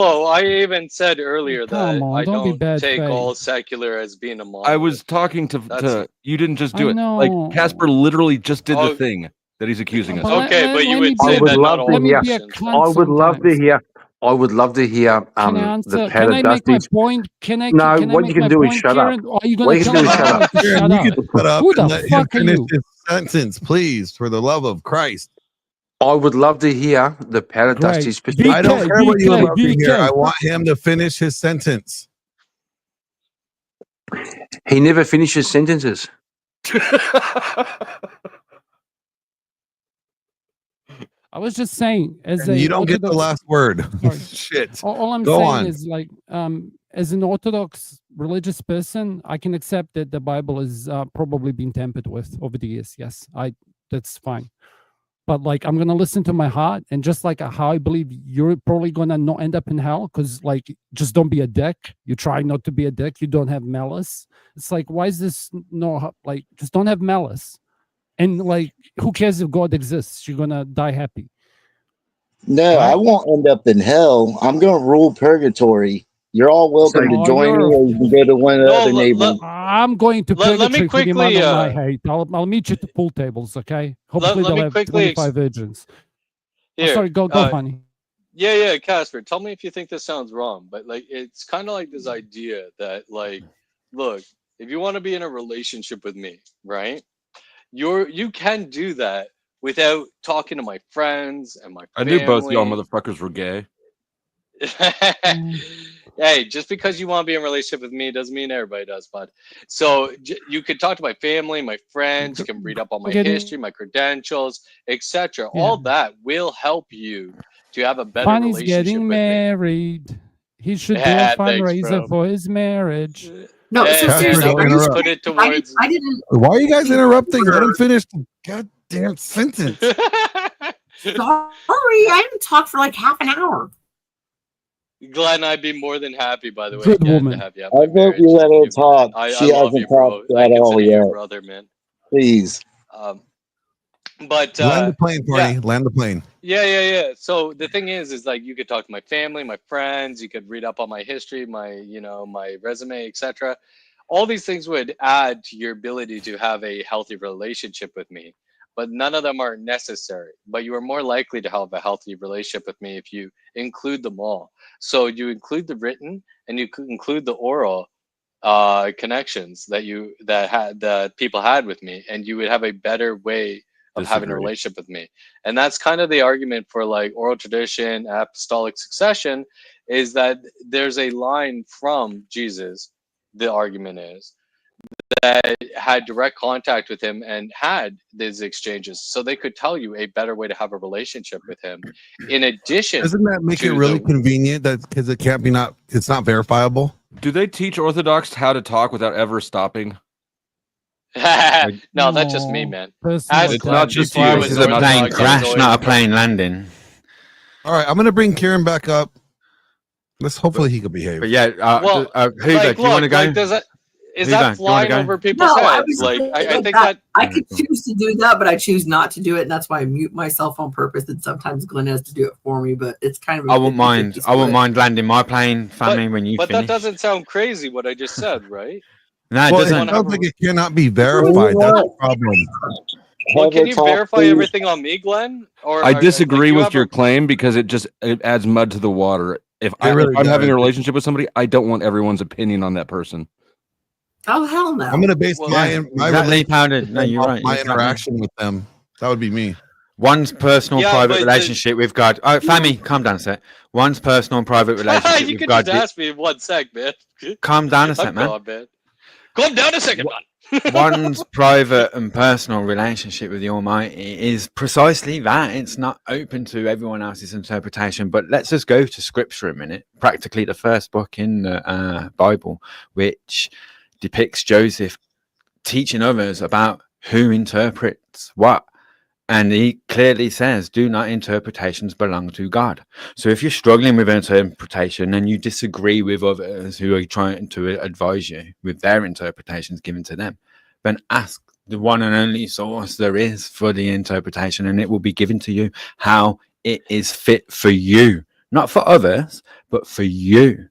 Oh, I even said earlier Come that on, I don't be don't bad take all faith. secular as being a I was monolith. talking That's to you. Didn't just I do it. Like Casper know. literally just did the oh, thing that he's accusing us But of. okay, but you let me would be I say a would that not love to let all me hear. be a Christians would. cunt I would love to sometimes. hear. I would love to hear Can I the answer? Can I make my pedadusties. point? Can I No, can I what you make can my do is point, shut up. Kieran? Or are you What gonna you can tell do is shut Glenn up. to Kieran, shut you up? can shut up Who and the let him fuck are finish you? his sentence, please, for the love of Christ. I would love to hear the Great. pedadusties perspective. I don't BK, care what you would BK, love to hear. I BK. want him to finish his sentence. He never finishes sentences. I was just saying, as And a you don't get the Orthodox, last word. sorry, Shit. all I'm Go saying on. is like, as an Orthodox religious person, I can accept that the Bible is probably been tampered with over the years. Yes, that's fine. But like, I'm gonna listen to my heart, and just like how I believe you're probably gonna not end up in hell, because like, just don't be a dick. You try not to be a dick. You don't have malice. It's like, why is this no like? Just don't have malice, and like, who cares if God exists? You're gonna die happy. No, I Right? won't end up in hell. I'm going to rule purgatory. You're all welcome to Oh, join me, you're. or you can go to one of the No, other neighbors. I'm going to let me purgatory for the amount quickly of my hate. I'll meet you at the pool tables, okay? Hopefully let they'll me have quickly 25 virgins. Oh, here. sorry, go, honey. Yeah, Casper, tell me if you think this sounds wrong, but like it's kind of like this idea that like, look, if you want to be in a relationship with me, right? You can do that without talking to my friends and my I knew both y'all family. motherfuckers were gay. Hey, just because you want to be in a relationship with me doesn't mean everybody does, bud. So you could talk to my family, my friends. You can read up on my history, my credentials, etc. All that will help you to have a better Funny's relationship getting with me. married. He should do a Yeah, thanks, fundraiser bro. for his marriage. No, so And Casper, seriously, don't are you interrupt. put it saying I towards. didn't Why are you guys think interrupting? you Let him were finish the goddamn sentence. sorry? I didn't talk for like half an hour. Glenn, I'd be more than happy, by the way, Good again, woman. to have you at I my hope marriage. you let her You, talk. I She love you, hasn't talked bro. I at all consider you a yet. brother, man. Please. Um, but Land the plane, yeah, party. Land the plane. yeah. So the thing is like you could talk to my family, my friends. You could read up on my history, my resume, etc. All these things would add to your ability to have a healthy relationship with me. But none of them are necessary. But you are more likely to have a healthy relationship with me if you include them all. So you include the written and you include the oral connections that people had with me, and you would have a better way of having a Disagree. relationship with me. And that's kind of the argument for like oral tradition, apostolic succession, is that there's a line from Jesus, the argument is, that had direct contact with him and had these exchanges, so they could tell you a better way to have a relationship with him in addition Doesn't that make it to really the convenient that because it can't be it's not verifiable? Do they teach Orthodox how to talk without ever stopping? no, that's just me, man. Personal Ask It's Glenn not if just he you. was This is a plane Orthodox. He was crash, always not a plane landing. All right, I'm gonna bring Kieran back up. Let's hopefully he could behave. But yeah, well, Hoover, like, do you want to look, go? like, is Hoover, that do you wanna flying go? over people's No, I heads? was Like, I like think that. that. I could choose to do that, but I choose not to do it, and that's why I mute myself on purpose. And sometimes Glenn has to do it for me, but it's kind of a I won't 50-50 mind. I won't split. mind landing my plane, family, when you But that finish. doesn't sound crazy. What I just said, right? No, it Well, it You doesn't. want to have sounds a. like it cannot be Well, you verified. That's the what? problem. Well, Have can her you talk, verify please. everything on me, Glenn? Or I like, disagree you with have your a. claim because it adds mud to the water. If really I'm having does. a relationship with somebody, I don't want everyone's opinion on that person. Oh hell no! I'm gonna base Well, my Yeah, my exactly, relationship Powder. with No, them you're off right. my Exactly. interaction with them. That would be me. One's personal, Yeah, private but relationship with God. Oh, Fammy, calm down a sec. One's personal, private relationship you with could God. just ask me in 1 sec, man. Calm down a sec, I'm man. calm, man. Calm down a second, man. One's private and personal relationship with the Almighty is precisely that. It's not open to everyone else's interpretation. But let's just go to Scripture a minute. Practically the first book in the Bible, which depicts Joseph teaching others about who interprets what. And he clearly says, do not interpretations belong to God. So if you're struggling with interpretation and you disagree with others who are trying to advise you with their interpretations given to them, then ask the one and only source there is for the interpretation, and it will be given to you how it is fit for you, not for others, but for you.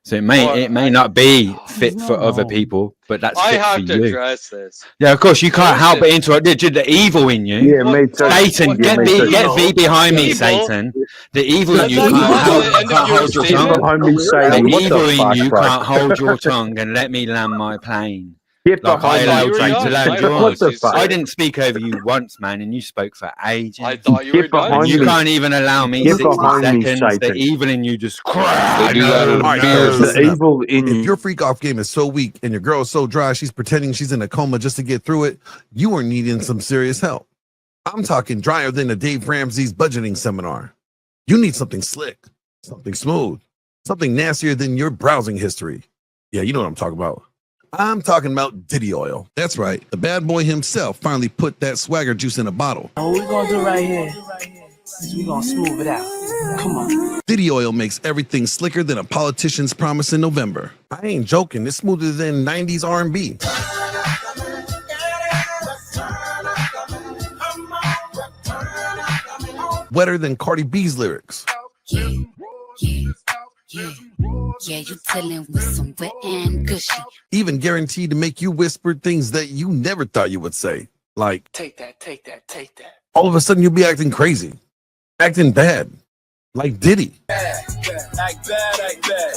So it may not be fit for other No. people, but that's I fit have for to you. address this. Yeah, of course you can't help but Listen. interrupt the evil in you. Yeah, me too. Satan, What- get me V, too. get V behind me, Evil. Satan. The evil in That's you not can't the hold, end can't of your hold your statement. tongue. Behind me, The Satan. What evil the in fuck, you bro? can't hold your tongue and let me land my plane. Get Like I behind thought allowed you were you done. to land My yours. What the apologies, fuck? sir. I didn't speak over you once, man, and you spoke for ages. I thought you were Get done. behind You me. can't even allow me Get 60 behind me, seconds. The Satan. evil in you just They do that in All right, fear. so The listen up. evil in If you. your freak off game is so weak and your girl is so dry, she's pretending she's in a coma just to get through it, you are needing some serious help. I'm talking drier than a Dave Ramsey's budgeting seminar. You need something slick, something smooth, something nastier than your browsing history. Yeah, you know what I'm talking about. I'm talking about Diddy Oil. That's right. The bad boy himself finally put that swagger juice in a bottle. What we gonna do right here is we gonna smooth it out. Come on. Diddy Oil makes everything slicker than a politician's promise in November. I ain't joking. It's smoother than 90s R&B. Wetter than Cardi B's lyrics. Yeah, you dealing with some wet and gushy. Even guaranteed to make you whisper things that you never thought you would say. Like, Take that, take that, take that. all of a sudden you'll be acting crazy, acting bad, like Diddy. Act bad, act bad.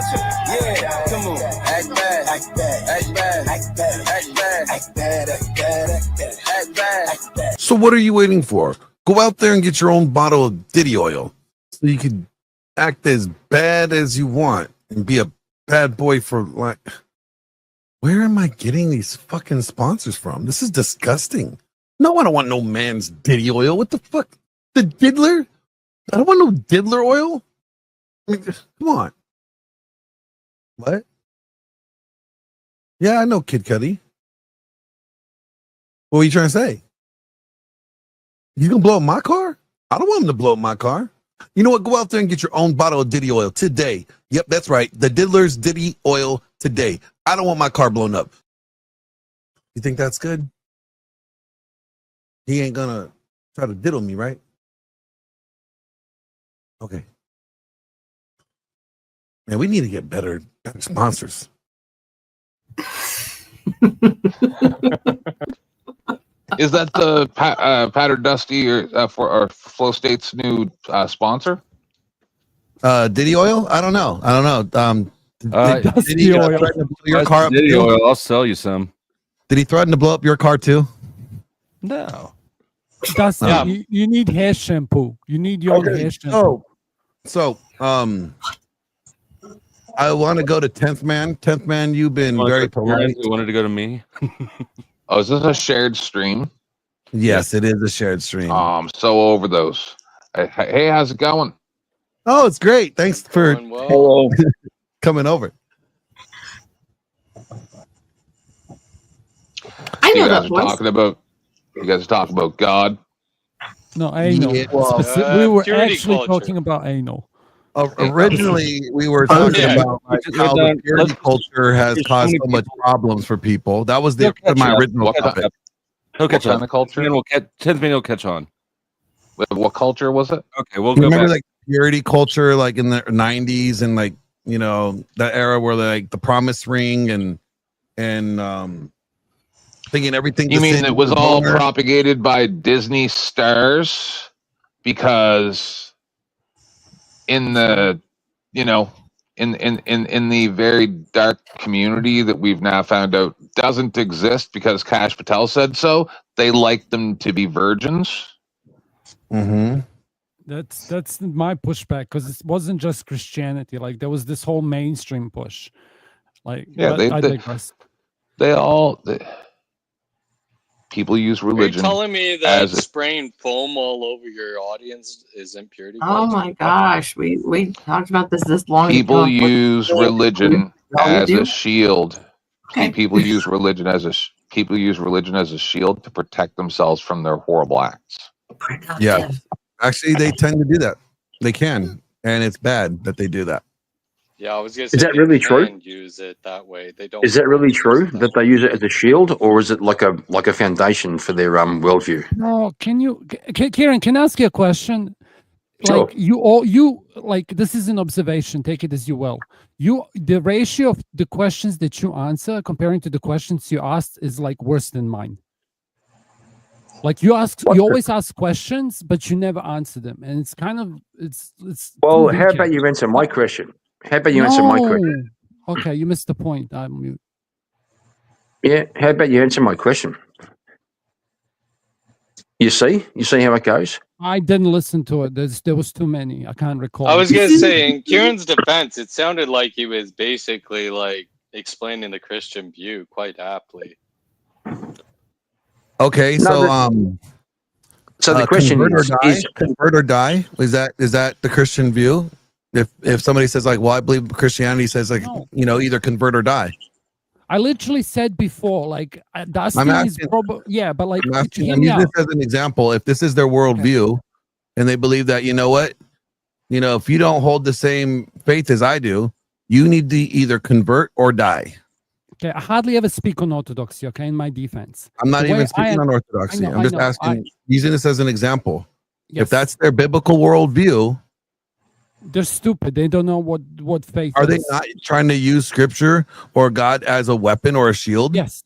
Yeah, come on. Act bad, act bad, act bad, act bad, act bad, act bad, act bad, act bad, act bad, act bad. So what are you waiting for? Go out there and get your own bottle of Diddy Oil so you can act as bad as you want and be a bad boy for like. Where am I getting these fucking sponsors from? This is disgusting. No, I don't want no man's Diddy Oil. What the fuck? The Diddler? I don't want no Diddler oil. I mean, come on. What? Yeah, I know Kid Cudi. What are you trying to say? He's gonna blow up my car? I don't want him to blow up my car. You know what? Go out there and get your own bottle of Diddy Oil today. Yep, that's right. The Diddler's Diddy Oil today. I don't want my car blown up. You think that's good? He ain't gonna try to diddle me, right? Okay. Man, we need to get better sponsors. Is that the Pat or Dusty or for Flow State's new sponsor? Diddy Oil? I don't know. Dusty Oil. threaten to blow your car up Diddy too? Oil, I'll sell you some. Did he threaten to blow up your car too? No. Dusty, Yeah. you need hair shampoo. You need your own hair shampoo. I want to go to 10th Man. 10th Man, you've been very polite. You wanted to go to me? Oh, is this a shared stream? Yes, it is a shared stream. I'm so over those. Hey, how's it going? Oh, it's great. Thanks for Going well. Hello. coming over. I You know guys that are voice. talking about. You guys are talking about God. No, anal. Yeah, well, we were purity actually culture. talking about anal. Originally, we were talking Yeah. about like, how the purity culture has caused so much problems for people. That was my original What topic. He'll What catch kind on. of culture? 10th man will catch on. What culture was it? Okay, we'll go Remember back. like purity culture, like in the 90s and like, you know, that era where like the promise ring and thinking everything. You mean descended it was to all boner? propagated by Disney stars? Because in the, you know, in the very dark community that we've now found out doesn't exist because Kash Patel said so, they like them to be virgins. Mm-hmm. That's my pushback because it wasn't just Christianity. Like there was this whole mainstream push. Like Yeah, but I digress. People use Are you religion. telling me that as a- spraying foam all over your audience is impurity? Oh my gosh, we talked about this long People ago. use religion Oh, you as do? a shield. Okay. People use religion as a shield to protect themselves from their horrible acts. Yeah. Actually, they tend to do that. They can, and it's bad that they do that. Yeah, I was gonna say. Is that they really true? can use it that way. They don't. Is that really use it true that that they way. use it as a shield, or is it like a foundation for their worldview? No, can you, Kieran? Can I ask you a question? Sure. like like this is an observation. Take it as you will. The ratio of the questions that you answer comparing to the questions you asked is like worse than mine. Like you always ask questions, but you never answer them, and it's kind of it's. Well, too how weak. about you answer my question? How about you answer my question? No. Okay, you missed the point. I'm mute. Yeah, how about you answer my question? You see how it goes. I didn't listen to it. There was too many. I can't recall. I was gonna say, in Kieran's defense, it sounded like he was basically like explaining the Christian view quite aptly. Okay, No, so the question convert or die. Is that the Christian view? If somebody says like, well, I believe Christianity says like, No. either convert or die. I literally said before, like Dustin is probably but like I'm using this as an example. If this is their worldview, and they believe that if you don't hold the same faith as I do, you need to either convert or die. Okay, I hardly ever speak on orthodoxy. Okay, in my defense, I'm not even speaking on orthodoxy. I'm just asking, using this as an example. Yes. If that's their biblical worldview, they're stupid. They don't know what faith are is. they not trying to use scripture or God as a weapon or a shield? Yes.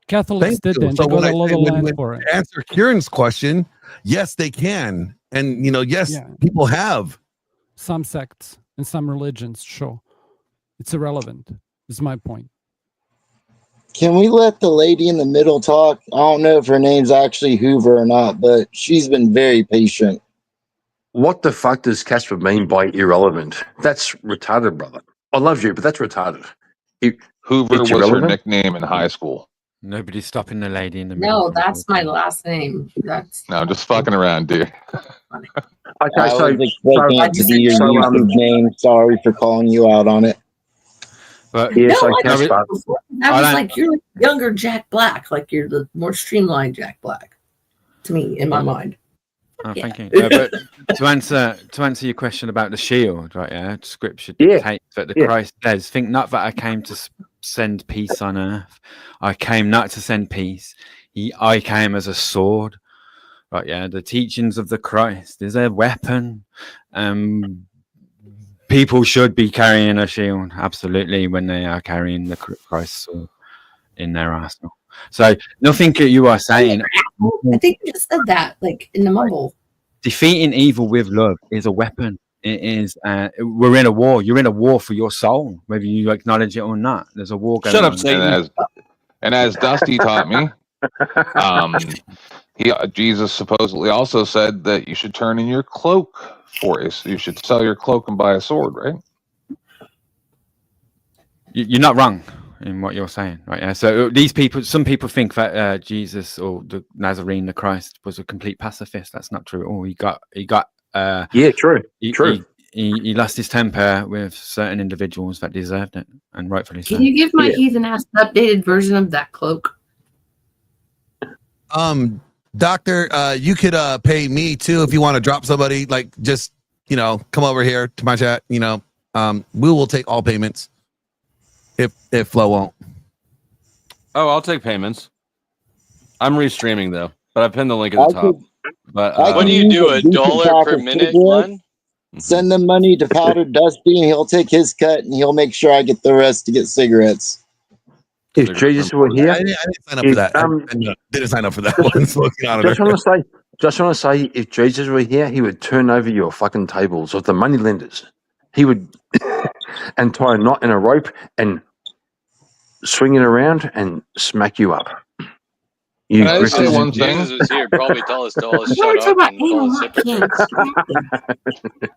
Catholics Thank you. didn't. So They got a lot of land when for it. answer Kieran's question, yes, they can. And yes, people have. Some sects and some religions, sure. It's irrelevant, is my point. Can we let the lady in the middle talk? I don't know if her name's actually Hoover or not, but she's been very patient. What the fuck does Casper mean by irrelevant? That's retarded, brother. I love you, but that's retarded. Hoover was irrelevant? her nickname in high school. Nobody's stopping the lady in the middle. No, that's my last name. That's No, just fucking around, dear. Okay, I was expecting it to be your YouTube name. Sorry for calling you out on it. But yes, No, I I can just- start. I was like, you're like younger Jack Black, like you're the more streamlined Jack Black, to me in my mind. Oh, Yeah. thank you. But to answer your question about the shield, right? Yeah, Scripture Yeah. dictates that the Yeah. Christ says, "Think not that I came to send peace on earth. I came not to send peace. I came as a sword." Right? Yeah, the teachings of the Christ is a weapon. People should be carrying a shield, absolutely, when they are carrying the Christ sword in their arsenal. So nothing that you are saying. I think you just said that, like in the mumble. Defeating evil with love is a weapon. It is. We're in a war. You're in a war for your soul, whether you acknowledge it or not. There's a war going Shut up, on. Satan. And as Dusty taught me, Jesus supposedly also said that you should turn in your cloak for us. You should sell your cloak and buy a sword, right? You're not wrong in what you're saying, right? Yeah. So some people think that Jesus or the Nazarene, the Christ, was a complete pacifist. That's not true at all. He got. Yeah, true. True. He lost his temper with certain individuals that deserved it, and rightfully so. Can you give my heathen ass an updated version of that cloak? Doctor, you could pay me too if you want to drop somebody. Like, just come over here to my chat. We will take all payments. If Flo won't. Oh, I'll take payments. I'm restreaming though, but I pinned the link at the top. But what do you do? $1 per minute, Glenn? Send them money to Powder Dusty, and he'll take his cut, and he'll make sure I get the rest to get cigarettes. If Jesus were here, I didn't sign up for that. I didn't sign up for that one. just want to say, if Jesus were here, he would turn over your fucking tables of the money lenders. He would and tie a knot in a rope and swing it around and smack you up. Can I say one thing? Jesus was here, probably tell us to all shut up and call us hypocrites.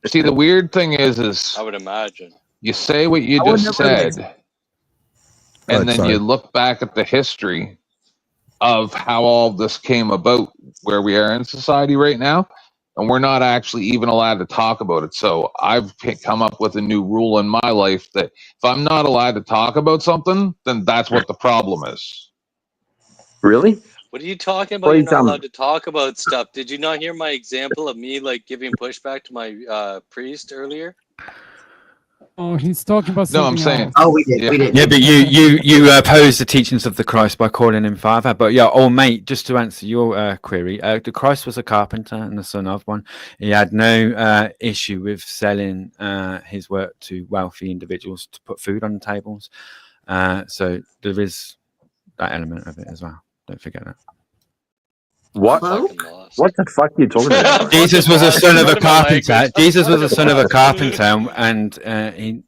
See, the weird thing is I would imagine. you say what you just said, and then you look back at the history of how all this came about, where we are in society right now, and we're not actually even allowed to talk about it. So I've come up with a new rule in my life that if I'm not allowed to talk about something, then that's what the problem is. Really? What are you talking about? You're not allowed to talk about stuff. Did you not hear my example of me like giving pushback to my priest earlier? Oh, he's talking about No, something I'm saying. else. Oh, we did. We did. Yeah, but you oppose the teachings of the Christ by calling him father. But yeah, oh mate, just to answer your query, the Christ was a carpenter and the son of one. He had no issue with selling his work to wealthy individuals to put food on the tables. So there is that element of it as well. Don't forget that. What? Fucking lost. What the fuck are you talking about? Jesus was a son of a Pardon my carpenter. language. Jesus was a son of a carpenter, and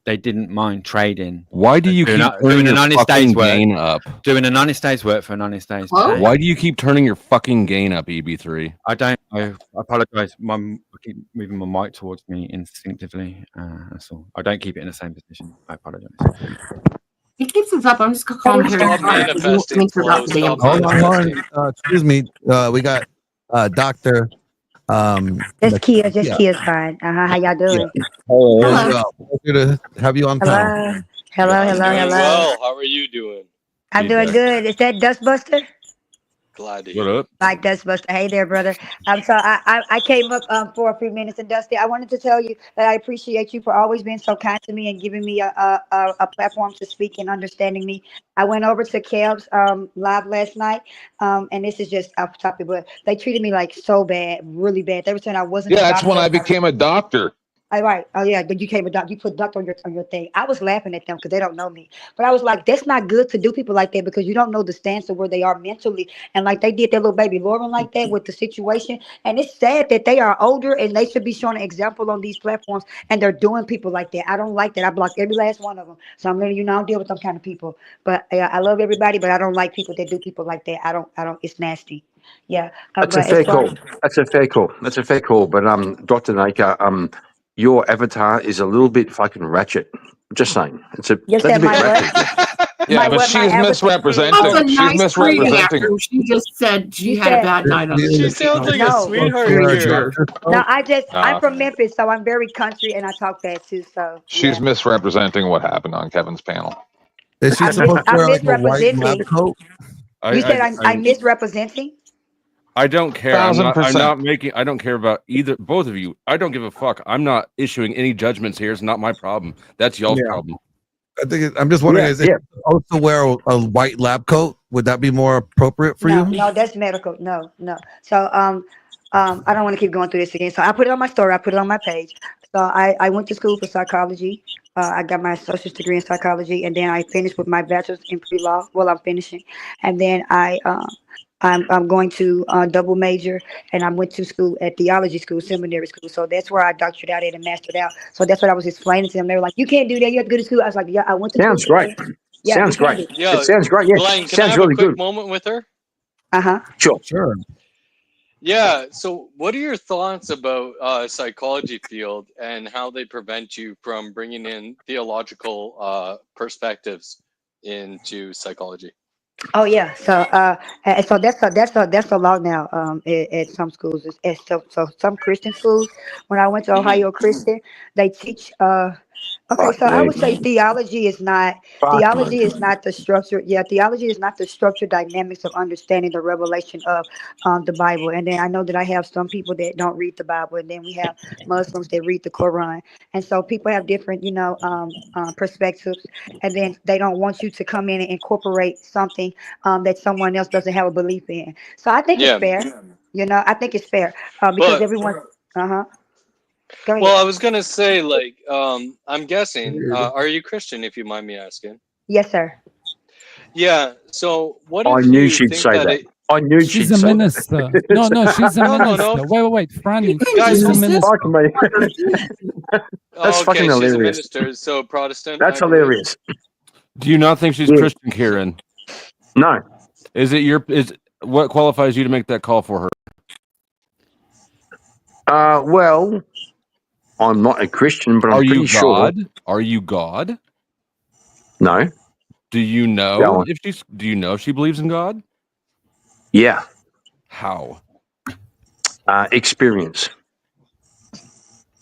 they didn't mind trading. Why do you keep turning your fucking gain up? Doing an honest day's work for an honest day's Well, pay. Why do you keep turning your fucking gain up, EB3? I don't. I apologize. I keep moving my mic towards me instinctively. That's all. I don't keep it in the same position. I apologize. he keeps us up. I'm just gonna call him Harry Stop Potter. manifesting, Flo. Stop Hold manifesting. on. Excuse me. We got Dr. Just Kia, Kia's fine. How y'all doing? Hello. Pleasure to have you on time. Hello. Doing well. How are you doing? I'm doing good. Is that Dustbuster? Glad to What hear. up? Like Dustbuster. Hey there, brother. So I came up for a few minutes, and Dusty, I wanted to tell you that I appreciate you for always being so kind to me and giving me a platform to speak and understanding me. I went over to Kev's live last night, and this is just off topic, but they treated me like so bad, really bad. They were saying I wasn't. Yeah, that's when I became a doctor. All right. Oh yeah, but you came a doctor. You put doctor on your thing. I was laughing at them because they don't know me. But I was like, that's not good to do people like that because you don't know the stance of where they are mentally. And like they did their little baby Lauren like that with the situation. And it's sad that they are older and they should be showing an example on these platforms. And they're doing people like that. I don't like that. I blocked every last one of them. So I'm letting you know I don't deal with them kind of people. But I love everybody, but I don't like people that do people like that. I don't. It's nasty. Yeah. That's a fair call. That's a fair call. But Dr. Naker, your avatar is a little bit fucking ratchet. Just saying. That's a bit ratchet. Yeah, but she's misrepresenting. She's misrepresenting. She just said she had a bad night on She sounds like a sweetheart here. No, I'm from Memphis, so I'm very country and I talk fast too. So She's misrepresenting what happened on Kevin's panel. Is she supposed to wear like a white lab coat? You said I'm misrepresenting? I don't care. I'm 1000%. not making. I don't care about both of you. I don't give a fuck. I'm not issuing any judgments here. It's not my problem. That's y'all's problem. I think I'm just wondering, is it supposed to wear a white lab coat? Would that be more appropriate for you? No, that's medical. No. So I don't want to keep going through this again. So I put it on my story. I put it on my page. So I went to school for psychology. I got my associate's degree in psychology, and then I finished with my bachelor's in pre-law. Well, I'm finishing, and then I'm going to double major, and I went to school at theology school, seminary school. So that's where I doctored out at and mastered out. So that's what I was explaining to them. They were like, "You can't do that. You have to go to school." I was like, "Yeah, I went to." Sounds school. great. Yeah, Sounds great. Yeah, It sounds great. Yeah, Glenn, can sounds I have really a quick good. moment with her? Sure. Yeah. So, what are your thoughts about psychology field and how they prevent you from bringing in theological perspectives into psychology? Oh yeah, so that's a law now at some schools. So some Christian schools. When I went to Ohio Christian, they teach. Okay, so I would say theology is not the structure. Yeah, theology is not the structured dynamics of understanding the revelation of the Bible. And then I know that I have some people that don't read the Bible, and then we have Muslims that read the Quran. And so people have different, perspectives, and then they don't want you to come in and incorporate something that someone else doesn't have a belief in. So I think it's fair. I think it's fair because everyone. Go ahead. Well, I was gonna say, I'm guessing. Are you Christian, if you mind me asking? Yes, sir. Yeah. So, what? I if knew you she'd think say that. I knew she'd She's a say minister. that. No, she's a No. minister. Wait, Franny. Guys, She's a minister. Fuck me. That's fucking she's a hilarious. minister, so Protestant. That's I believe. hilarious. Do you not think she's Christian, Kieran? No. Is what qualifies you to make that call for her? Well, I'm not a Christian, but I'm pretty sure. Are you God? No. Do you know Go on. Do you know if she believes in God? Yeah. How? Experience.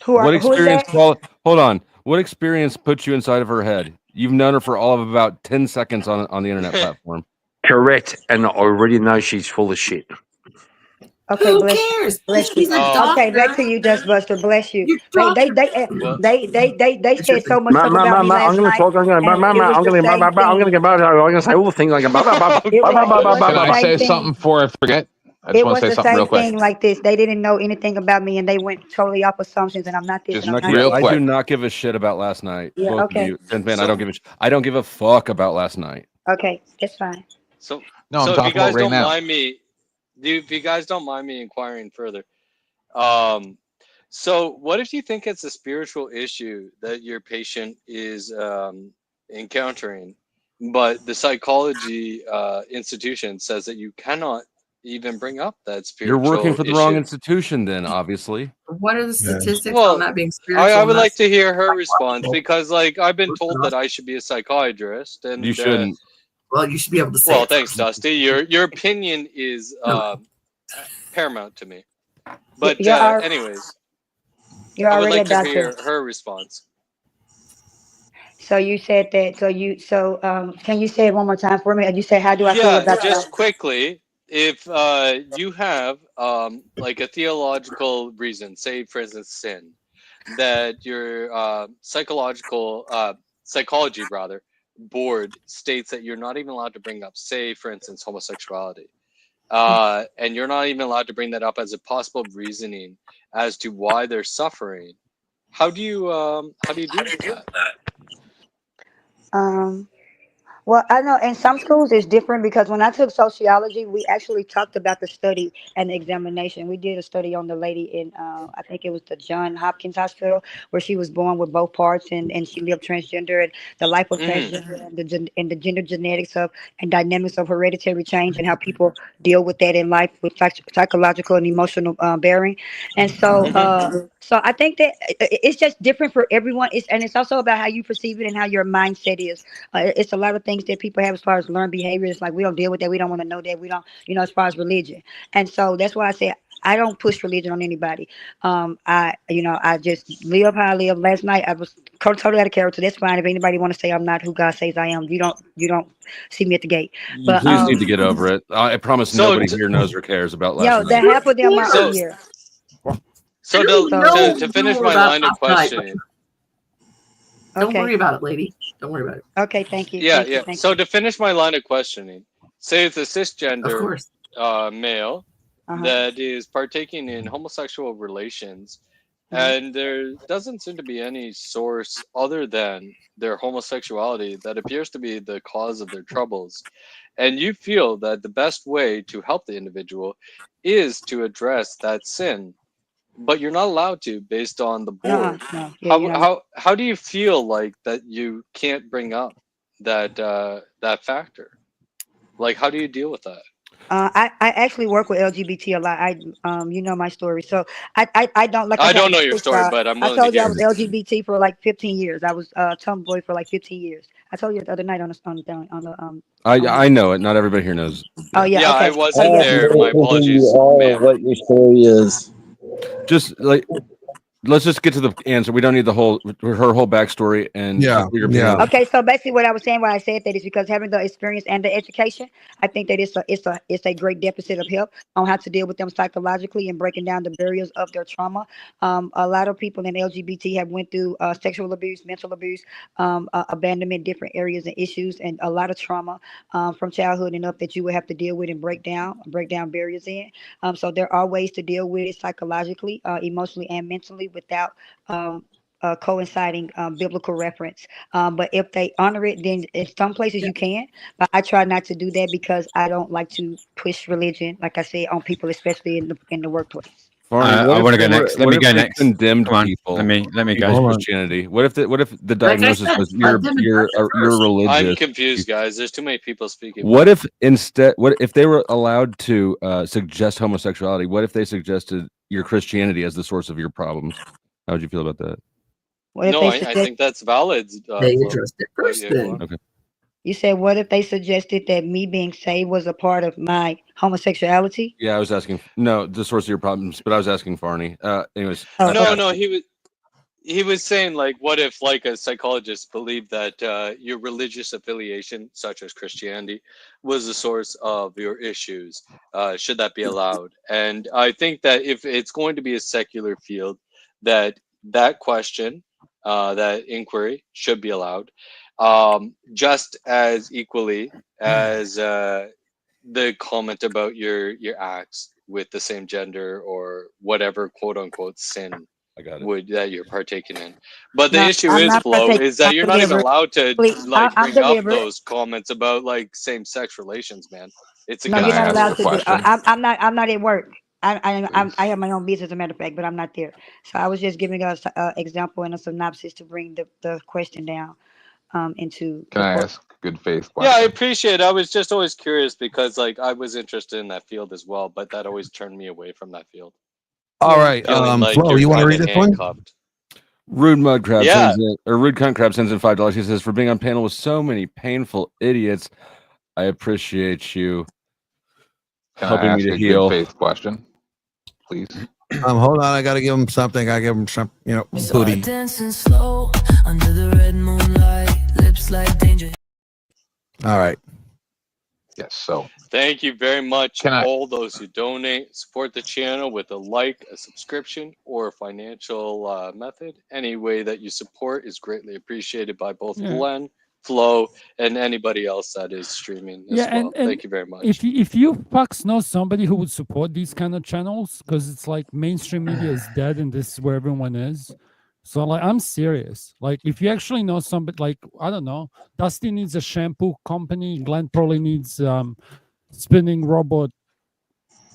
What experience? Hold on. What experience puts you inside of her head? You've known her for all of about 10 seconds on the internet platform. Correct. And I already know she's full of shit. Okay, Who bless you. cares? Bless She's you. a doctor. Okay, back to you, Dust Buster. Bless you. You They Well, said so much stuff about me I'm last gonna night, talk. I'm and it was the same gonna thing. say all the things like It was Can the I same say thing. something before I forget? I just It want was to say the something real same quick. thing like this. They didn't know anything about me, and they went totally off assumptions. And I'm not this, Just and I'm not real that. I do quick. not give a shit about last night. Yeah. Both of Okay. you, 10th man. so I don't give a fuck about last night. Okay. That's fine. so No, I'm so if you talking about guys right don't now. mind me, if you guys don't mind me inquiring further, so what if you think it's a spiritual issue that your patient is encountering, but the psychology institution says that you cannot even bring up that You're working spiritual for the wrong issue? institution, then obviously. What are the statistics Well, on that being I spiritual? would and like that's to hear her response psychological? because, like, I've been told that Orthodox. I should be a psychiatrist, You and shouldn't. Well, you should be able to say well, it thanks, first. Dusty. Your opinion is No. paramount to me. But You're anyways, you're I would already a like to doctor. hear her response. So you said that. Can you say it one more time for me? You said, how do I feel Yeah, about just quickly, if you have like a theological reason, say for instance sin, that your psychology rather board states that you're not even allowed to bring up, say for instance homosexuality, and you're not even allowed to bring that up as a possible reasoning as to why they're suffering, how do you deal with that? Well, I know in some schools it's different because when I took sociology, we actually talked about the study and the examination. We did a study on the lady in, I think it was the John Hopkins Hospital, where she was born with both parts and she lived transgender, and the life of transgender and the gender genetics of and dynamics of hereditary change and how people deal with that in life with psychological and emotional bearing. And so I think that it's just different for everyone. It's also about how you perceive it and how your mindset is. It's a lot of things that people have as far as learned behavior. It's like we don't deal with that. We don't want to know that. We don't, as far as religion. And so that's why I say I don't push religion on anybody. I just live how I live. Last night I was totally out of character. That's fine. If anybody want to say I'm not who God says I am, you don't see me at the gate. You But please need to get over it. I promise nobody here knows or cares about last night. that half of them are here. So to finish my line of questioning. Don't worry about it, lady. Don't worry about it. Okay, thank you. Yeah, Thank you, yeah. thank So you. to finish my line of questioning, say it's a Of cisgender course. male that is partaking in homosexual relations, and there doesn't seem to be any source other than their homosexuality that appears to be the cause of their troubles. And you feel that the best way to help the individual is to address that sin, but you're not allowed to based on the board. No. Yeah, you're not. How do you feel like that you can't bring up that that factor? Like, how do you deal with that? I actually work with LGBT a lot. You know my story. So I don't like. I said, don't know your story, but I'm I willing to told you I hear was it. LGBT for like 15 years. I was tomboy for like 15 years. I told you the other night on the I know it. Not everybody here knows. Oh yeah. Yeah, Okay. I wasn't there. My apologies, ma'am. What your story is. Just like, let's just get to the answer. We don't need her whole backstory and just your opinion. Okay, so basically, what I was saying, why I said that is because having the experience and the education, I think that it's a great deficit of help on how to deal with them psychologically and breaking down the barriers of their trauma. A lot of people in LGBT have went through sexual abuse, mental abuse, abandonment, different areas and issues, and a lot of trauma from childhood and up that you would have to deal with and break down barriers in. So there are ways to deal with it psychologically, emotionally, and mentally without coinciding biblical reference. But if they honor it, then in some places you can. But I try not to do that because I don't like to push religion, like I said, on people, especially in the workplace. I want to go next. Let me go next. Condemned Come on. people. Let me people's go. Christianity. What if the diagnosis was you're religious? I'm confused, guys. There's too many people speaking. What if they were allowed to suggest homosexuality? What if they suggested your Christianity as the source of your problems? How would you feel about that? I think that's valid. They addressed it first. Then. Okay. You said, what if they suggested that me being saved was a part of my homosexuality? Yeah, I was asking. No, the source of your problems, but I was asking Farney. Anyways. No, he was saying, like, what if, like, a psychologist believed that your religious affiliation, such as Christianity, was the source of your issues? Should that be allowed? And I think that if it's going to be a secular field, that question, that inquiry, should be allowed, just as equally as the comment about your acts with the same gender or whatever quote unquote sin that you're partaking in. But the No, issue I'm is, not Flo, partaking. is that I'm you're not even delivered. allowed to Please, like I'm bring up delivered. those comments about like same-sex relations, man. It's No, against you're not the allowed rules. to do. I'm not at work. I have my own business, as a matter of fact, but I'm not there. So I was just giving us an example and a synopsis to bring the question down into. Can I the ask a good faith Yeah, I question? appreciate it. I was just always curious because like I was interested in that field as well, but that always turned me away from that field. All right, Feeling like Flo, you're you want to kind read of this one? handcuffed. Rude Mud Crab Yeah. sends in, or Rude Cunt Crab sends in $5. He says, "For being on panel with so many painful idiots, I appreciate you Can I helping me ask to a heal." good faith question, please? Hold on, I gotta give him something. I give him some, booty. Dancing slow under the red moonlight, lips like danger. All right. Yes. So Thank you very much, Can I- all those who donate, support the channel with a like, a subscription, or a financial method. Any way that you support is greatly appreciated by both Yeah. Glenn, Flo, and anybody else that is streaming as Yeah, well. and Thank you very much. if you fucks know somebody who would support these kind of channels, because it's like mainstream media is dead and this is where everyone is. So like I'm serious. Like if you actually know somebody, like I don't know, Dusty needs a shampoo company, Glenn probably needs spinning robot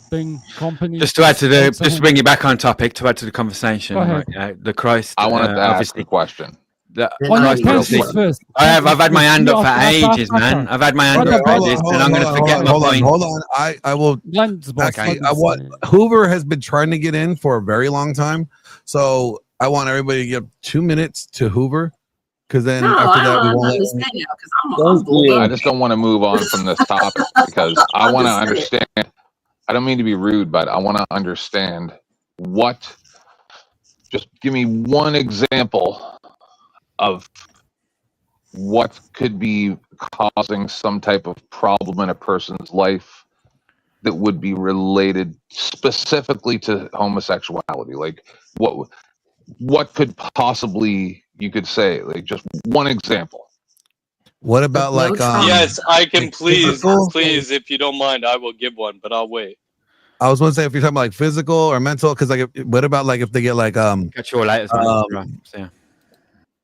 thing company. Just to add to the, Also just to bring you back on topic, to add to the conversation, Go ahead. right, the Christ. I wanted to ask obviously a question. The Oh, no, Christ Pence obviously- is first. I've had my hand up for After- ages, man. I've had my hand Brother, up for ages, and I'm going to forget my point. Hold on. I will. Glenn's boss, Okay. fucking say. Hoover has been trying to get in for a very long time, so I want everybody to give 2 minutes to Hoover, because then No, after I that we don't won't. Let understand now because I'm bulled I up. just don't want to move on from this topic because I want to understand. I don't mean to be rude, but I want to understand what. Just give me one example of what could be causing some type of problem in a person's life that would be related specifically to homosexuality. Like what could possibly you could say, like just one example. What about like yes, I can. like Please, physical? please, if you don't mind, I will give one, but I'll wait. I was going to say if you're talking about like physical or mental, because like what about like if they get like Catch you all later. Right, so, yeah.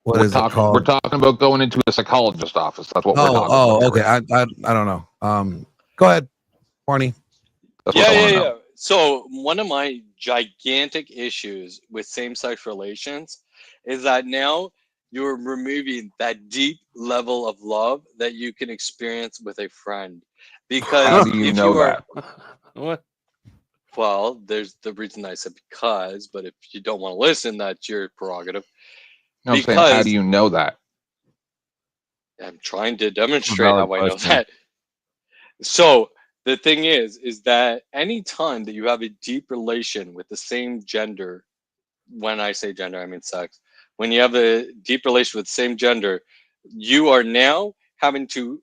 what We're is it talking, called? We're talking about going into a psychologist office. That's what we're talking about. Oh, okay. I don't know. Go ahead, Barney. That's what I wanna know. Yeah. So one of my gigantic issues with same-sex relations is that now you're removing that deep level of love that you can experience with a friend. Because How do you if know you are, that? What? well, there's the reason I said because, but if you don't want to listen, that's your prerogative. No, I'm saying, how do you know that? I'm trying to demonstrate Valid how I know question. that. So the thing is that any time that you have a deep relation with the same gender, when I say gender, I mean sex, when you have a deep relation with the same gender, you are now having to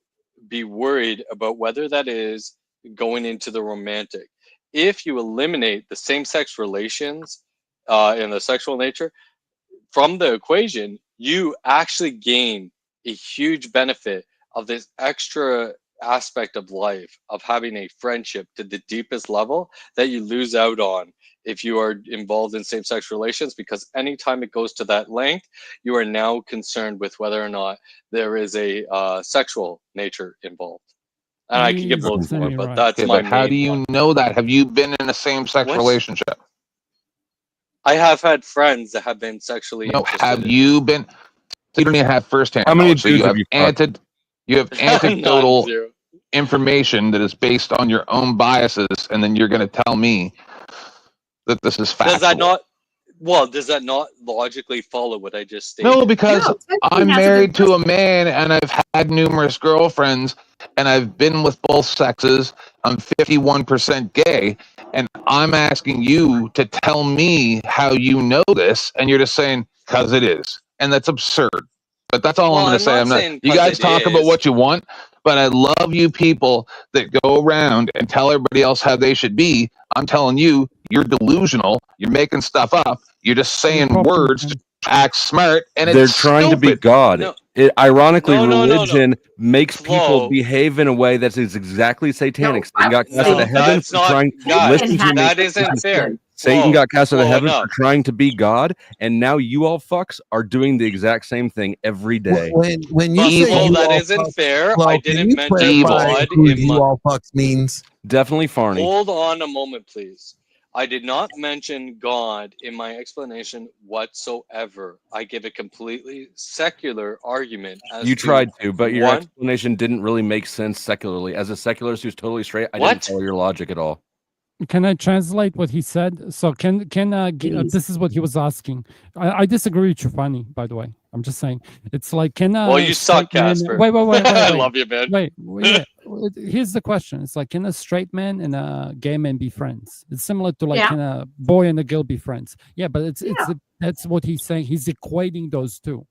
be worried about whether that is going into the romantic. If you eliminate the same-sex relations and the sexual nature from the equation, you actually gain a huge benefit of this extra aspect of life of having a friendship to the deepest level that you lose out on if you are involved in same-sex relations, because anytime it goes to that length, you are now concerned with whether or not there is a sexual nature involved. And I could give loads more, but that's Okay, my but how main do you know that? Have you been in a same-sex What? relationship? I have had friends that have been sexually No, interested have in you been? So you don't even have firsthand How many knowledge. So dudes you have have you fucked? you have None, anecdotal zero. information that is based on your own biases, and then you're going to tell me that this is factual. Does that not? Well, does that not logically follow what I just stated? No, because I'm married to a man and I've had numerous girlfriends and I've been with both sexes. I'm 51% gay, and I'm asking you to tell me how you know this, and you're just saying because it is, and that's absurd. But that's all I'm Well, going to say. I'm not. saying You 'cause guys it talk about is. what you want, but I love you people that go around and tell everybody else how they should be. I'm telling you, you're delusional. You're making stuff up. You're just saying words to act smart, and They're it's trying to be stupid. God. No. Ironically, No. religion makes people Flo. behave in a way that is exactly satanic. No, Satan got cast No, out of heaven that's for not trying. God. Listen to me. That isn't fair. Satan Flo, got cast out of Flo, heaven enough. for trying to be God, and now you all fucks are doing the exact same thing every day. When you But say Flo, you that all isn't fucks, fair. Flo, I can didn't you mention clarify God who in you my. all fucks means? Definitely Farney. Hold on a moment, please. I did not mention God in my explanation whatsoever. I give a completely secular argument as You to tried to, but your one. explanation didn't really make sense secularly. As a secularist who's totally straight, I What? didn't follow your logic at all. Can I translate what he said? So this is what he was asking. I disagree with you, Fanny, by the way. I'm just saying. It's like, Well, you suck, Casper. Wait. I love you, man. Yeah. Here's the question. It's like, can a straight man and a gay man be friends? It's similar to like, Yeah. can a boy and a girl be friends? Yeah, but Yeah. that's what he's saying. He's equating those two.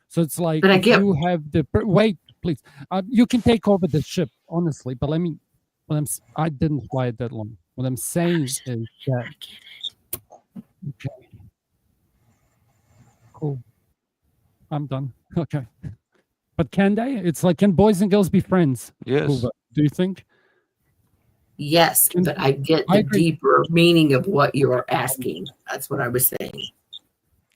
So it's like, But I if get- you have wait, please. You can take over the ship, honestly, but I didn't fly it that long. What I'm saying is that. Okay. Cool. I'm done. Okay. But can they? It's like, can boys and girls be friends? Yes. Hoover, do you think? Yes, but I get I the agree. deeper meaning of what you are asking. That's what I was saying.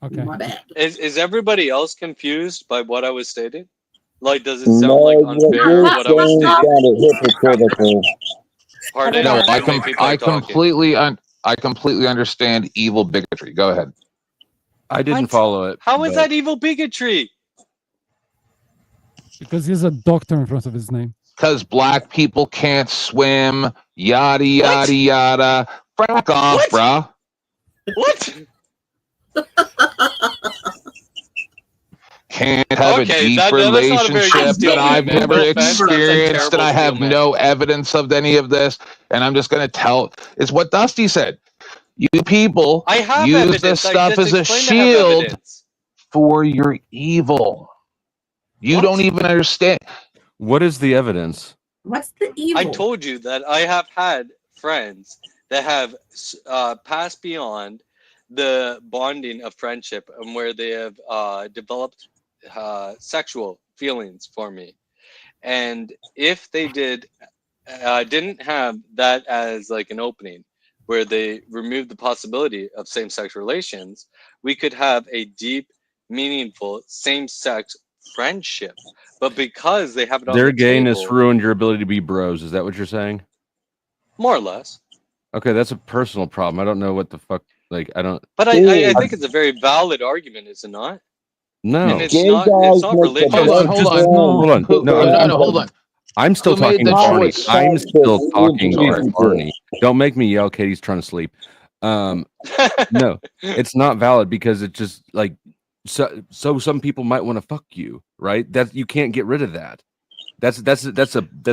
Okay. My bad. Is everybody else confused by what I was stating? Like, does it No, sound like what unfair you're what I was saying stating? sounded hypocritical. Pardon? No, Too many people are talking. I completely understand evil bigotry. Go ahead. I didn't What? follow it. How is but- that evil bigotry? Because he has a doctor in front of his name. Because black people can't swim, yada yada yada. Fuck off, What? bruh. What? Can't have Okay, a deep that's not a very good relationship that statement. I've No never offense, that's a experienced, and I terrible have statement. no evidence of any of this. And I'm just going to tell. It's what Dusty said. You people I have use evidence. this I stuff just as a explained I have shield evidence. for your evil. You What? don't even understand. What is the evidence? What's the evil? I told you that I have had friends that have passed beyond the bonding of friendship and where they have developed sexual feelings for me. And if they didn't have that as like an opening where they removed the possibility of same-sex relations, we could have a deep, meaningful same-sex friendship. But because they have it on Their the gayness table, ruined your ability to be bros. Is that what you're saying? more or less. Okay, that's a personal problem. I don't know what the fuck. Like, I don't. But I think it's a very valid argument, is it not? No. And it's not religious. Hold on. Hold on. No, hold on. I'm still Who made talking to the Barney. choice? I'm still talking to Barney. Don't make me yell. Katie's trying to sleep. No, it's not valid because it's just like so some people might want to fuck you, right? That you can't get rid of that. That's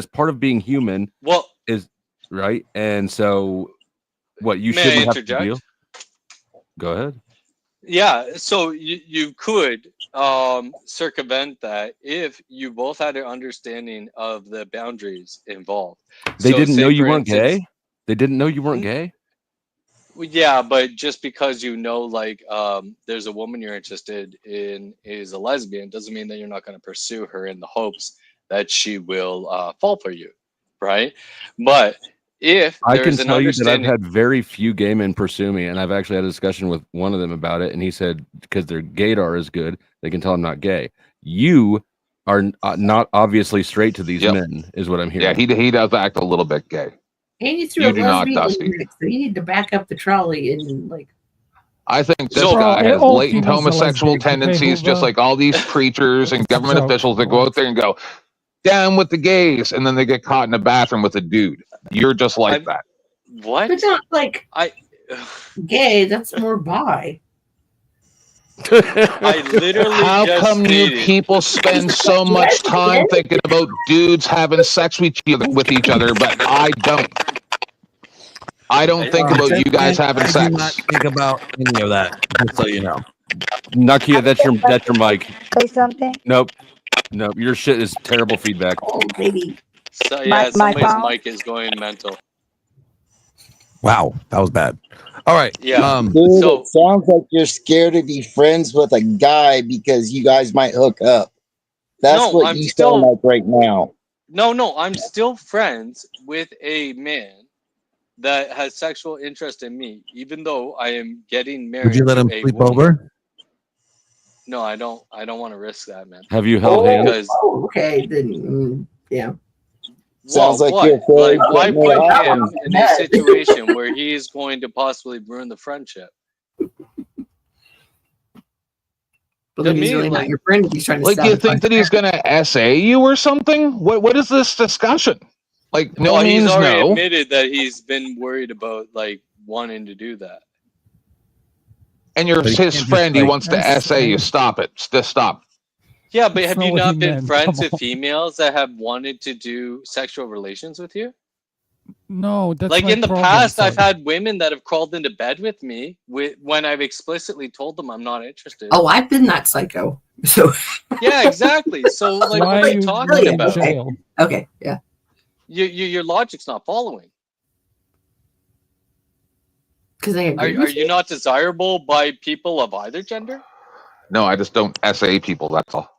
part of being human. Well, is right, and so what you May I shouldn't have to interject? deal. Go ahead. Yeah, so you could circumvent that if you both had an understanding of the boundaries involved. They So didn't say, know you for weren't instance- gay. They didn't know you weren't gay. Well, yeah, but just because you know, like, there's a woman you're interested in is a lesbian doesn't mean that you're not going to pursue her in the hopes that she will fall for you, right? But if I can there's an tell you that I've understanding, had very few gay men pursue me, and I've actually had a discussion with one of them about it, and he said because their gaydar is good, they can tell I'm not gay. You are not obviously straight to these Yep. men, is what I'm hearing. Yeah, he does act a little bit gay. And you threw You a do not, lesbian Dusty. in there, so you need to back up the trolley and like. I think this So- guy has all latent females are homosexual lesbians, okay, tendencies, just Hoover? like all these preachers and It's a government joke. officials that go out there and go, down with the gays, and then they get caught in a bathroom with a dude. You're just like that. what? But not like I gay. That's more bi. I literally How just come you stated- people spend so much time thinking about dudes having sex with each other, but I don't? I don't think about you guys having I do sex. not think about any of that, just so you know. Nakia, that's your mic. Say something. Nope. Your shit is terrible feedback. Oh, baby. So yeah, My somebody's phone? mic is going mental. Wow, that was bad. All right. Yeah. Dude, So- it sounds like you're scared to be friends with a guy because you guys might hook up. That's No, what I'm you still- sound like right now. No, I'm still friends with a man that has sexual interest in me, even though I am getting married. Would you let to him a sleep woman. over? No, I don't want to risk that, man. Have you held hands? Because Oh, okay. Then, yeah. Sounds well, like you're what? afraid Like, why that may put happen. him in a situation where he is going to possibly ruin the friendship? But To then he's me, really like- not your friend if he's trying to Like, you think sabotage that he's gonna SA you or something? What is this discussion? Like, no well, means he's already no. admitted that he's been worried about like wanting to do that. And you're But he his can't just, friend. He like, wants to SA you. Stop it. Just stop. Yeah, but That's have not you what he not been meant. friends Come with on. females that have wanted to do sexual relations with you? No, that's Like my in the problem, past, I've son. had women that have crawled into bed with me when I've explicitly told them I'm not interested. Oh, I've been that psycho. So Yeah, exactly. So like, Why what are are you you talking going to about? jail? okay, yeah. Your logic's not following. Because I agree. Are you not desirable by people of either gender? No, I just don't SA people. That's all.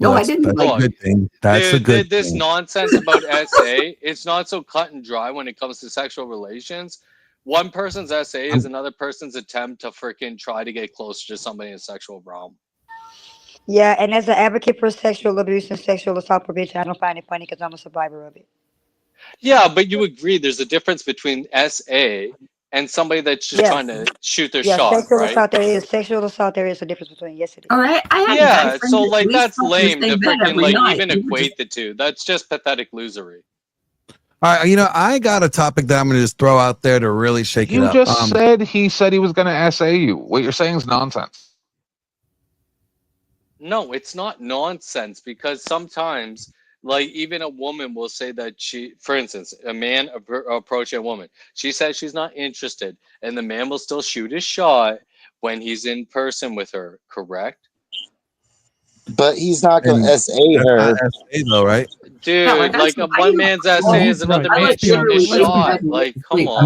No, I that's, didn't, That's like- a good thing. That's a Dude, good this thing. nonsense about SA, it's not so cut and dry when it comes to sexual relations. One person's SA is another person's attempt to freaking try to get closer to somebody in a sexual realm. Yeah, and as an advocate for sexual abuse and sexual assault prevention, I don't find it funny because I'm a survivor of it. Yeah, but you agree there's a difference between SA and somebody that's just Yes. trying to shoot their Yeah, shot, sexual right? assault. Sexual assault. There is a difference between. Yes, it is. All right, I had Yeah, guy friends so that like we that's slept in the lame to same bed freaking every like night. even We were equate just- the two. That's just pathetic losery. All right, I got a topic that I'm going to just throw out there to really shake it You up. just said he said he was gonna SA you. What you're saying is nonsense. No, it's not nonsense because sometimes, like, even a woman will say that she, for instance, a man approaching a woman, she says she's not interested, and the man will still shoot his shot when he's in person with her, correct? But he's not going And to SA That's her. not SA though, right? Dude, Yeah, like, like that's- one man's essay he's is another right. man Let's be shooting his honest. shot. Like, come on.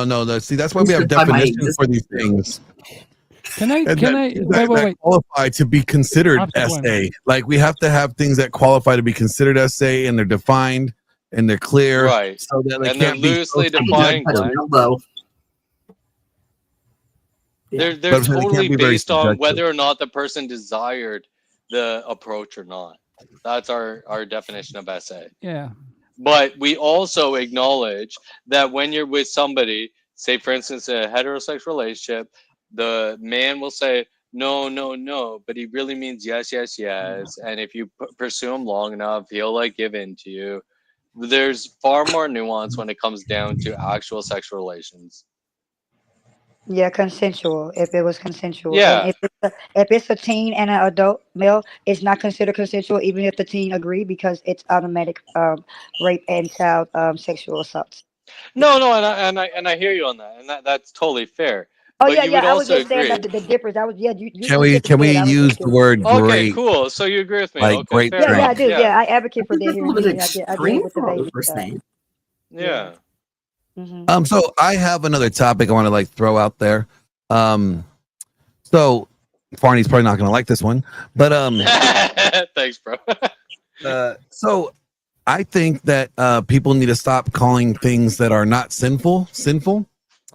No. See, that's why we have This is by my definitions for these things. Can I? And Can that- I? that Wait. qualify to be considered After one. SA. Like we have to have things that qualify to be considered SA, and they're defined and they're clear, Right. so that they And they're can't be loosely so defined, subjective. Glenn. Elbow. They're But they can't totally be very based on subjective. whether or not the person desired the approach or not. That's our definition of SA. Yeah. But we also acknowledge that when you're with somebody, say for instance a heterosexual relationship, the man will say no, but he really means yes, and if you pursue him long enough, he'll like give in to you. There's far more nuance when it comes down to actual sexual relations. Yeah, consensual. If it was consensual. Yeah. And if it's a teen and an adult male, it's not considered consensual, even if the teen agree, because it's automatic rape and child sexual assault. No, and I hear you on that, and that's totally fair. Oh But yeah, you yeah. would I was also just saying agree. that the difference. I was you Can we use the word Okay, great? cool. So you agree with me? Like Okay, great fair Yeah, yeah, I enough. do. Yeah, I advocate for that This is here a in little bit Houston. I did extreme with the for what baby we're stuff. saying. Yeah. Mhm. So I have another topic I want to like throw out there. So Farney's probably not going to like this one, but Thanks, bro. so I think that people need to stop calling things that are not sinful.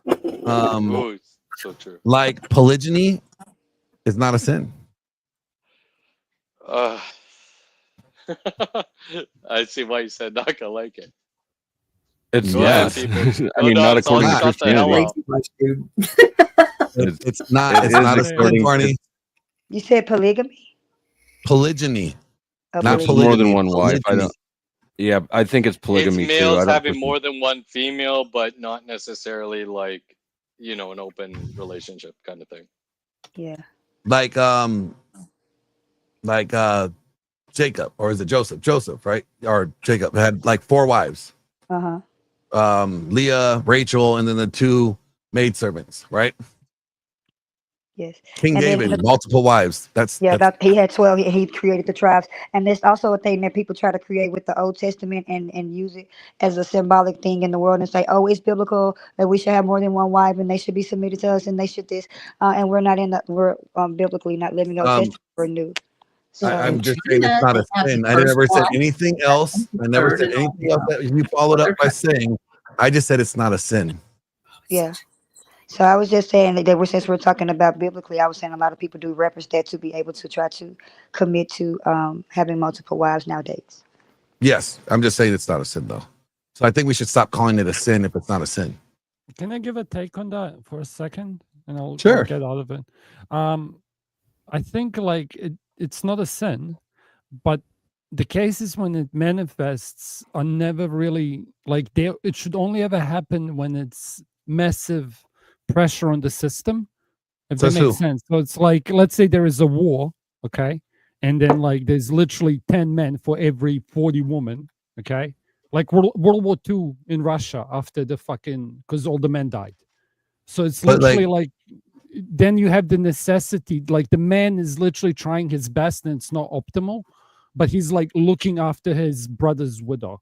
Ooh, so true. Like polygyny is not a sin. I see why you said not gonna like it. It's Go ahead, yes. people. I mean, No, not it's all according to shut the hell Christianity. up. It's not. It It's is not a according sin, to- Barney. You said polygamy? Polygyny, Oh, not It's polygamy. more than polygamy. one wife. I Polygyny. don't. Yeah, I think it's polygamy It's too. I males don't having personally- more than one female, but not necessarily like, you know, an open relationship kind of thing. Yeah. Like Jacob, or is it Joseph? Joseph, right? Or Jacob had like 4 wives. Uh huh. Leah, Rachel, and then the 2 maidservants, right? Yes. King And then David, multiple wives. That's that he had 12. He created the tribes, and there's also a thing that people try to create with the Old Testament and use it as a symbolic thing in the world and say, oh, it's biblical that we should have more than one wife and they should be submitted to us and they should this, and we're not in the we're biblically not living Old Testament. We're new. So I'm just saying it's not a sin. I never said anything else. I never said anything else that you followed up by saying. I just said it's not a sin. yeah. So I was just saying that since we're talking about biblically, I was saying a lot of people do reference that to be able to try to commit to having multiple wives nowadays. Yes, I'm just saying it's not a sin though. So I think we should stop calling it a sin if it's not a sin. Can I give a take on that for a second, and I'll Sure. get out of it? I think like it's not a sin, but the cases when it manifests are never really like it should only ever happen when it's massive pressure on the system, if that makes sense. So it's like, let's say there is a war, okay, and then like there's literally 10 men for every 40 women, okay, like World War II in Russia after the fucking, because all the men died. So it's literally like then you have the necessity, like the man is literally trying his best and it's not optimal, but he's like looking after his brother's widow,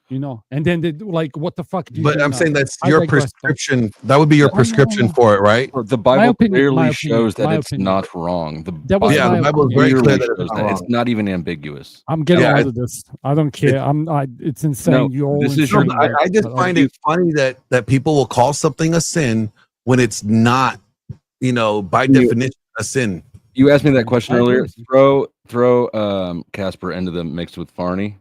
you know, and then they do like, what the fuck do you But do I'm now? saying that's I your digress, though. prescription. That would be your prescription for it, right? The Bible clearly my shows that opinion, it's not wrong. The That was Yeah, my the Bible is opinion. very clear that shows it's not that. It's wrong. not even ambiguous. I'm getting Yeah, out of this. I don't care. It's insane. No, You're all this is insane. your- I just find it funny that people will call something a sin when it's not, you know, by definition a sin. You asked me that question I agree earlier. with you. Throw Casper into the mix with Farney.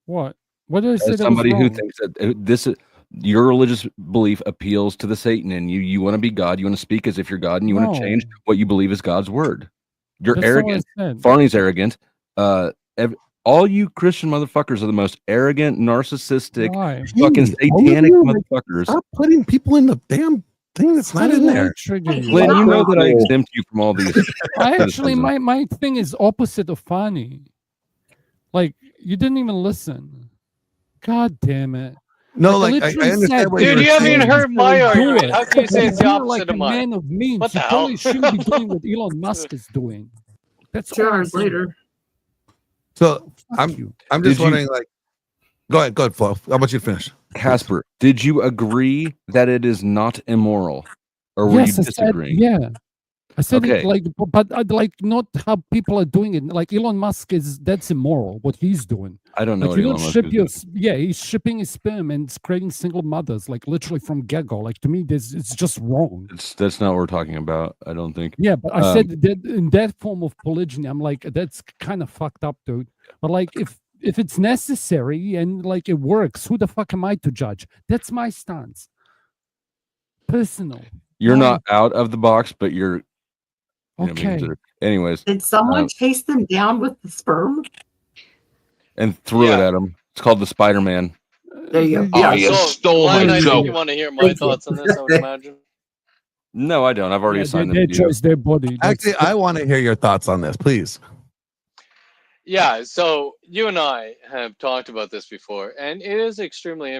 What? What did I say? As that somebody was who wrong? thinks that this your religious belief appeals to the Satan in you. You want to be God. You want to speak as if you're God, and you want to change No. what you believe is God's word. You're That's not what I arrogant. said. Farney's arrogant. All you Christian motherfuckers are the most arrogant, narcissistic, Why? fucking satanic motherfuckers. Stop putting people in the damn thing that's not in there. Glenn, you know that I exempt you from all these. I actually, criticisms. my thing is opposite of Fanny. Like, you didn't even listen. God damn it. No, Like, like I literally understand said, what Dude, you're you haven't even saying. heard my Do argument. it. How can you say it's the You're opposite like of a mine? man of means. What the You probably hell? shouldn't be doing what Elon Musk is doing. That's 2 all I'm hours saying. later. So Fuck you. I'm Did just you- wondering, like, go ahead, Flo. How about you finish? Casper, did you agree that it is not immoral, or were Yes, you I said, disagreeing? yeah. I said Okay. it like, but like not how people are doing it. Like Elon Musk that's immoral. What he's doing. I don't know Like what you Elon don't Musk ship is your, doing. yeah, he's shipping his sperm and it's creating single mothers, like literally from get-go. Like to me, it's just wrong. That's not what we're talking about. I don't think. Yeah, but I said that in that form of polygyny, I'm like, that's kind of fucked up, dude. But like, if it's necessary and like it works, who the fuck am I to judge? That's my stance. Personal. You're No. not out of the box, but you're. You know, being Okay. considered. Anyways, Did someone Um, chase them down with the sperm? and threw it Yeah. at him. It's called the Spider-Man. There you go. Oh, Yeah. you So, stole Glenn, my I joke. think you want to hear my Thank you. thoughts on this, I would imagine. No, I don't. I've already Yeah, assigned their them to you. choice, their body. Actually, I want to hear your thoughts on this, please. Yeah, so you and I have talked about this before, and it is extremely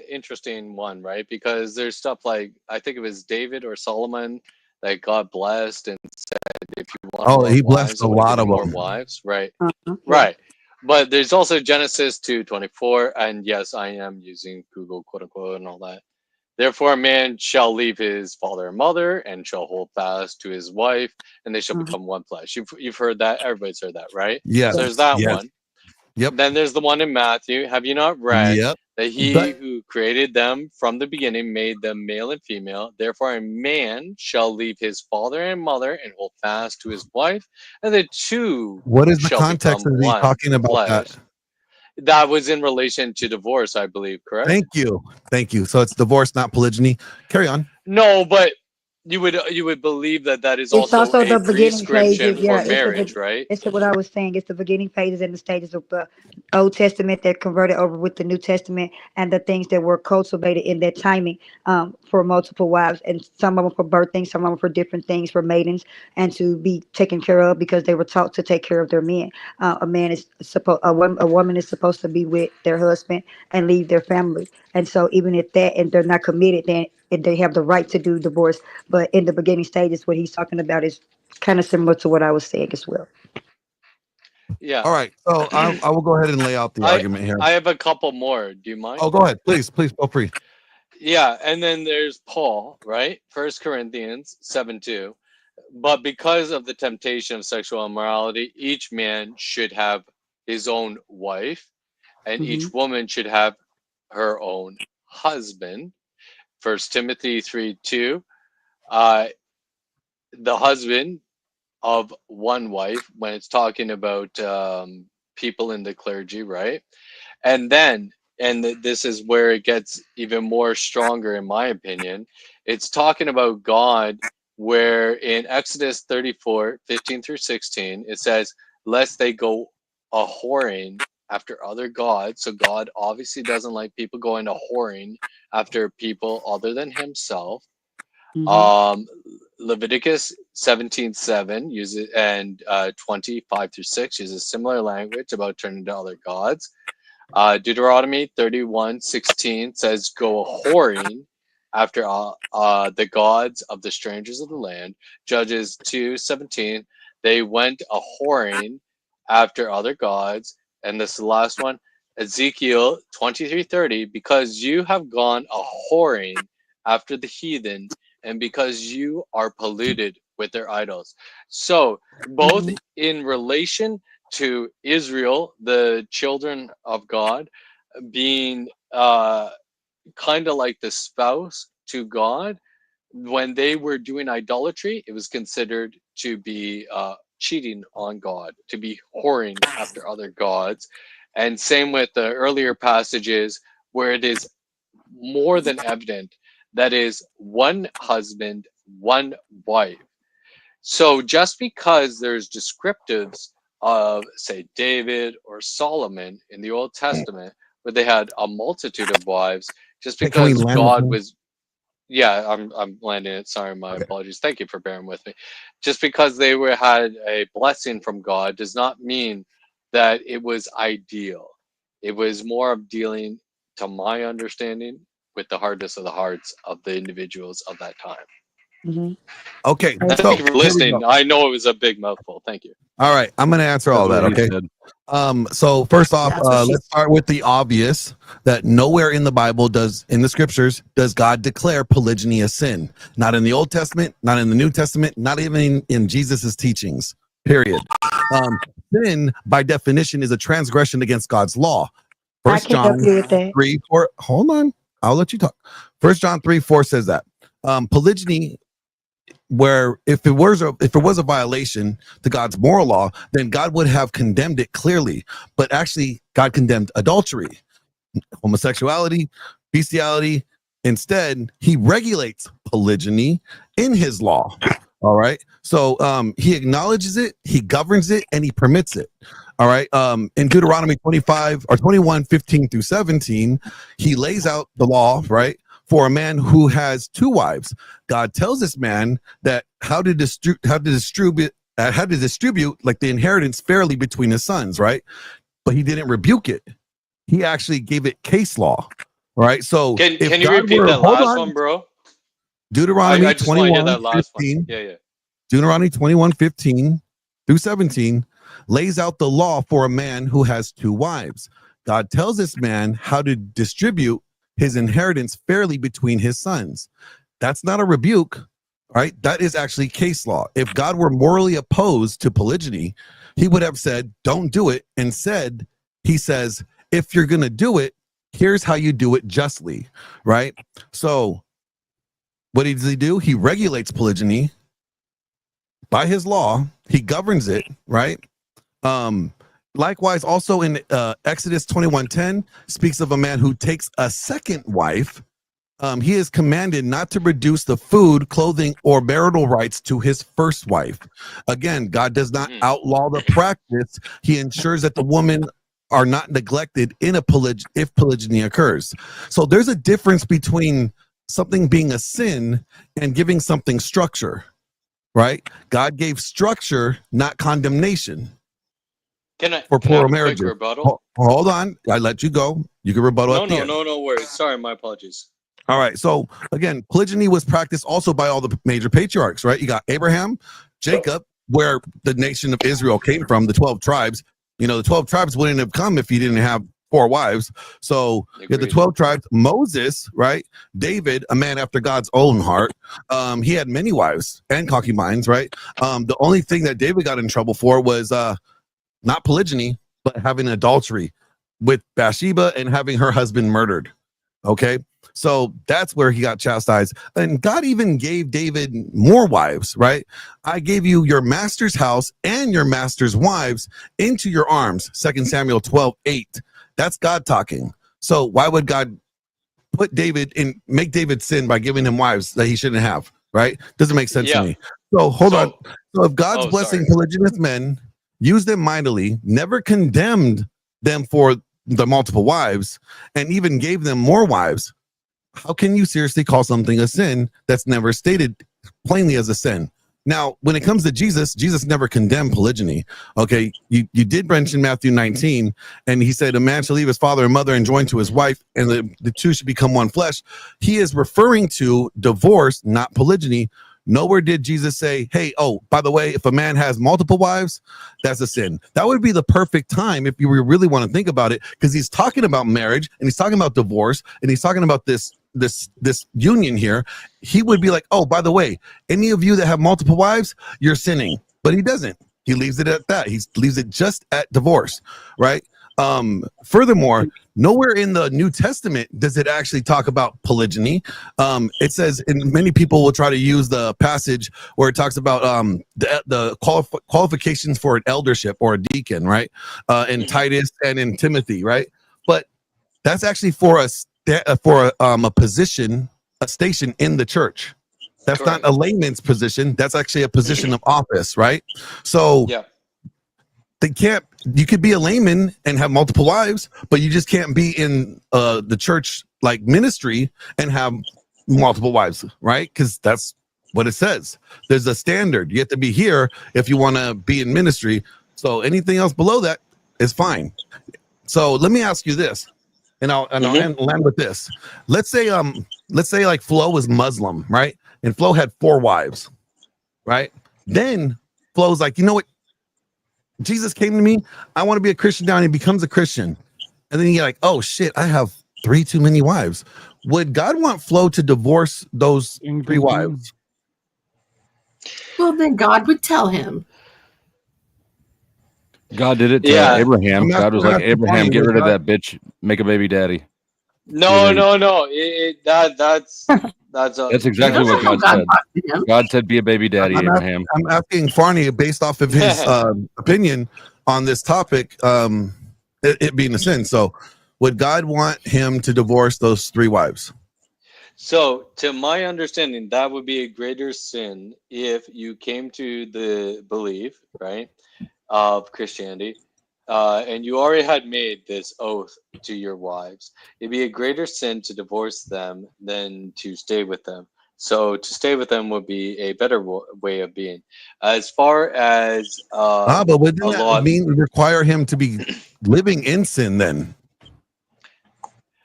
interesting one, right? Because there's stuff like, I think it was David or Solomon that got blessed and said, if you want Oh, more he blessed wives, a I'm gonna lot give you of more them. wives, right? Uh-huh. Right. But there's also Genesis 2:24, and yes, I am using Google, quote unquote, and all that. Therefore, a man shall leave his father and mother and shall hold fast to his wife, and they shall Mhm. become one flesh. You've heard that. Everybody's heard that, right? Yes. So there's that Yes. one. Yep. Then there's the one in Matthew. Have you not read Yep. that he But- who created them from the beginning made them male and female? Therefore, a man shall leave his father and mother and hold fast to his wife, and the two What is the shall context become of he one talking about flesh. that? That was in relation to divorce, I believe, correct? Thank you. Thank you. So it's divorce, not polygyny. Carry on. No, but you would believe that that is It's also also a the beginning prescription phases. Yeah, for it's the marriage, right? It's what I was saying. It's the beginning phases and the stages of the Old Testament that converted over with the New Testament, and the things that were cultivated in that timing for multiple wives, and some of them for birthing, some of them for different things for maidens, and to be taken care of because they were taught to take care of their men. A man is supposed, a woman is supposed to be with their husband and leave their family. And so even if that and they're not committed, then and they have the right to do divorce. But in the beginning stages, what he's talking about is kind of similar to what I was saying as well. Yeah. All right. So I will go ahead and lay out the argument here. I have a couple more. Do you mind? Oh, go ahead. Please feel free. Yeah, and then there's Paul, right? 1 Corinthians 7:2. But because of the temptation of sexual immorality, each man should have his own wife, and each woman should have her own husband. 1 Timothy 3:2. The husband of one wife, when it's talking about people in the clergy, right? And then, this is where it gets even more stronger, in my opinion. It's talking about God, where in Exodus 34:15-16, it says, lest they go a whoring after other gods. So God obviously doesn't like people going a whoring after people other than himself. Leviticus 17:7 uses, and 20:5-6 uses similar language about turning to other gods. Deuteronomy 31:16 says, go a whoring after the gods of the strangers of the land. Judges 2:17, they went a whoring after other gods. And this is the last one, Ezekiel 23:30, because you have gone a whoring after the heathen, and because you are polluted with their idols. So both in relation to Israel, the children of God, being kind of like the spouse to God, when they were doing idolatry, it was considered to be cheating on God, to be whoring after other gods. And same with the earlier passages where it is more than evident that is one husband, one wife. So just because there's descriptives of, say, David or Solomon in the Old Testament, where they had a multitude of wives, just because God was, I'm landing it. Sorry, my apologies. Thank you for bearing with me. Just because they had a blessing from God does not mean that it was ideal. It was more of dealing, to my understanding, with the hardness of the hearts of the individuals of that time. Okay. Thank you for listening. I know it was a big mouthful. Thank you. All right. I'm going to answer all that. Okay. So first off, let's start with the obvious, that nowhere in the Bible in the scriptures, does God declare polygyny a sin. Not in the Old Testament, not in the New Testament, not even in Jesus's teachings, period. Sin, by definition, is a transgression against God's law. 1 John 3:4. Hold on. I'll let you talk. 1 John 3:4 says that polygyny, where if it was a violation to God's moral law, then God would have condemned it clearly. But actually, God condemned adultery, homosexuality, bestiality. Instead, he regulates polygyny in his law. All right. So he acknowledges it, he governs it, and he permits it. All right. In Deuteronomy 21:15-17, he lays out the law, right, for a man who has two wives. God tells this man that how to distribute like the inheritance fairly between his sons, right? But he didn't rebuke it. He actually gave it case law, right? So can you repeat that last one, bro? Deuteronomy 21:15. Deuteronomy 21:15-17 lays out the law for a man who has two wives. God tells this man how to distribute his inheritance fairly between his sons. That's not a rebuke, right? That is actually case law. If God were morally opposed to polygyny, he would have said, don't do it. Instead, he says, if you're going to do it, here's how you do it justly, right? So what does he do? He regulates polygyny by his law. He governs it, right? Likewise, also in Exodus 21:10 speaks of a man who takes a second wife. He is commanded not to reduce the food, clothing, or marital rights to his first wife. Again, God does not outlaw the practice. He ensures that the women are not neglected in if polygyny occurs. So there's a difference between something being a sin and giving something structure, right? God gave structure, not condemnation. For plural marriages. Rebuttal? Hold on. I let you go. You can rebuttal. No worries. Sorry, my apologies. All right. So again, polygyny was practiced also by all the major patriarchs, right? You got Abraham, Jacob, where the nation of Israel came from, the 12 tribes. You know, the 12 tribes wouldn't have come if he didn't have 4 wives. So you had the 12 tribes. Moses, right? David, a man after God's own heart. He had many wives and concubines, right? The only thing that David got in trouble for was not polygyny, but having adultery with Bathsheba and having her husband murdered. Okay. So that's where he got chastised. And God even gave David more wives, right? I gave you your master's house and your master's wives into your arms. 2 Samuel 12:8. That's God talking. So why would God put David in, make David sin by giving him wives that he shouldn't have, right? Doesn't make sense to me. So hold on. So if God's blessing polygynous men, used them mightily, never condemned them for the multiple wives, and even gave them more wives, how can you seriously call something a sin that's never stated plainly as a sin? Now, when it comes to Jesus, Jesus never condemned polygyny. Okay, you did mention Matthew 19, and he said, a man shall leave his father and mother and join to his wife, and the two should become one flesh. He is referring to divorce, not polygyny. Nowhere did Jesus say, hey, oh, by the way, if a man has multiple wives, that's a sin. That would be the perfect time if you really want to think about it, because he's talking about marriage and he's talking about divorce and he's talking about this union here. He would be like, oh, by the way, any of you that have multiple wives, you're sinning. But he doesn't. He leaves it at that. He leaves it just at divorce, right? Furthermore, nowhere in the New Testament does it actually talk about polygyny. It says, and many people will try to use the passage where it talks about the qualifications for an eldership or a deacon, right? In Titus and in Timothy, right? But that's actually for a position, a station in the church. That's not a layman's position. That's actually a position of office, right? So they can't. You could be a layman and have multiple wives, but you just can't be in the church like ministry and have multiple wives, right? Because that's what it says. There's a standard. You have to be here if you want to be in ministry. So anything else below that is fine. So let me ask you this, and I'll land with this. Let's say like Flo was Muslim, right? And Flo had 4 wives, right? Then Flo's like, you know what? Jesus came to me. I want to be a Christian now. And he becomes a Christian. And then you're like, oh shit, I have 3 too many wives. Would God want Flo to divorce those 3 wives? Well, then God would tell him. God did it to Abraham. God was like, Abraham, get rid of that bitch. Make a baby daddy. No. That's exactly what God said. God said, "Be a baby daddy, Abraham." I'm asking Farney based off of his opinion on this topic, it being a sin. So, would God want him to divorce those 3 wives? So, to my understanding, that would be a greater sin if you came to the belief, right, of Christianity, and you already had made this oath to your wives. It'd be a greater sin to divorce them than to stay with them. So to stay with them would be a better way of being. As far as but wouldn't that require him to be living in sin then?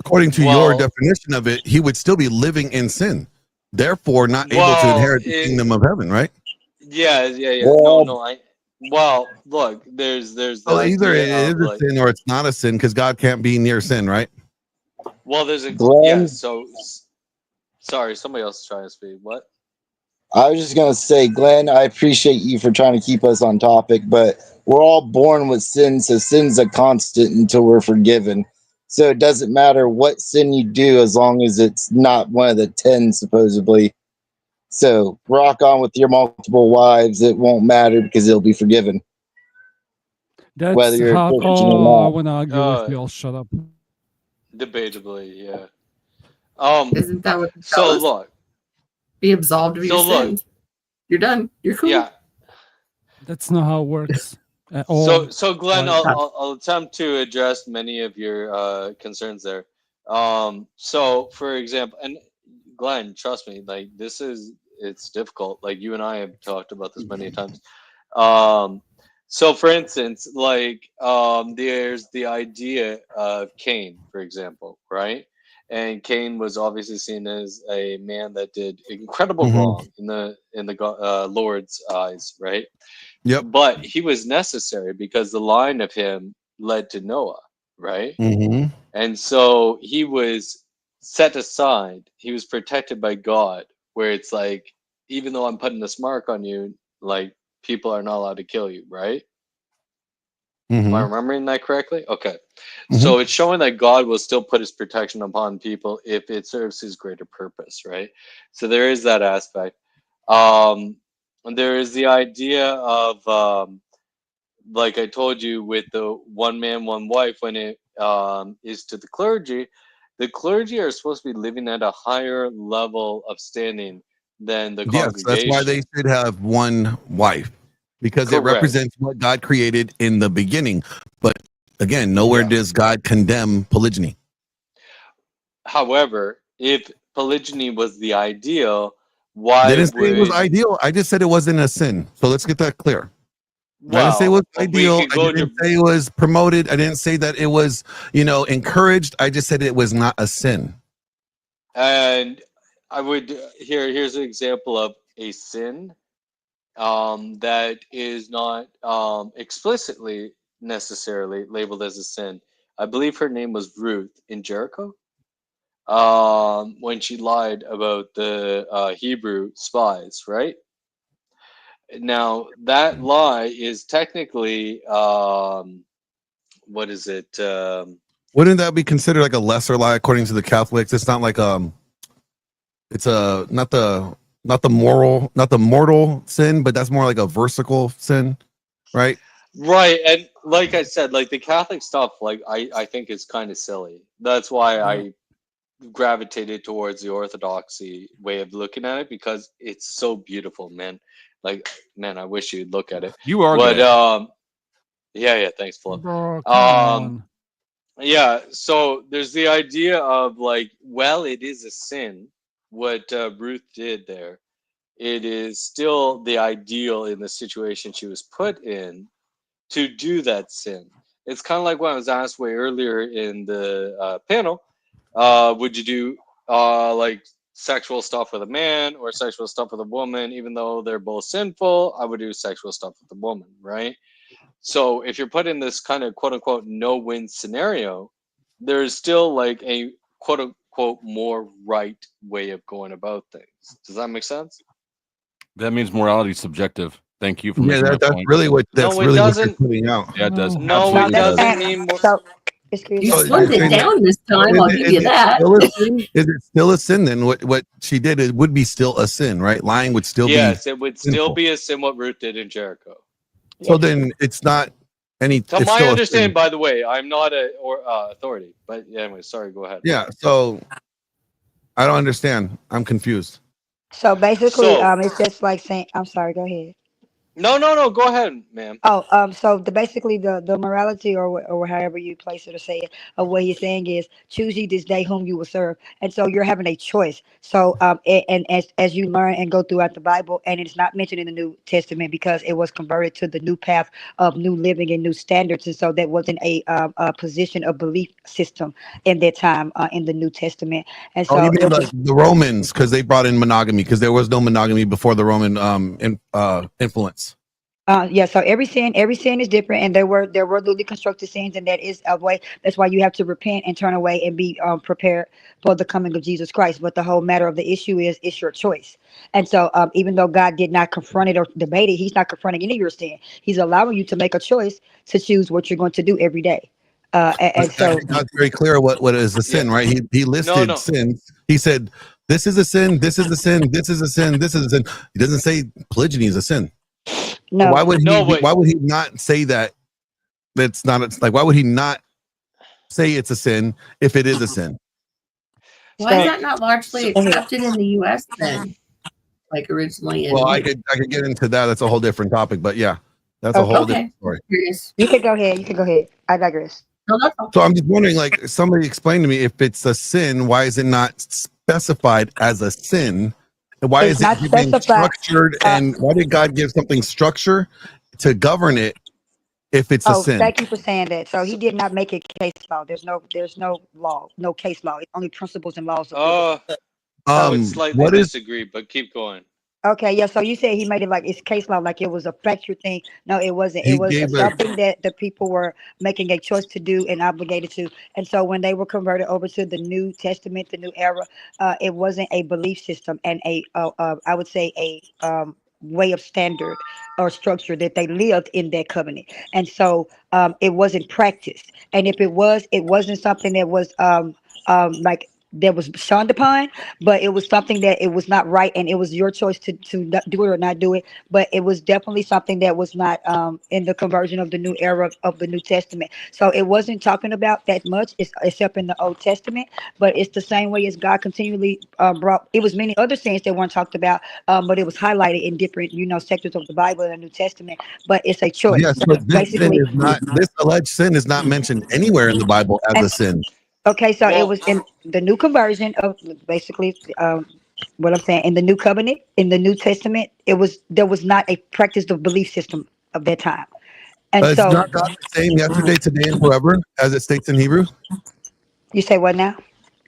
According to your definition of it, he would still be living in sin, therefore not able to inherit the kingdom of heaven, right? Yeah. Well, look, there's either it is a sin or it's not a sin, because God can't be near sin, right? Well, there's a so sorry, somebody else is trying to speak. What? I was just gonna say, Glenn, I appreciate you for trying to keep us on topic, but we're all born with sin, so sin's a constant until we're forgiven. So it doesn't matter what sin you do as long as it's not one of the 10 supposedly. So rock on with your multiple wives. It won't matter because it'll be forgiven. That's whether you're a Christian or I not. want to argue with you. I'll shut up. Debatably, yeah. Isn't that what? So look, be absolved of your sins. You're done. You're cool. Yeah. That's not how it works at all. So Glenn, I'll attempt to address many of your concerns there. So for example, and Glenn, trust me, like it's difficult. Like you and I have talked about this many times. So for instance, like there's the idea of Cain, for example, right? and Cain was obviously seen as a man that did incredible Mhm. wrong in the Lord's eyes, right? Yep. But he was necessary because the line of him led to Noah, right? Mm-hmm. And so he was set aside. He was protected by God, where it's like, even though I'm putting this mark on you, like people are not allowed to kill you, right? Am I Mm-hmm. remembering that correctly? Okay. Mhm. So it's showing that God will still put his protection upon people if it serves his greater purpose, right? So there is that aspect. And there is the idea of, like I told you, with the one man, one wife, when it is to the clergy are supposed to be living at a higher level of standing than the Yes, that's why they congregation. should have one wife, because it Correct. represents what God created in the beginning. But again, nowhere Yeah. does God condemn polygyny. However, if polygyny was the ideal, why Didn't say it was would ideal. I just said it wasn't a sin. So let's get that clear. I didn't say it was we ideal. could I go didn't to say it was promoted. I didn't say that it was, encouraged. I just said it was not a sin. and I would here's an example of a sin that is not explicitly necessarily labeled as a sin. I believe her name was Ruth in Jericho. When she lied about the Hebrew spies, right? Now that lie is technically what is it? Wouldn't that be considered like a lesser lie according to the Catholics? It's not like it's not the mortal sin, but that's more like a versical sin, right? Right, and like I said, like the Catholic stuff, like I think is kind of silly. That's why I gravitated towards the orthodoxy way of looking at it, because it's so beautiful, man. Like, man, I wish you'd look at it. You are But gay. yeah, thanks, Flo. Bro, come on. Yeah, so there's the idea of like, well, it is a sin what Ruth did there. It is still the ideal in the situation she was put in to do that sin. It's kind of like when I was asked way earlier in the panel, would you do like sexual stuff with a man or sexual stuff with a woman? Even though they're both sinful, I would do sexual stuff with a woman, right? So if you're put in this kind of quote unquote no-win scenario, there's still like a quote unquote more right way of going about things. Does that make sense? That means morality is subjective. Thank you for Yeah, making that that's point. really what No, it what you're doesn't. putting out. Yeah, it does. No, Absolutely it does. doesn't mean more. So, excuse You me. slimmed it down this time. I'll give you that. Is it still a sin then? What she did, it would be still a sin, right? Lying would still Yes, be it would still sinful. be a sin what Ruth did in Jericho. So then it's not any. To it's my still a understanding, sin. by the way, I'm not a authority, but yeah, anyway, sorry, go ahead. Yeah. So I don't understand. I'm confused. So basically, So- it's just like saying, I'm sorry, go ahead. No, go ahead, ma'am. Oh, so basically the morality or however you place it or say it, of what he's saying is choose ye this day whom you will serve, and so you're having a choice. So and as you learn and go throughout the Bible, and it's not mentioned in the New Testament because it was converted to the new path of new living and new standards, and so that wasn't a position of belief system in that time in the New Testament, and so Oh, you it mean was like the Romans because they brought in monogamy because there was no monogamy before the Roman influence. yeah, so every sin is different, and there were newly constructed sins, and that is a way. That's why you have to repent and turn away and be prepared for the coming of Jesus Christ. But the whole matter of the issue is it's your choice. And so even though God did not confront it or debate it, he's not confronting any of your sin. He's allowing you to make a choice to choose what you're going to do every day. And But so God's very clear what is a sin, right? He listed No. sins. He said, "This is a sin. This is a sin. This is a sin. This is a sin." He doesn't say polygyny is a sin. no, Why would he? No, wait. Why would he not say that? That's not like. Why would he not say it's a sin if it is a sin? Why is that not largely So- accepted in the U.S. then? Like originally in Well, I could get into that. That's a whole different topic. But yeah, that's a whole Okay. different story. Curious. you could go ahead. I digress. No, that's all. So I'm just wondering, like, somebody explain to me if it's a sin, why is it not specified as a sin? And why It's is it not being specified. structured? And why did God give something structure to govern it if it's a Oh, sin. thank you for saying that. So he did not make it case law. There's no law, no case law. It's only principles and laws of biblical. I would slightly What is disagree, but keep going. Okay, yeah. So you said he made it like it's case law, like it was a factual thing. No, it wasn't. It he was gave a something that the people were making a choice to do and obligated to. And so when they were converted over to the New Testament, the new era, it wasn't a belief system and I would say a way of standard or structure that they lived in that covenant. And so it wasn't practiced. And if it was, it wasn't something that was like that was shunned upon, but it was something that it was not right, and it was your choice to do it or not do it. But it was definitely something that was not in the conversion of the new era of the New Testament. So it wasn't talking about that much, except in the Old Testament. But it's the same way as God continually brought. It was many other sins that weren't talked about, but it was highlighted in different, sectors of the Bible and the New Testament. But it's a choice. yes, but this sin is not. This alleged sin is not mentioned anywhere in the Bible as a sin. Okay, so it was in the new conversion of basically what I'm saying in the new covenant, in the New Testament, there was not a practice of belief system of that time. And It's so not God the same yesterday, today, and forever, as it states in Hebrew. you say what now?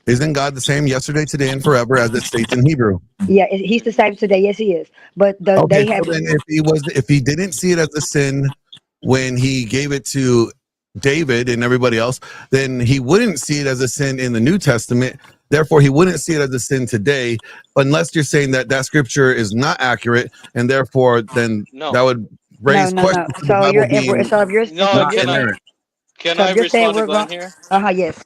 Isn't God the same yesterday, today, and forever, as it states in Hebrew? Yeah, he's the same today. Yes, he is. But Okay, they have. so then if he didn't see it as a sin when he gave it to David and everybody else, then he wouldn't see it as a sin in the New Testament. Therefore, he wouldn't see it as a sin today, unless you're saying that scripture is not accurate, and therefore, then that would raise questions. So you're Can I respond to Glenn here? Yes.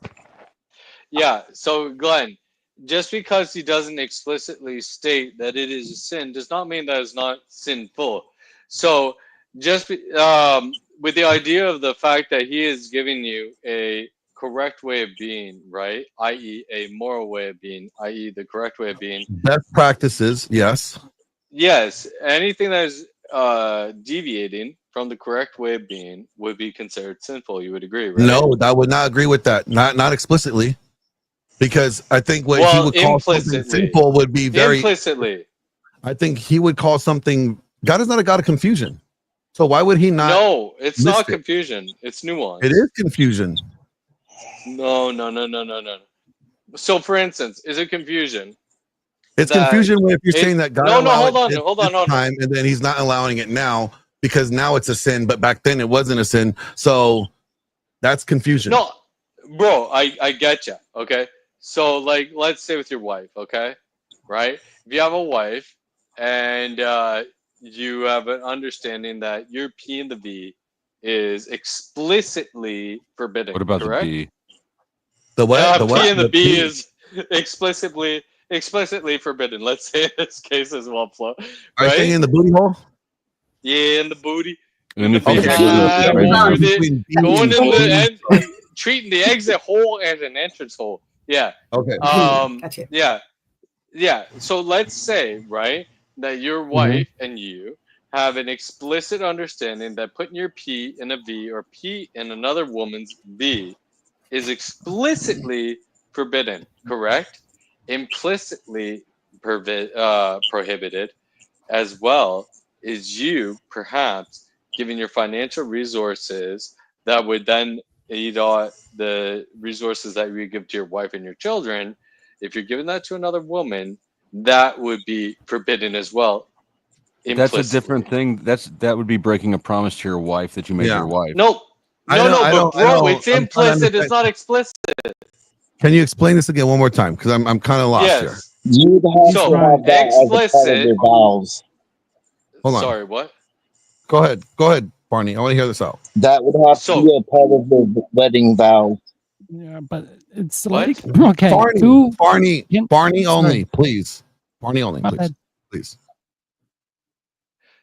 Yeah. So Glenn, just because he doesn't explicitly state that it is a sin does not mean that it's not sinful. So just with the idea of the fact that he is giving you a correct way of being, right? I.e., a moral way of being, i.e., the correct way of being. Best practices, yes. Yes, anything that is deviating from the correct way of being would be considered sinful. You would agree, right? No, I would not agree with that. Not explicitly, because I think what he would call something sinful would be very implicitly. I think he would call something. God is not a God of confusion. So why would he not? No, it's not confusion. It's nuance. It is confusion. No. So, for instance, is it confusion? It's confusion if you're saying that God allowed it hold on. time, and then he's not allowing it now because now it's a sin, but back then it wasn't a sin. So that's confusion. No, bro, I get you. Okay, so like, let's say with your wife, okay, right? If you have a wife and you have an understanding that your P and the V is explicitly forbidden. What about correct? the B? The what? The P and the B is explicitly forbidden. Let's say in this case as well, Flo. Are you saying in the booty hole? Yeah, in the booty. And if Going in the end, treating the exit hole as an entrance hole. Yeah. Okay. Gotcha. Yeah. So let's say, right, that your wife and you have an explicit understanding that putting your P in a V or P in another woman's V is explicitly forbidden, correct? Implicitly prohibited, as well is you perhaps giving your financial resources that would then eat out the resources that you give to your wife and your children. If you're giving that to another woman, that would be forbidden as well. That's a different thing. That would be breaking a promise to your wife that you made your wife. No, but bro, it's implicit. It's not explicit. Can you explain this again one more time? Because I'm kind of lost here. You would have to have that as a part of your vows. Hold on. Sorry, what? Go ahead, Barney. I want to hear this out. That would have to be a part of the wedding vow. Yeah, but it's like okay. Barney only, please. Barney only, please.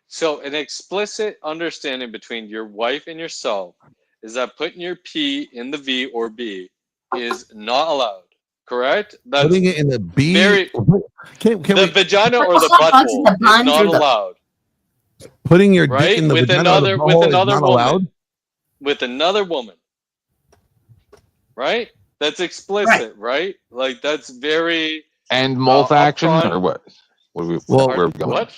So an explicit understanding between your wife and yourself is that putting your P in the V or B is not allowed. Correct? That's putting it in the B. The vagina or the butthole is not allowed. Putting your dick in the vagina or the butthole is not allowed? With another woman. Right? That's explicit, right? Like that's very and mouth action or what? Where are we going? What?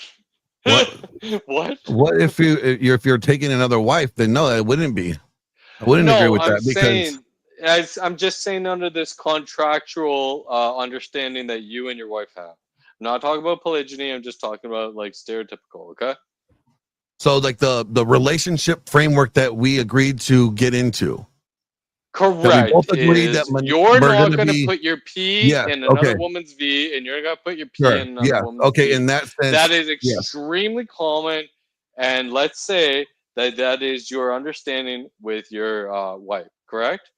What? What if you're taking another wife? Then no, it wouldn't be. I wouldn't agree with that because I'm just saying under this contractual understanding that you and your wife have. I'm not talking about polygyny. I'm just talking about like stereotypical. Okay. so like the relationship framework that we agreed to get into. Correct. both agree Is that you're we're not gonna going to be- put your P Yeah, in another okay. woman's V, and you're going to put your P Sure. in another Yeah. woman's Okay. V. In that sense, That is yes. extremely common, and let's say that is your understanding with your wife. Correct?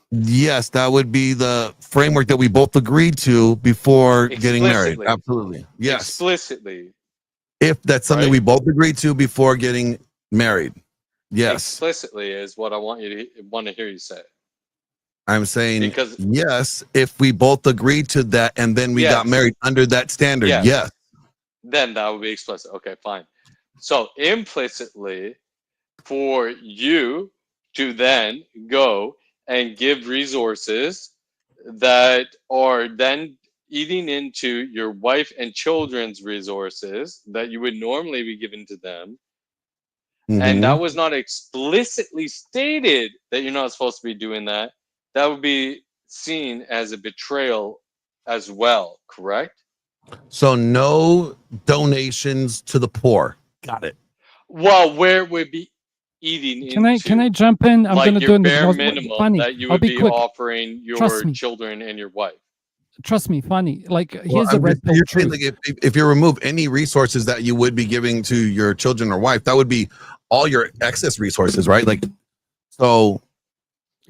Yes, that would be the framework that we both agreed to before getting married. Explicitly. Absolutely. Yes. Explicitly. If that's something Right? we both agreed to before getting married. Yes. Explicitly is what I want to hear you say. I'm saying Because- yes, if we both agreed to that and then we got Yes. married under that standard. Yes. Yes. Then that would be explicit. Okay, fine. So implicitly, for you to then go and give resources that are then eating into your wife and children's resources that you would normally be given to them, Mhm. and that was not explicitly stated that you're not supposed to be doing that, that would be seen as a betrayal as well, correct? So no donations to the poor. Got it. Well, where it would be eating Can into, I jump in? I'm like gonna your do bare it minimum funny. that you I'll would be be quick. offering your Trust me. children and your wife. Trust me, funny. Like Well, here's the I'm red just- pill you're saying, truth. like, if you remove any resources that you would be giving to your children or wife, that would be all your excess resources, right? Like, so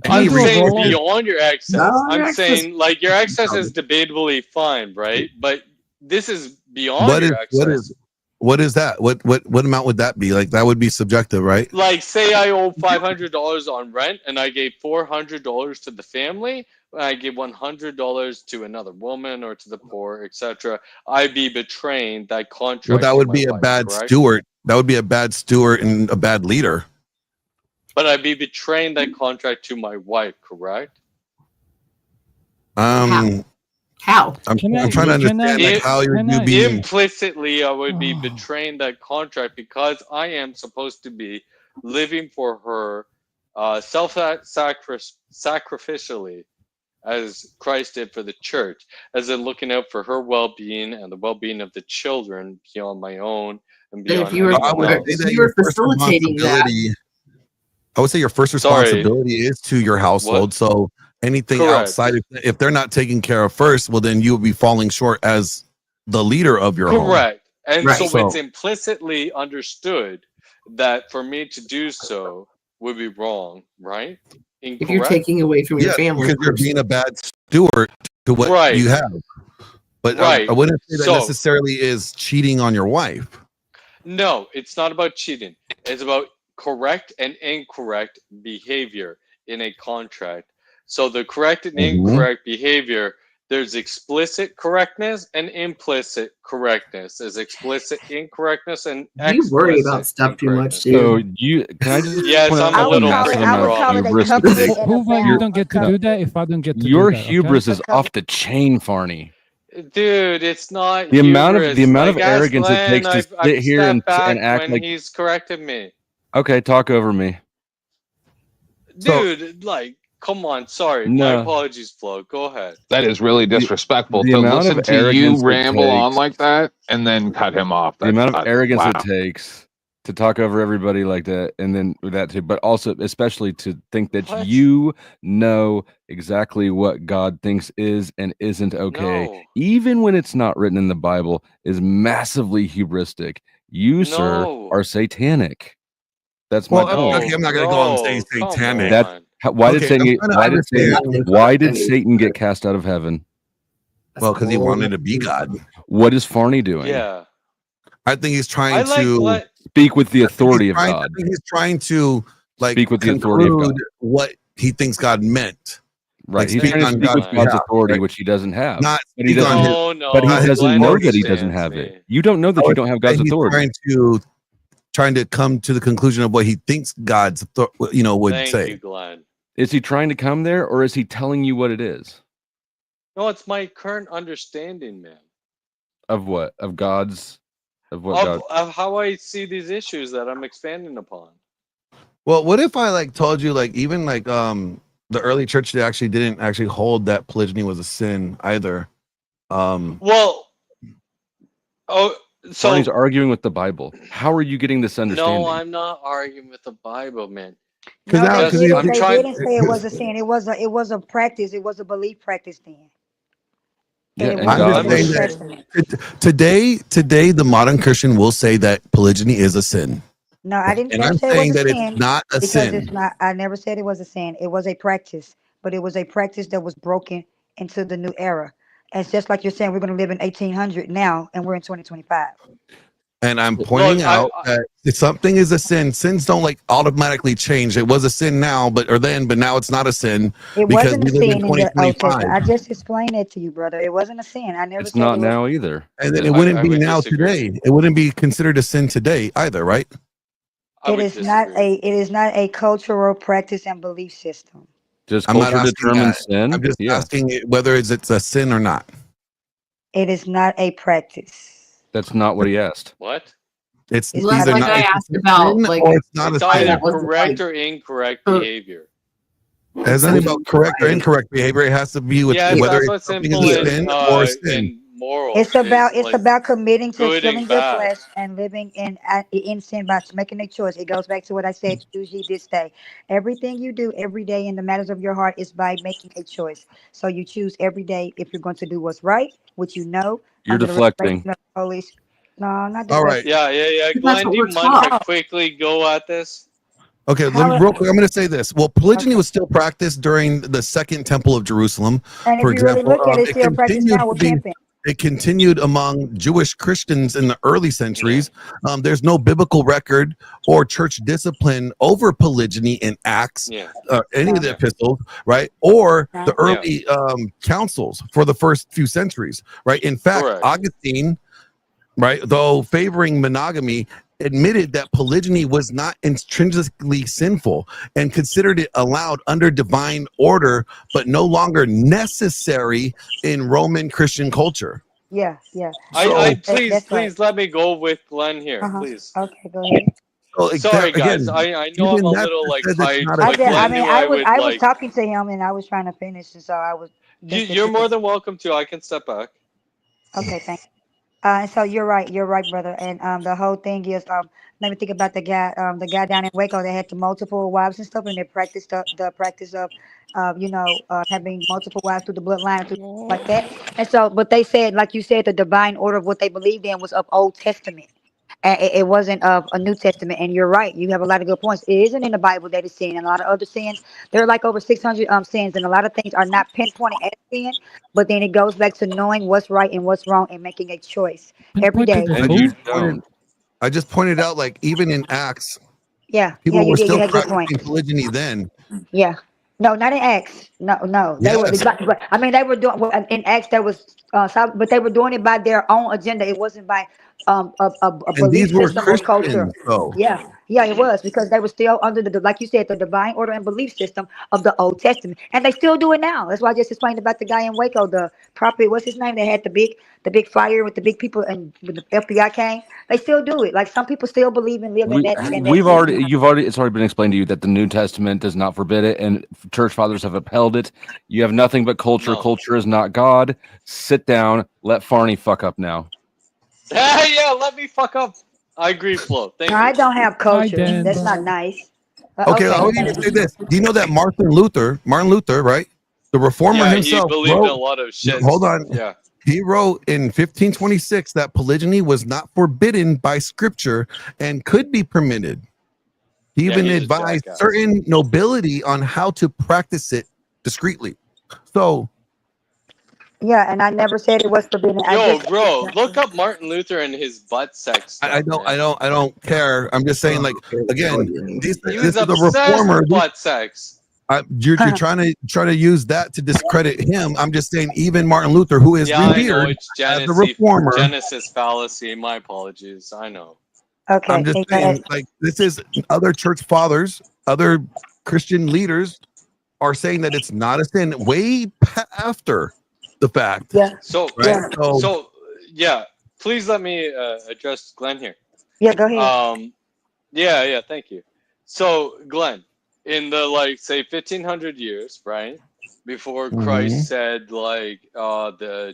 I'm do a saying roll? beyond your excess. No, I'm your excess- saying like your excess is debatably fine, right? But this is beyond what is your excess. what is that? What amount would that be? Like that would be subjective, right? Like say I owe $500 on rent and I gave $400 to the family, and I give $100 to another woman or to the poor, etc. I'd be betraying that contract. Well, that to would my be a wife, bad correct? steward. That would be a bad steward and a bad leader. But I'd be betraying that contract to my wife, correct? Um, How? I'm Can I- trying to can I- understand like If- how you're can you I- being. Implicitly, I would be Oh. betraying that contract because I am supposed to be living for her sacrificially, as Christ did for the church, as in looking out for her well-being and the well-being of the children beyond my own and But if beyond you were- anyone I would else. say If that you your were first facilitating that- responsibility- I would say your first Sorry. responsibility is to your household. What? So anything Correct. outside, if they're not taken care of first, well, then you'll be falling short as the leader of your home. Correct. And Right. so, So- it's implicitly understood that for me to do so would be wrong, right? If you're Incorrect? taking away from your Yeah, family, because you're first. being a bad steward to what Right. you have. But Right. I wouldn't say that So- necessarily is cheating on your wife. No, it's not about cheating. It's about correct and incorrect behavior in a contract. So the correct and Mhm. incorrect behavior, there's explicit correctness and implicit correctness. There's explicit incorrectness and You worry explicit about stuff too much, incorrectness. dude. So can I just Yes, point I'm out a how little massive freaking amount wrong. of hubris Couple it in takes? a Hoover, you family. don't get to do that if I don't get to Your do that. Okay? hubris is off the chain, Farney. Dude, it's not The amount of hubris. Like, ask arrogance it Glenn, takes to I've sit here stepped back and act when like he's corrected me. okay, talk over me. So- Dude, like, come on. Sorry. No. My apologies, Flo. Go ahead. That is really disrespectful the to amount listen of to you arrogance it ramble on takes- like that and then cut him off. The amount of That's- arrogance wow. it takes to talk over everybody like that, and then that too, but also especially to think that What? you know exactly what God thinks is and isn't okay, No. even when it's not written in the Bible, is massively hubristic. You, sir, No. are satanic. That's my Well, point. okay, I'm not gonna go and say come satanic. That- on. Why did Okay, Satan? I'm Get, trying to understand. why did Satan get cast out of heaven? Well, because he That's wanted all- to be God. What is Farney doing? Yeah. I think he's I trying like to what. Speak with the authority he's of trying- God. I think he's trying to like Speak with the authority of God. conclude what he thinks God meant. Right. Like, He's speak trying to on speak God's with God's behalf, authority, right? which he doesn't have. Not But he speak doesn't. on his. No, But he no. doesn't Glenn know that he doesn't understands have me. it. You don't know that I you would don't have say God's he's authority. trying to come to the conclusion of what he thinks God's would Thank say. you, Glenn. Is he trying to come there, or is he telling you what it is? No, it's my current understanding, man. Of what? Of God's of what God. Of how I see these issues that I'm expanding upon. Well, what if I like told you like even like the early church they actually didn't actually hold that polygyny was a sin either. Well, so Barney's arguing with the Bible. How are you getting this understanding? no, I'm not arguing with the Bible, man. Because No, now they because didn't, I'm they trying- didn't say it was a sin. It was a practice. It was a belief practice then. Yeah, And it and wasn't God a was- New Testament. today the modern Christian will say that polygyny is a sin. No, I didn't And never I'm say it saying was a that sin it's not a because sin. it's not. I never said it was a sin. It was a practice, but it was a practice that was broken into the new era. And it's just like you're saying, we're going to live in 1800 now, and we're in 2025. And I'm pointing out that if something is a sin, sins don't like automatically change. It was a sin now, but now it's not a sin It because wasn't we a live in sin in the Old 2025. Testament. I just explained it to you, brother. It wasn't a sin. I never It's said not it was. now either. And then I- it wouldn't I be would now disagree. today. It wouldn't be considered a sin today either, right? I It would is not disagree. a. It is not a cultural practice and belief system. Does I'm not culture asking determine that. sin? I'm just Yeah, asking it whether it's a sin or not. It is not a practice. that's not what he asked. What? It's It's Well, that's either like not I it's a asked about, sin like, or it's not It's a either sin. that was correct like- or incorrect Uh, behavior. It has nothing about correct or incorrect behavior. It has to be with Yes, whether that's what it's something simple is a sin or a sin. and moral. It's about is, it's like, about committing to good and killing your bad. flesh and living in sin by making a choice. It goes back to what I said. Choose ye this day. Everything you do every day in the matters of your heart is by making a choice. So you choose every day if you're going to do what's right, which you know. You're under the deflecting. revelation of the Holy Spirit. No, not All right. deflecting. Yeah. That's Glenn, what do you we're mind to taught. quickly go at this? Okay, let me, However- real quick. I'm going to say this. Well, polygyny Okay. was still practiced during the Second Temple of Jerusalem. And if For you really example, look at it, still practice continued now to with be pimping. it continued among Jewish Christians in the early centuries. There's no biblical record or church discipline over polygyny in Acts, Yeah. any of the Yeah. epistles, right? Or the Yeah. early councils for the first few centuries, right? In fact, Correct. Augustine, right, though favoring monogamy, admitted that polygyny was not intrinsically sinful and considered it allowed under divine order, but no longer necessary in Roman Christian culture. Yeah. Please let me go with Glenn here, Uh-huh. please. Okay, go ahead. So, Sorry, again, guys. I know I'm even a that little like says it's hyped, not a but sin. Glenn knew I was like. talking to him and I was trying to finish, and so I was. You're more than welcome to. I can step back. Okay, thanks. And so you're right, brother. And the whole thing is, let me think about the guy down in Waco that had the multiple wives and stuff, and they practiced the practice of, having multiple wives through the bloodline, and through like that. And so, but they said, like you said, the divine order of what they believed in was of Old Testament. And it wasn't of a New Testament. And you're right. You have a lot of good points. It isn't in the Bible that it's sin. And a lot of other sins, there are like over 600 sins. And a lot of things are not pinpointed as sin. But then it goes back to knowing what's right and what's wrong and making a choice every day. And you don't. I just pointed out, like, even in Acts, Yeah. people you were did. still You had a good point. practicing polygyny then. Yeah. No, not in Acts. No. They were. Yes. But, I mean, they were doing in Acts. There was, but they were doing it by their own agenda. It wasn't by a And belief these were system or culture. Christians, though. Yeah, it was because they were still under the, like you said, the divine order and belief system of the Old Testament, and they still do it now. That's why I just explained about the guy in Waco, the prophet. What's his name? They had the big fire with the big people, and when the FBI came, they still do it. Like some people still believe in living that. And It's already been explained to you that the New Testament does not forbid it, and church fathers have upheld it. You have nothing but culture. No. Culture is not God. Sit down. Let Farney fuck up now. Yeah, let me fuck up. I agree, Flo. Thank No, you. I don't have culture. Dan. That's not nice. Okay, I would even say this. Do you know that Martin Luther, right? The reformer Yeah, he himself believed in a wrote, lot of shit. hold on. Yeah. He wrote in 1526 that polygyny was not forbidden by scripture and could be permitted. He Yeah, even he's a advised jackass. certain nobility on how to practice it discreetly. So, Yeah, and I never said it was forbidden. Yo, bro, look up Martin Luther and his butt sex. Stuff, I don't care. I'm just saying, like, again, this He is was the obsessed reformer. with butt sex. You're trying to use that to discredit him. I'm just saying, even Martin Luther, who is Yeah, I know revered it's as the reformer, Genesis fallacy. My apologies. I know. Okay. I'm just saying, like, this is other church fathers, other Christian leaders are saying that it's not a sin way after the fact. Yeah. So, Right? so yeah. please let me address Glenn here. Yeah, go ahead. Yeah, thank you. So, Glenn, in the like say 1500 years, right, before Christ said like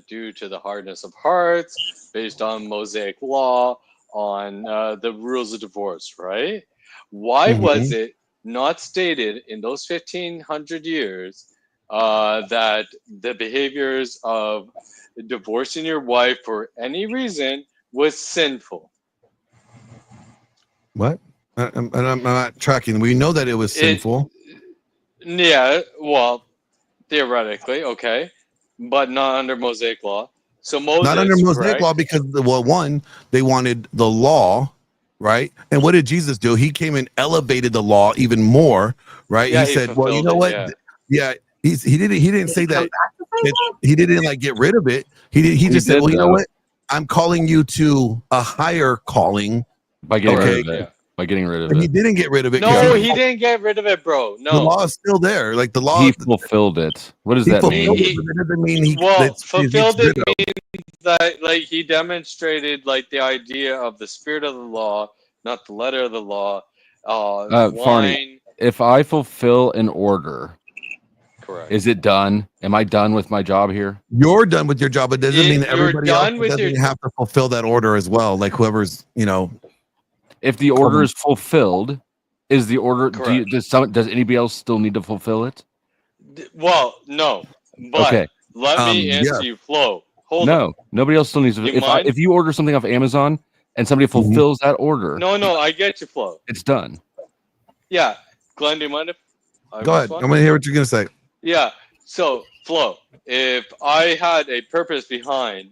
due to the hardness of hearts, based on Mosaic law, on the rules of divorce, right? Why was it not stated in those 1500 years that the behaviors of divorcing your wife for any reason was sinful? What? I'm not tracking. We know that it was sinful. Yeah, well, theoretically, okay, but not under Mosaic law. So Moses, Not under Mosaic correct? law because one, they wanted the law, right? And what did Jesus do? He came and elevated the law even more, right? Yeah, he said, "Well, you know fulfilled what? it, Yeah, he didn't say that. He didn't like get rid of it. He just said, did, well, you know though. what? I'm calling you to a higher calling By getting rid of it. Yeah. By getting rid of And he it. didn't get rid of it. No, he didn't get rid of it, bro. The No, law is still there. Like the law, He fulfilled it. What does he that fulfilled mean? it, but that doesn't mean he well, that's- fulfilled he's it rid of. means that like he demonstrated like the idea of the spirit of the law, not the letter of the law. Farney, Wine, if I fulfill an order, correct. is it done? Am I done with my job here? You're done with your job, but doesn't mean that You're everybody done else with doesn't your- have to fulfill that order as well. Like whoever's, If the order is fulfilled, is the order? Correct. Does anybody else still need to fulfill it? Well, no, but Okay. let me answer yeah. you, Flo. Hold No, on. nobody else still needs to. You mind? If you order something off Amazon and somebody fulfills that order, No, I get you, Flo. it's done. Yeah, Glenn, do you mind if I Go ahead. respond? I'm gonna hear what you're gonna say. Yeah. So, Flo, if I had a purpose behind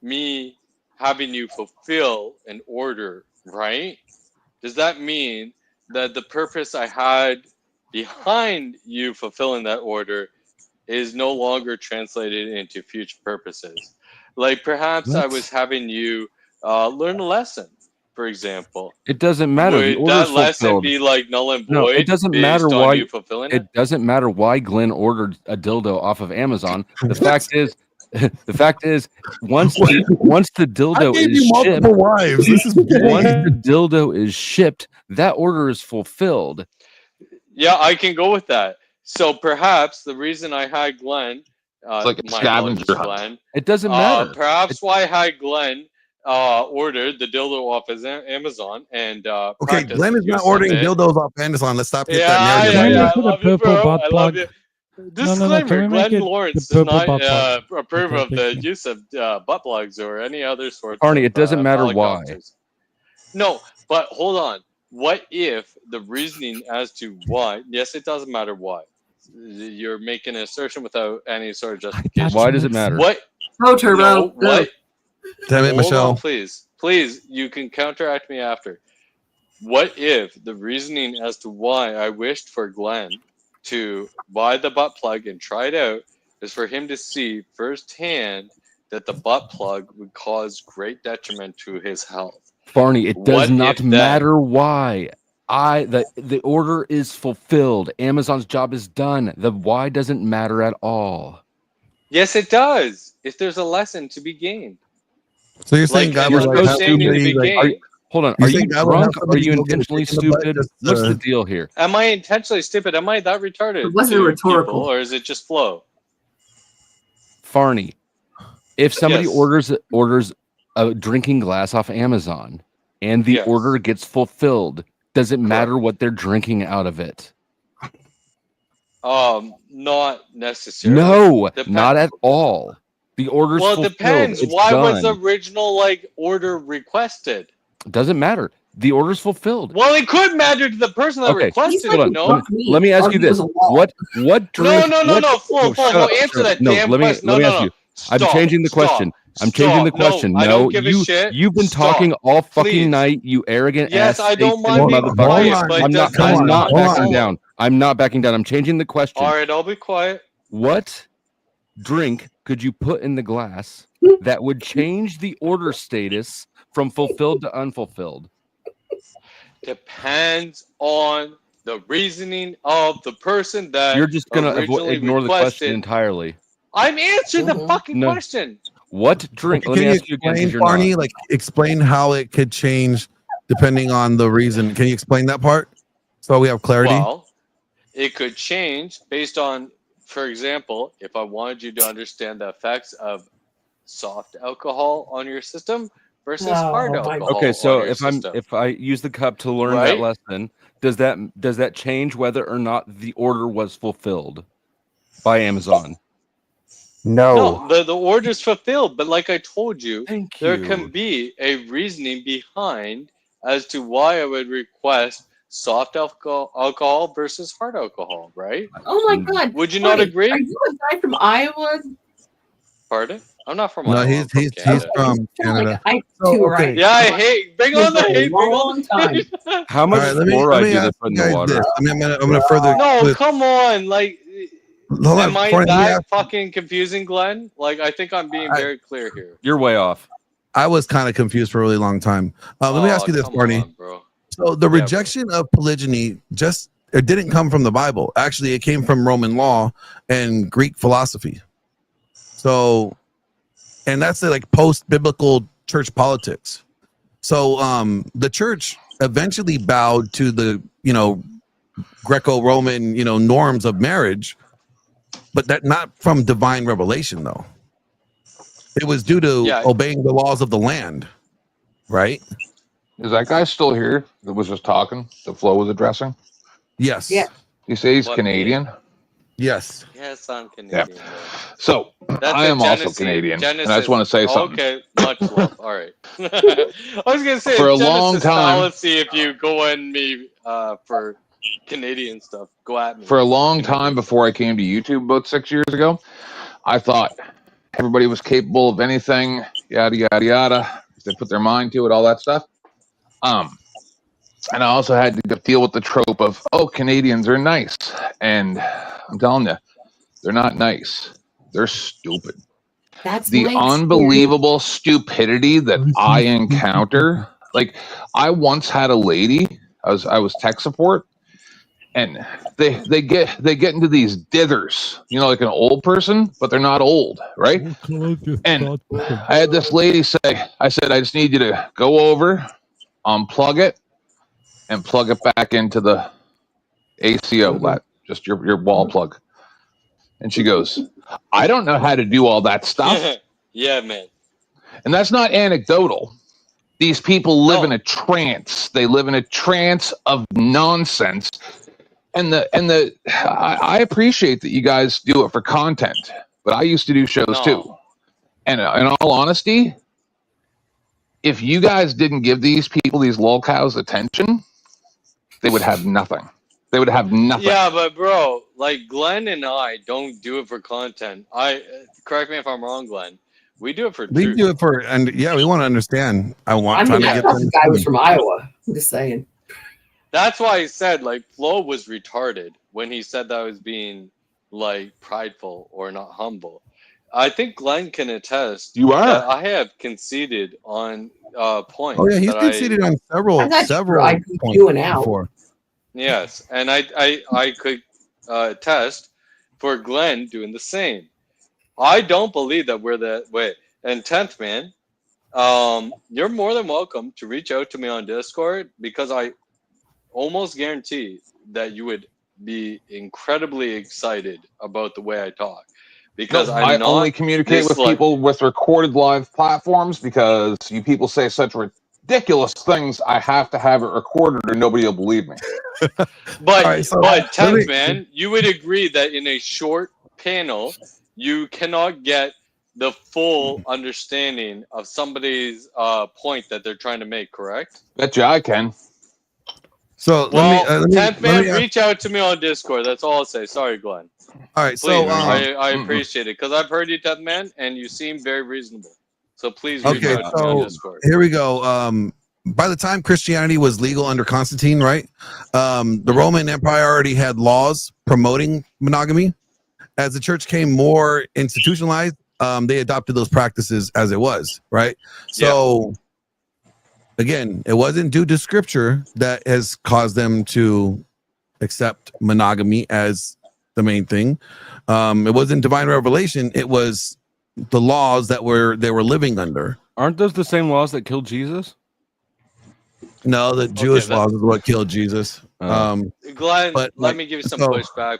me having you fulfill an order, right? Does that mean that the purpose I had behind you fulfilling that order is no longer translated into future purposes? Like perhaps I was having you learn a lesson, for example. It doesn't matter. The Would order is that lesson fulfilled. be like null and void? No, it doesn't based matter on why you fulfilling it. It doesn't matter why Glenn ordered a dildo off of Amazon. The fact is, once the dildo I gave is you shipped, multiple wives. This is once gay. the dildo is shipped, that order is fulfilled. Yeah, I can go with that. So perhaps the reason I had Glenn, It's like a my scavenger apologies, hunt. Glenn. It doesn't matter. Perhaps why I had Glenn ordered the dildo off his Amazon and Okay, practiced Glenn is the not use of ordering it. dildos off Amazon. Let's stop get Yeah, that narrative. Can we yeah, make I it a love you, purple bro. butt I love plug? you. No, Disclaimer: can we make Glenn it Lawrence the does purple not butt plug? approve Okay, of the thank you. use of butt plugs or any other sort. Barney, of, it doesn't matter why. helicopters. No, but hold on. What if the reasoning as to why? Yes, it doesn't matter why. You're making an assertion without any sort of justification. Why does it matter? What? Go, Turbo. No, Go. what? Damn it, Hold Michelle. on, please. Please, you can counteract me after. What if the reasoning as to why I wished for Glenn to buy the butt plug and try it out is for him to see firsthand that the butt plug would cause great detriment to his health? Barney, it does What not if then- matter why. The order is fulfilled. Amazon's job is done. The why doesn't matter at all. Yes, it does. If there's a lesson to be gained. So you're saying Like, God you're would like supposed have to be somebody like gained. Hold on. You Are you think I would have drunk? Are somebody you go get a intentionally kick in the butt stupid? just What's to- the deal here? Am I intentionally stupid? Am I that retarded? It wasn't to rhetorical. people, or is it just flow? Farney, if somebody Yes. orders a drinking glass off Amazon and the Yes. order gets fulfilled, does it matter what they're drinking out of it? Not necessarily. No, Dep- not at all. The order's Well, it fulfilled. depends. It's Why was the done. original order requested? Doesn't matter. The order's fulfilled. Well, it could matter to the person that Okay, requested hold it. on. No, Let me ask you this: what drink? no. Flo, shut no. up, Answer shut up. that No, damn let me question. let me No, ask no. you. I'm Stop, changing the stop, question. I'm changing the stop. No, question. I don't give a you shit. you've been Stop. talking all fucking Please. night. You arrogant Yes, ass. I don't Satan mind being motherfucker. quiet, but I'm not. does that I'm not not backing follow? down. I'm not backing down. I'm changing the question. All right, I'll be quiet. What drink could you put in the glass that would change the order status from fulfilled to unfulfilled? Depends on the reasoning of the person that You're just gonna originally ignore the requested. question entirely. I'm answering the fucking No. question. What drink? Let Can me you ask you again, 'cause explain, you're Barney? not. Like, explain how it could change depending on the reason. Can you explain that part so we have clarity? Well, it could change based on, for example, if I wanted you to understand the effects of soft alcohol on your system versus hard Oh, my alcohol Okay, so on your system. if I use the cup to learn that Right? lesson, does that change whether or not the order was fulfilled by Amazon? No, the order's fulfilled, but like I told you, Thank there you. can be a reasoning behind as to why I would request soft alcohol versus hard alcohol, right? Oh my God! Would you not Barney, agree? Are you a guy from Iowa? Pardon? I'm not from No, Iowa. I'm he's Canada. from Canada. I So, too, okay. right? Yeah, I hate. Bring on the For a hate. Bring on long the time. hate. How All much right, let me fluoride do they ask put in you the guys water? this. I'm gonna further. No, with- come on. Like, Hold on, am I Barney, let me that ask- fucking confusing, Glenn? Like, I think I'm being very clear here. You're way off. I was kind of confused for a really long time. Let me ask you this, come Barney. on, bro. So the rejection of polygyny it didn't come from the Bible. Actually, it came from Roman law and Greek philosophy. So, and that's like post-biblical church politics. So the church eventually bowed to the, Greco-Roman, norms of marriage, but that not from divine revelation though. It was due to obeying the laws of the land, right? Is that guy still here that was just talking? The Flo was addressing? Yes. Yeah. You say he's What, Canadian? Yes. Yes, I'm Canadian. bro. So That's I a am also Genesis- Canadian, and I Genesis- just want to say something. Okay, much love. All right. I was gonna say For a Genesis long time- fallacy. If you go at me for Canadian stuff, go at me. For a long time before I came to YouTube about 6 years ago, I thought everybody was capable of anything, yada yada yada. If they put their mind to it, all that stuff. And I also had to deal with the trope of, oh, Canadians are nice, and I'm telling you, they're not nice. They're stupid. That's The my unbelievable stupidity that I encounter. Like, I once had a lady. I was tech support, and they get into these dithers, like an old person, but they're not old, right? And I had this lady say, I said, I just need you to go over, unplug it, and plug it back into the AC outlet, just your wall plug. And she goes, I don't know how to do all that stuff. Yeah, man. And that's not anecdotal. These people live in a trance. They live in a trance of nonsense. And I appreciate that you guys do it for content, but I used to do shows too. And in all honesty, if you guys didn't give these people, these lolcows, attention, they would have nothing. They would have nothing. Yeah, but bro, like Glenn and I don't do it for content. Correct me if I'm wrong, Glenn. We do it for We truth. do it for, and yeah, we want to understand. I thought the guy was from Iowa. I'm just saying. That's why I said like Flo was retarded when he said that I was being like prideful or not humble. I think Glenn can attest. You are. That I have conceded on points. Oh yeah, he's that conceded on I'm not several sure I could points do it out. before. Yes, and I could attest for Glenn doing the same. I don't believe that we're that way. And 10th man, you're more than welcome to reach out to me on Discord because I almost guarantee that you would be incredibly excited about the way I talk. Because No, I'm I not only communicate with people with recorded live platforms because you people say such ridiculous things. I have to have it recorded or nobody will believe me. But right, so but let 10th me- man, you would agree that in a short panel, you cannot get the full understanding of somebody's point that they're trying to make, correct? Bet you I can. So Well, let me 10th man, ask- reach out to me on Discord. That's all I'll say. Sorry, Glenn. all right, Please, so I appreciate it because I've heard you, 10th man, and you seem very reasonable. So please reach okay, out to me on so Discord. here we go. By the time Christianity was legal under Constantine, right? The Roman Empire already had laws promoting monogamy. As the church came more institutionalized, they adopted those practices as it was, right? So again, it wasn't due to scripture that has caused them to accept monogamy as the main thing. It wasn't divine revelation. It was the laws that they were living under. Aren't those the same laws that killed Jesus? No, the Jewish that- laws is what killed Jesus. Oh. Glenn, but, let like, me give you some so- pushback.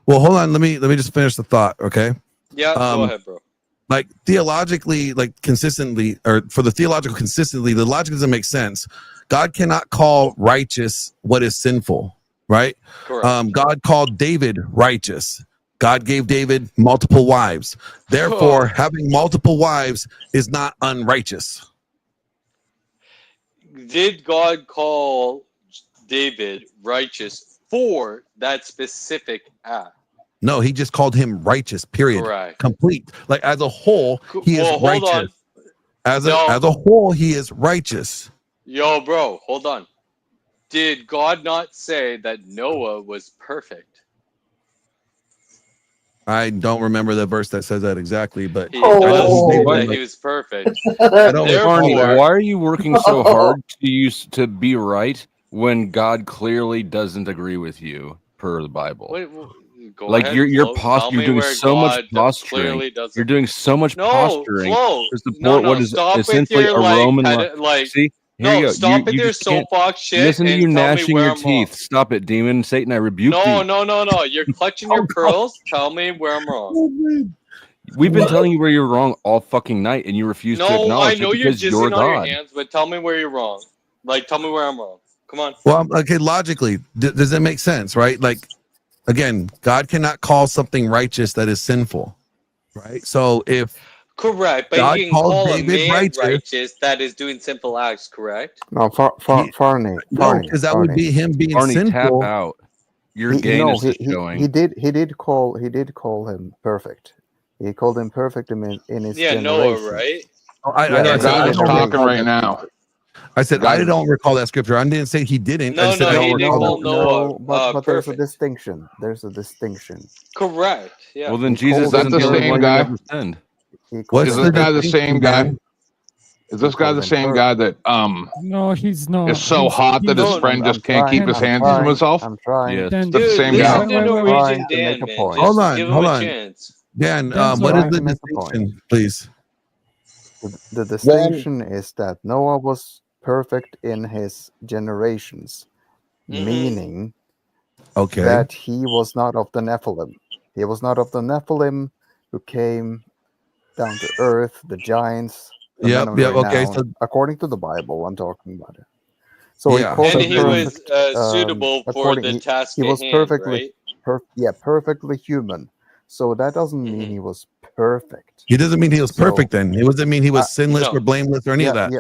Well, hold on. Let me just finish the thought. Okay. Yeah, go ahead, bro. Like theologically, like consistently, or for the theological consistency, the logic doesn't make sense. God cannot call righteous what is sinful, right? Correct. God called David righteous. God gave David multiple wives. Therefore, having multiple wives is not unrighteous. Did God call David righteous for that specific act? No, he just called him righteous. Period. Correct. Complete. Like as a whole, he is Well, hold on. righteous. As No. a whole, he is righteous. Yo, bro, hold on. Did God not say that Noah was perfect? I don't remember the verse that says that exactly, but He does say that he was perfect. I don't Barney, Therefore, why are you working so hard to be right when God clearly doesn't agree with you per the Bible? go Like ahead, you're Flo. posturing, Tell you're me doing where so much God posturing. clearly doesn't- You're doing so much No, posturing Flo. to support No, what is stop with essentially your, a like, Roman kind law. of, like- See, here No, you go. stop with you your just can't- soapbox shit Listen to and you tell me gnashing where your I'm wrong. teeth. Stop it, demon. Satan, I rebuke No, thee. no. You're clutching your pearls. Tell me where I'm wrong. We've been telling you where you're wrong all fucking night, and you refuse to No, I acknowledge know it you're because you're jizzing on your God. hands, but tell me where you're wrong. Like, tell me where I'm wrong. Come on. well, okay, logically, does that make sense, right? Like, again, God cannot call something righteous that is sinful, right? So if Correct, but God you can called call a David man righteous- righteous that is doing simple acts, correct? No, Farney. no, because that would be him being Barney, tap sinful. out. Your No, gayness is showing. he did call him perfect. He called him perfect in his Yeah, generation. Noah, right? Oh, I Yeah, said I God's don't talking recall right that now. scripture. I said I don't recall that scripture. I didn't say he didn't. I No, just said I no, don't he did recall call that. Noah but there's a perfect. distinction. There's a distinction. Correct. Yeah. Well, then He Jesus called isn't him the only same one guy? who never sinned. He called What's Is him this the guy the distinction, same guy? man? Is this guy called the him same guy that No, he's not. is so He's- hot that his he's- friend just can't trying, keep his I'm hands trying, from himself? I'm trying. Yes. Then- Is that the Dude, same listen guy? to I'm Norwegian trying to Dan, make a man. point. Just Hold on, give him hold a on. chance. Dan, That's what is trying the to make a point. distinction, please? The distinction is that Noah was perfect in his generations, meaning Okay. that he was not of the Nephilim. He was not of the Nephilim who came down to earth, the giants. The Yep, men of yep, okay, renown. so- according to the Bible, I'm talking about it. So Yeah. he called And him he perfect. was suitable for the task he at was hand, perfectly, right? perfectly human. So that doesn't mean he was perfect. He doesn't mean he was So- perfect then. It doesn't mean he was sinless no. or blameless or any of that.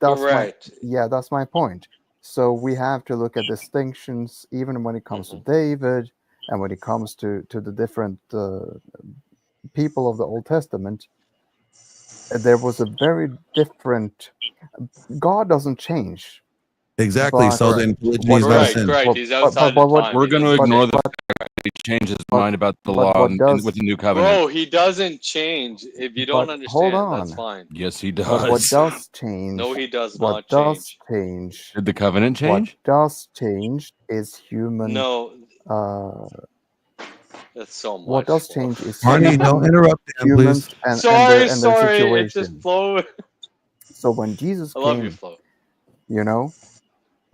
That's Correct. that's my point. So we have to look at distinctions, even when it comes to David and when it comes to the different people of the Old Testament. There was a very different. God doesn't change. Exactly. But- So then polygyny is not a Correct, sin. correct. But- He's but- outside but of what- time. We're He going to doesn't ignore change. the fact that he changed his but- mind about the but law what does- with the new covenant. Bro, he doesn't change. If you don't But understand, hold that's on. fine. Yes, he But what does. does change? No, he does what not does change. change? Did the covenant change? What does change is human. No, Uh, that's so much. what does Flo. change is Marnie, human, don't interrupt him, humans please. and Sorry, their sorry. It's situation. just Flo. So when Jesus I love you, came, Flo. you know,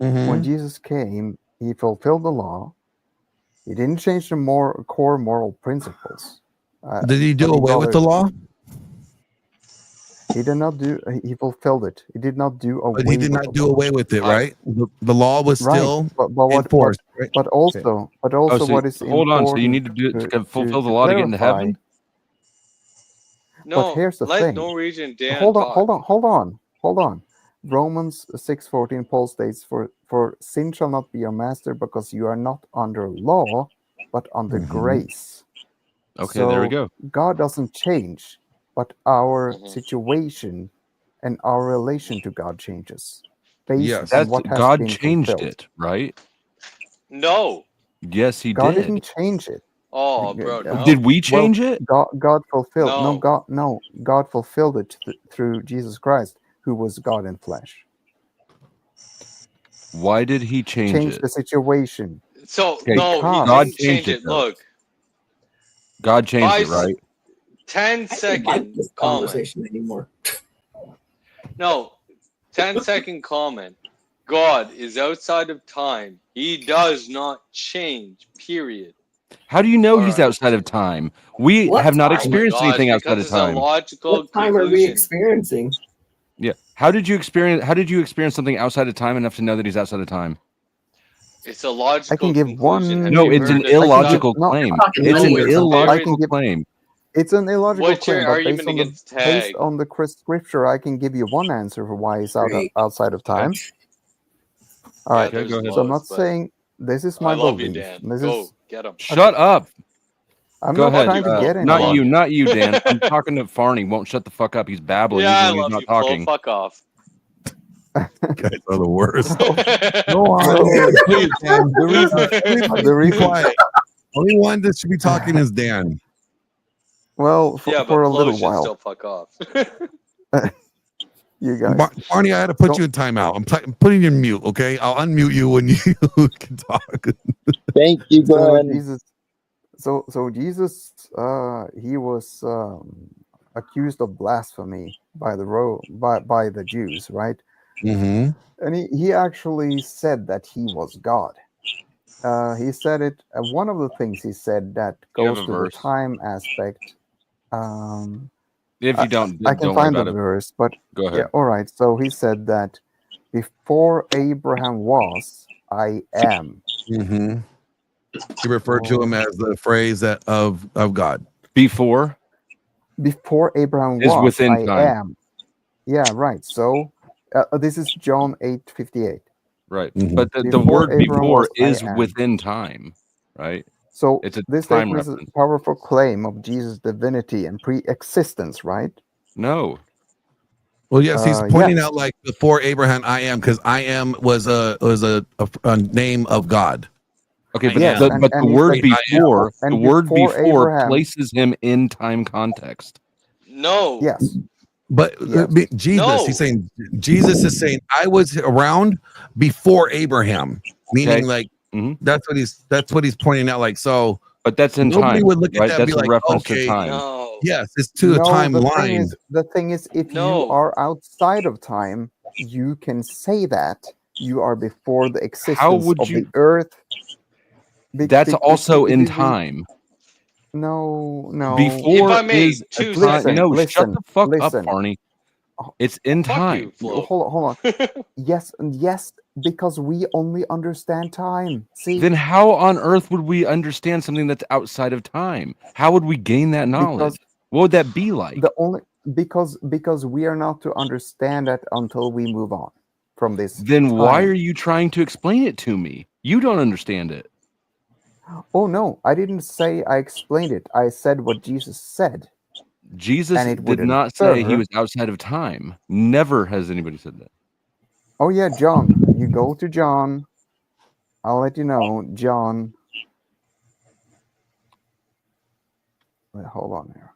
Mhm. when Jesus came, he fulfilled the law. He didn't change the core moral principles. Did he do but away with the law? He did not do. He fulfilled it. He did not do away. But he did with not the do law. away with it, right? The law was Right, still but what, enforced, right? but also, Oh, so what is hold on. So you important need to do it to fulfill the to law to get into clarify- heaven? No, here's the let thing. Norwegian Dan hold on, talk. hold on. Romans 6:14, Paul states, "For sin shall not be your master, because you are not under law, but under Mhm. grace." Okay, there we So go. God doesn't change, but our Mhm. situation and our relation to God changes based Yes. on That's what has God been changed fulfilled. it, right? No. Yes, he God did. didn't change it. Oh, bro, no. Did we change it? God fulfilled. No. God fulfilled it through Jesus Christ, who was God in flesh. Why did he change it? The situation. So Okay, no, he God didn't changed change it, it. though. Look, God changed it, Vice- right? 10 I don't like second this comment. conversation anymore. No, 10-second comment. God is outside of time. He does not change. Period. How do you know All he's right. outside of time? We What have not time? Oh my experienced gosh, anything outside because of it's a time. logical What time are we conclusion. experiencing? Yeah. How did you experience something outside of time enough to know that he's outside of time? It's a logical I can give conclusion. one. Have No, you it's heard an of illogical No, claim. fucking It's an nowhere. illogical give- claim. It's an illogical What's your claim, but argument against based tag? on the scripture, I can give you one answer for why he's Great. outside of time. All Yeah, right. there's go ahead. So I'm loads, not but saying this is I my love you, belief. Dan. This Go, is get him. Shut up. I'm Go not ahead. trying to get Not anyone. you, not you, Dan. I'm talking to Farney. Won't shut the fuck up. He's babbling Yeah, I even when he's love not you, Flo. talking. Fuck off. Guys are the worst. No, Go on. Please, Dan. The reason, Everybody the be reason, quiet. Only one that should be talking is Dan. well, yeah, for but a Flo little should while, still fuck off. you guys. Barney, I had to put you in timeout. I'm putting you in mute, okay? I'll unmute you when you can talk. Thank you, So Glenn. Jesus, so Jesus, he was accused of blasphemy by the Jews, right? Mm-hmm. And he actually said that he was God. He said it. One of the things he said that You have goes a to the verse. time aspect. If you don't, I can don't worry find the about it. verse, but Go yeah, ahead. all right. So he said that before Abraham was, I am. Mm-hmm. He referred to him as the phrase that of God. Before Before Abraham is was, within I time. am. Yeah, right. So this is John 8:58. Right. Mhm. But the Before word Abraham before was, I is am. within time, right? So It's a this time statement is a reference. powerful claim of Jesus' divinity and pre-existence, right? No. Well, yes, he's pointing Yes. out like before Abraham, I am, because I am was a name of God. Okay, but Yes, the and but the he word said, before and the word before before Abraham, places him in time context. No. yes, But yes. Jesus, No. he's saying Jesus is saying I was around before Abraham, meaning Okay. like Mhm. that's what he's pointing out. Like so, But that's in nobody time, would look at right? that and That's be a like, reference to okay, time. No. yes, it's to a No, timeline. the thing is, if you No. are outside of time, you can say that you are before the existence How would of you? the earth. That's also if in you read- time. No, no. Before If I may, is a 2 time. seconds. No, shut Listen, the fuck listen. up, Barney. It's in Fuck time. you, Flo. Hold on. Yes, because we only understand time. See, Then how on earth would we understand something that's outside of time? How would we gain that knowledge? What would that be like? because we are not to understand it until we move on from this. Then why time. are you trying to explain it to me? You don't understand it. Oh no, I didn't say I explained it. I said what Jesus said. Jesus And it did would not say he infer- was outside of time. Never has anybody said that. Oh yeah, John. You go to John. I'll let you know, John. Wait, hold on here.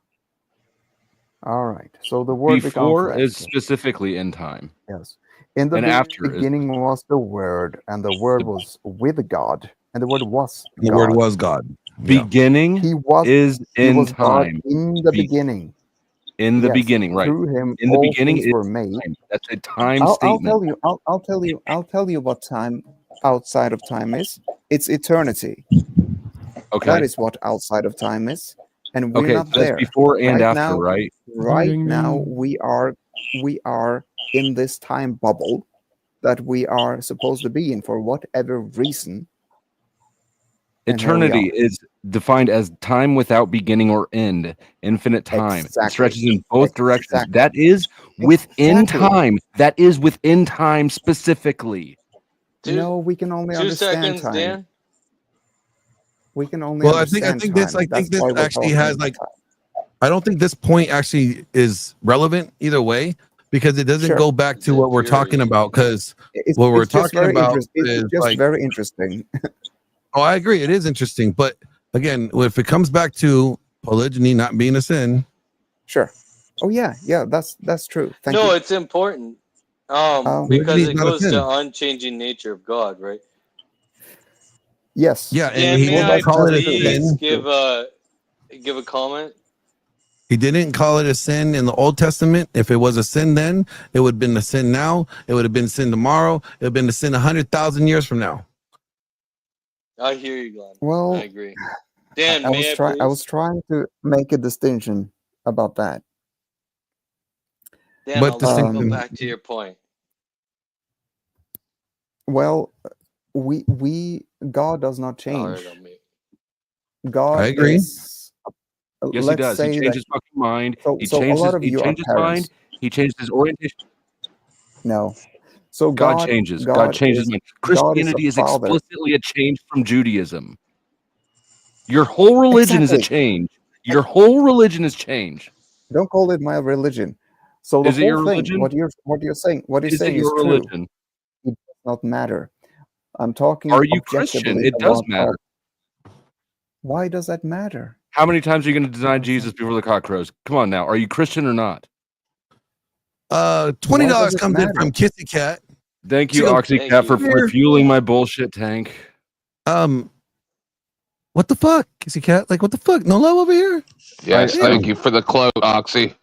All right. So the word Before becomes is flesh. specifically in time. Yes. In the And after is beginning was the Word, and the Word was with God, and the Word was The God. word was God. Yeah. beginning He was is he in was God time. in the Be- beginning. In the Yes, beginning, right? Through him, In the all beginning things is were made. time. That's a time I'll statement. tell you. I'll tell you what time outside of time is. It's eternity. Okay. That is what outside of time is, and we're Okay, not so that's there. before and Right after, now, right? Right now, we are in this time bubble that we are supposed to be in for whatever reason. And here we Eternity are. is defined as time without beginning or end, infinite time. Exactly. It stretches in both directions. Exactly. That is within Exactly. time. That is within time specifically. No, we can only 2 understand seconds, time. Dan. We can only Well, I understand think time. this That's this why we're actually talking has about like time. I don't think this point actually is relevant either way because it doesn't Sure. go back to what we're talking about. Because what we're It's just talking very about interesting. is It's just like, very interesting. oh, I agree, it is interesting. But again, if it comes back to polygyny not being a sin, Sure. Oh yeah, that's true. Thank No, you. it's important. Because polygyny is it not a goes sin. to unchanging nature of God, right? Yes. Yeah, and Dan, he may didn't I call it a please sin. give a comment? He didn't call it a sin in the Old Testament. If it was a sin then, it would have been a sin now. It would have been sin tomorrow. It would have been a sin 100,000 years from now. I hear you, Glenn. Well, I agree. Dan, I may I was please? trying to make a distinction about that. Dan, What I'll let you go distinction? back to your point. Well, God does not change. Sorry, on me. God I agree. is. Yes, he Let's does. He say changed that. his fucking mind. So, He so a changed lot his. of He you are changed his mind. parents. He changed his orientation. No. So God changes. God God changes is mind. God is a Christianity is father. explicitly a change from Judaism. Your whole religion is a Exactly. change. Your whole religion is change. Don't call it my religion. So the Is it whole your thing, religion? what you're saying, Is it is your true. religion? It does not matter. I'm talking Are you Christian? objectively It does about matter. why does that matter? How many times are you going to deny Jesus before the cock crows? Come on now. Are you Christian or not? $20 Why does it comes in matter? from Kissy Cat. Thank you, She goes, Oxycat, for "Here." refueling my bullshit tank. What the fuck, Kissy Cat? Like, what the fuck? No love over here? Yes, Damn. thank you for the cloak, Oxy.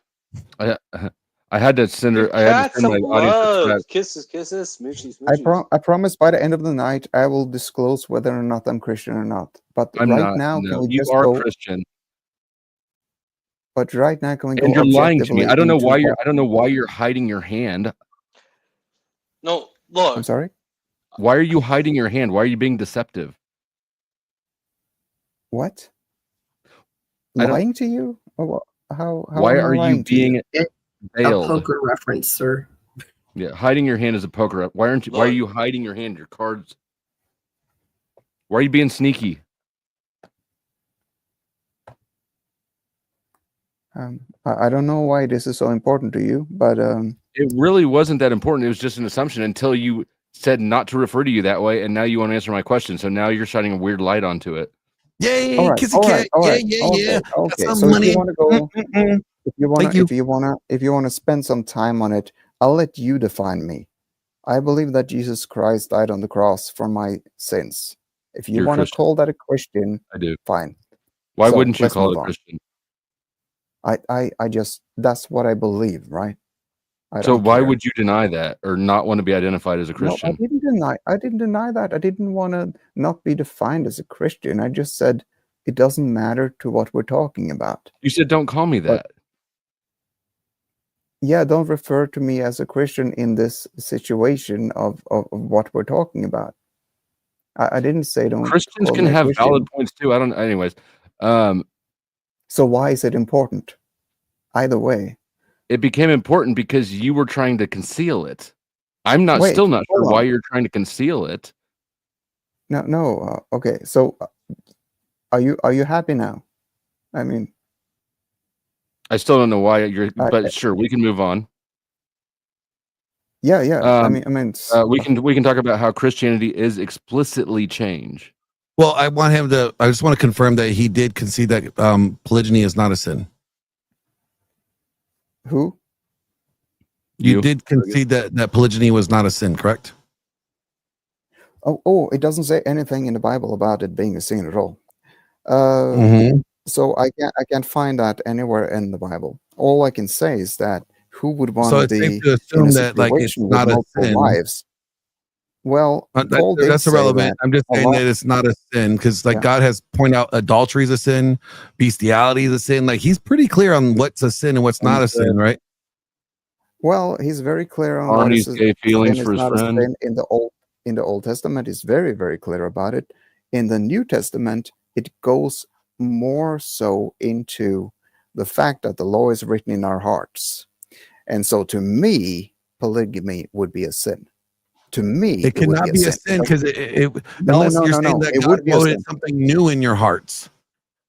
I had to send her. Give I had to Kat send some my audience a love. chat. Kisses, kisses, smoochy, smoochy. I promise by the end of the night I will disclose whether or not I'm Christian or not. But I'm right not. now, No, can we you just are go? Christian, But right now, can we and go you're lying to me. objectively I don't know into why you're. what? I don't know why you're hiding your hand. No, I'm look. sorry. Why are you hiding your hand? Why are you being deceptive? What? I don't. Lying to you? Or what? How Why am I are you lying to you? being A veiled? poker reference, sir. Yeah, hiding your hand is a poker up. Why aren't you? Why are Look. you hiding your hand? Your cards. Why are you being sneaky? I don't know why this is so important to you, but It really wasn't that important. It was just an assumption until you said not to refer to you that way, and now you want to answer my question. So now you're shining a weird light onto it. Yay, all right, Kissy all Cat. right, all Yeah, right. yeah, yeah. Got Okay. some So if money. you want to go, Thank you. if you want to spend some time on it, I'll let you define me. I believe that Jesus Christ died on the cross for my sins. If you You're a want to Christian. call that a Christian, I do. fine. Why So wouldn't you let's call move it a on. Christian? I just that's what I believe, right? I So don't why care. would you deny that or not want to be identified as a No, Christian? I didn't deny that. I didn't want to not be defined as a Christian. I just said it doesn't matter to what we're talking about. You said don't call me But that. yeah, don't refer to me as a Christian in this situation of what we're talking about. I didn't say don't Christians call can me a have Christian. valid points too. I don't. Anyways, So why is it important? Either way. it became important because you were trying to conceal it. I'm not Wait, still not sure hold why on. you're trying to conceal it. No. Okay, so are you happy now? I mean, I still don't know why you're. I- But sure, we can move on. yeah. I Um, mean, we can talk about how Christianity is explicitly change. Well, I just want to confirm that he did concede that polygyny is not a sin. who? You did concede that polygyny was not a sin, correct? Oh, it doesn't say anything in the Bible about it being a sin at all. Mhm. So I can't find that anywhere in the Bible. All I can say is that who would want So to it's safe be to in assume a that like it's situation with not a multiple sin. wives? Well, Paul did That's say irrelevant. that. I'm just a saying lot- that it's not a sin because like Yeah. God has pointed out adultery is a sin, bestiality is a sin. Like he's pretty clear on what's a sin and what's not a sin, right? Well, he's very clear on what Arnie's is gay feelings sin for is his not a friend. sin in the Old Testament. He's very, very clear about it. In the New Testament, it goes more so into the fact that the law is written in our hearts. And so to me, polygamy would be a sin. To me, It would cannot be a sin because unless you're saying that it God would be a wrote sin. something new in your hearts.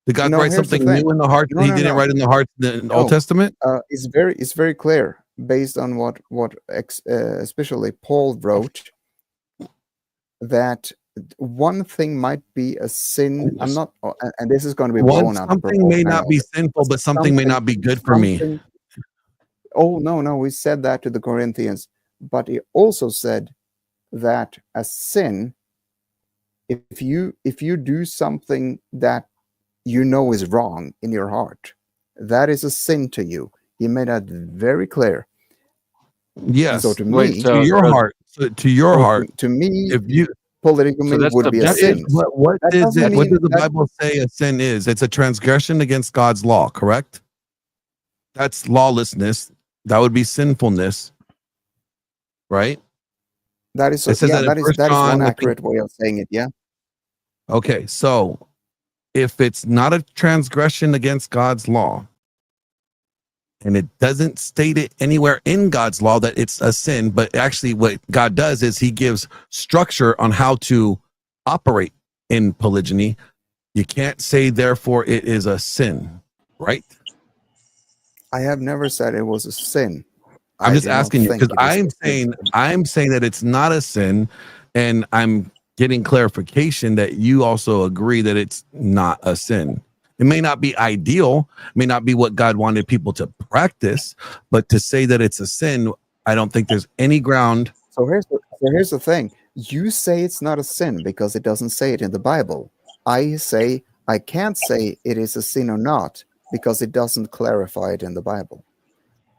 Did God No, write here's the something thing. new in the hearts that No, He no, didn't no. write in the hearts in the Old No. Testament? It's very clear based on what especially Paul wrote, that one thing might be a sin. I'm not, and this is going to be blown out of Something may not be proportion. sinful, but something may not be good for me. Oh no, we said that to the Corinthians, but he also said that a sin, if you do something that you know is wrong in your heart, that is a sin to you. He made that very clear. Yes. So to Wait, me, so To your heart. To your so heart. to me, If you polygamy so that's would the be a that is sin. what That is doesn't it? What mean does the that Bible say a sin is? It's a transgression against God's law, correct? That's lawlessness. That would be sinfulness, right? that is It says that in that is 1 John, one I think. accurate way of saying it. Yeah. Okay, so if it's not a transgression against God's law, and it doesn't state it anywhere in God's law that it's a sin, but actually what God does is he gives structure on how to operate in polygyny. You can't say therefore it is a sin, right? I have never said it was a sin. I'm I just do not asking you think because it is a sin. I'm saying that it's not a sin, and I'm getting clarification that you also agree that it's not a sin. It may not be ideal, may not be what God wanted people to practice, but to say that it's a sin, I don't think there's any ground. So here's the thing. You say it's not a sin because it doesn't say it in the Bible. I say I can't say it is a sin or not because it doesn't clarify it in the Bible.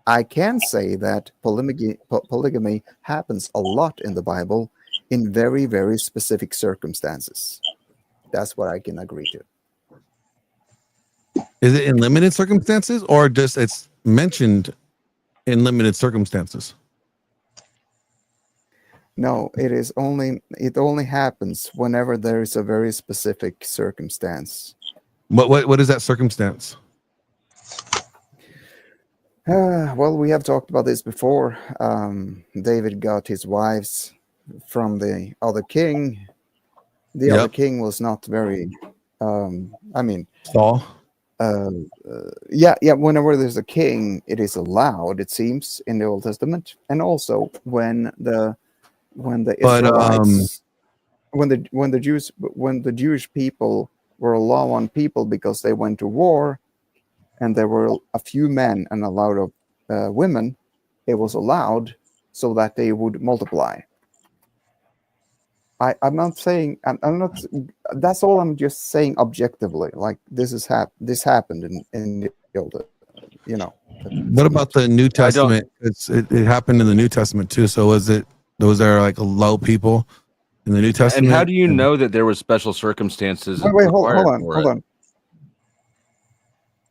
I can say that polygamy happens a lot in the Bible in very, very specific circumstances. That's what I can agree to. Is it in limited circumstances or just it's mentioned in limited circumstances? No, it only happens whenever there is a very specific circumstance. What is that circumstance? Well, we have talked about this before. David got his wives from the other king. The other king was not very, Saul. Yeah. Whenever there's a king, it is allowed. It seems in the Old Testament, and also when the Israelites, when the Jewish people were a law on people because they went to war, and there were a few men and a lot of women, it was allowed so that they would multiply. I'm not saying I'm not. That's all I'm just saying objectively. Like this happened in the old, you know. What about the New Testament? It happened in the New Testament too. So was there like low people in the New Testament? And how do you know that there was special circumstances? Wait, hold on.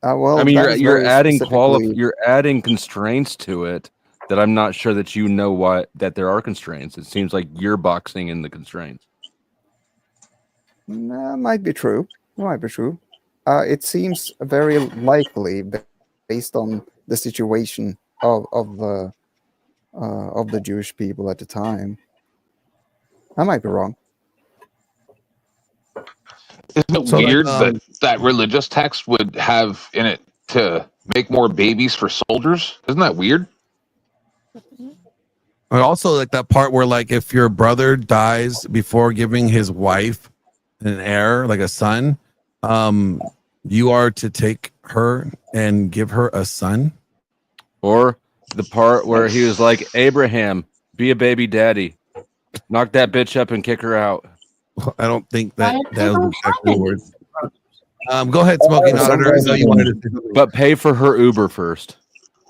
Well, I mean, you're adding specifically... you're adding constraints to it that I'm not sure that you know that there are constraints. It seems like you're boxing in the constraints. Might be true. It seems very likely based on the situation of the Jewish people at the time. I might be wrong. Isn't it weird that religious text would have in it to make more babies for soldiers? Isn't that weird? Or also like that part where like if your brother dies before giving his wife an heir, like a son, you are to take her and give her a son. Or the part where he was like, Abraham, be a baby daddy. Knock that bitch up and kick her out. I don't think that was exactly the words. Go ahead, Smoking Auditor. I know you wanted to, but pay for her Uber first.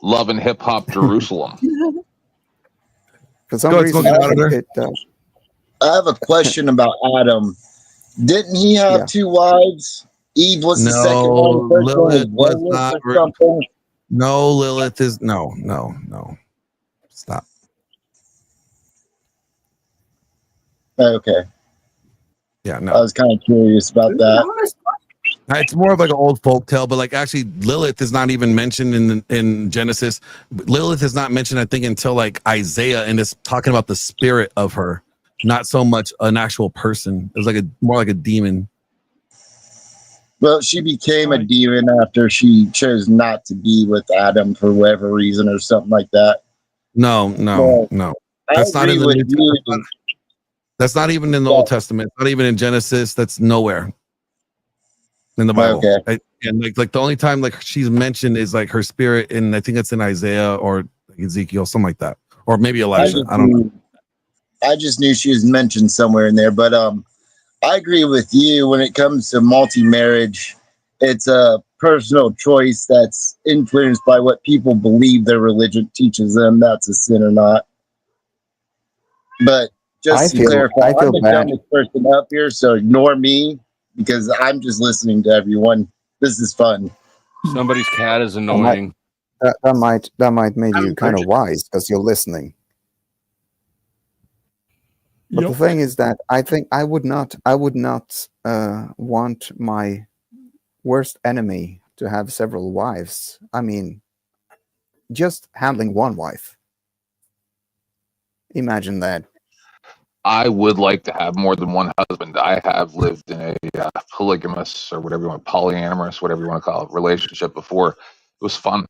Love and Hip Hop Jerusalem. For some reason, I have a question about Adam. Didn't he have two wives? Eve was the second one. The first Lilith one was not. something. No, Lilith is no. Stop. Okay. Yeah, no. I was kind of curious about that. It's more of like an old folk tale, but like actually Lilith is not even mentioned in Genesis. Lilith is not mentioned, I think, until like Isaiah, and it's talking about the spirit of her, not so much an actual person. It was like more like a demon. Well, she became a demon after she chose not to be with Adam for whatever reason or something like that. No. That's not in the New Testament. That's not even in the Old Testament. It's not even in Genesis. That's nowhere in the Bible. Okay. And like the only time like she's mentioned is like her spirit, and I think it's in Isaiah or Ezekiel, something like that, or maybe Elijah. I don't know. I just knew she was mentioned somewhere in there, but I agree with you when it comes to multi-marriage. It's personal choice that's influenced by what people believe their religion teaches them, that's a sin or not. But just to clarify, I'm the dumbest person up here, so ignore me because I'm just listening to everyone. This is fun. Somebody's cat is annoying. That might make you kind of wise because you're listening. But the thing is that I think I would not want my worst enemy to have several wives. I mean, just handling one wife. Imagine that. I would like to have more than one husband. I have lived in a polygamous or whatever you want, polyamorous, whatever you want to call it, relationship before. It was fun.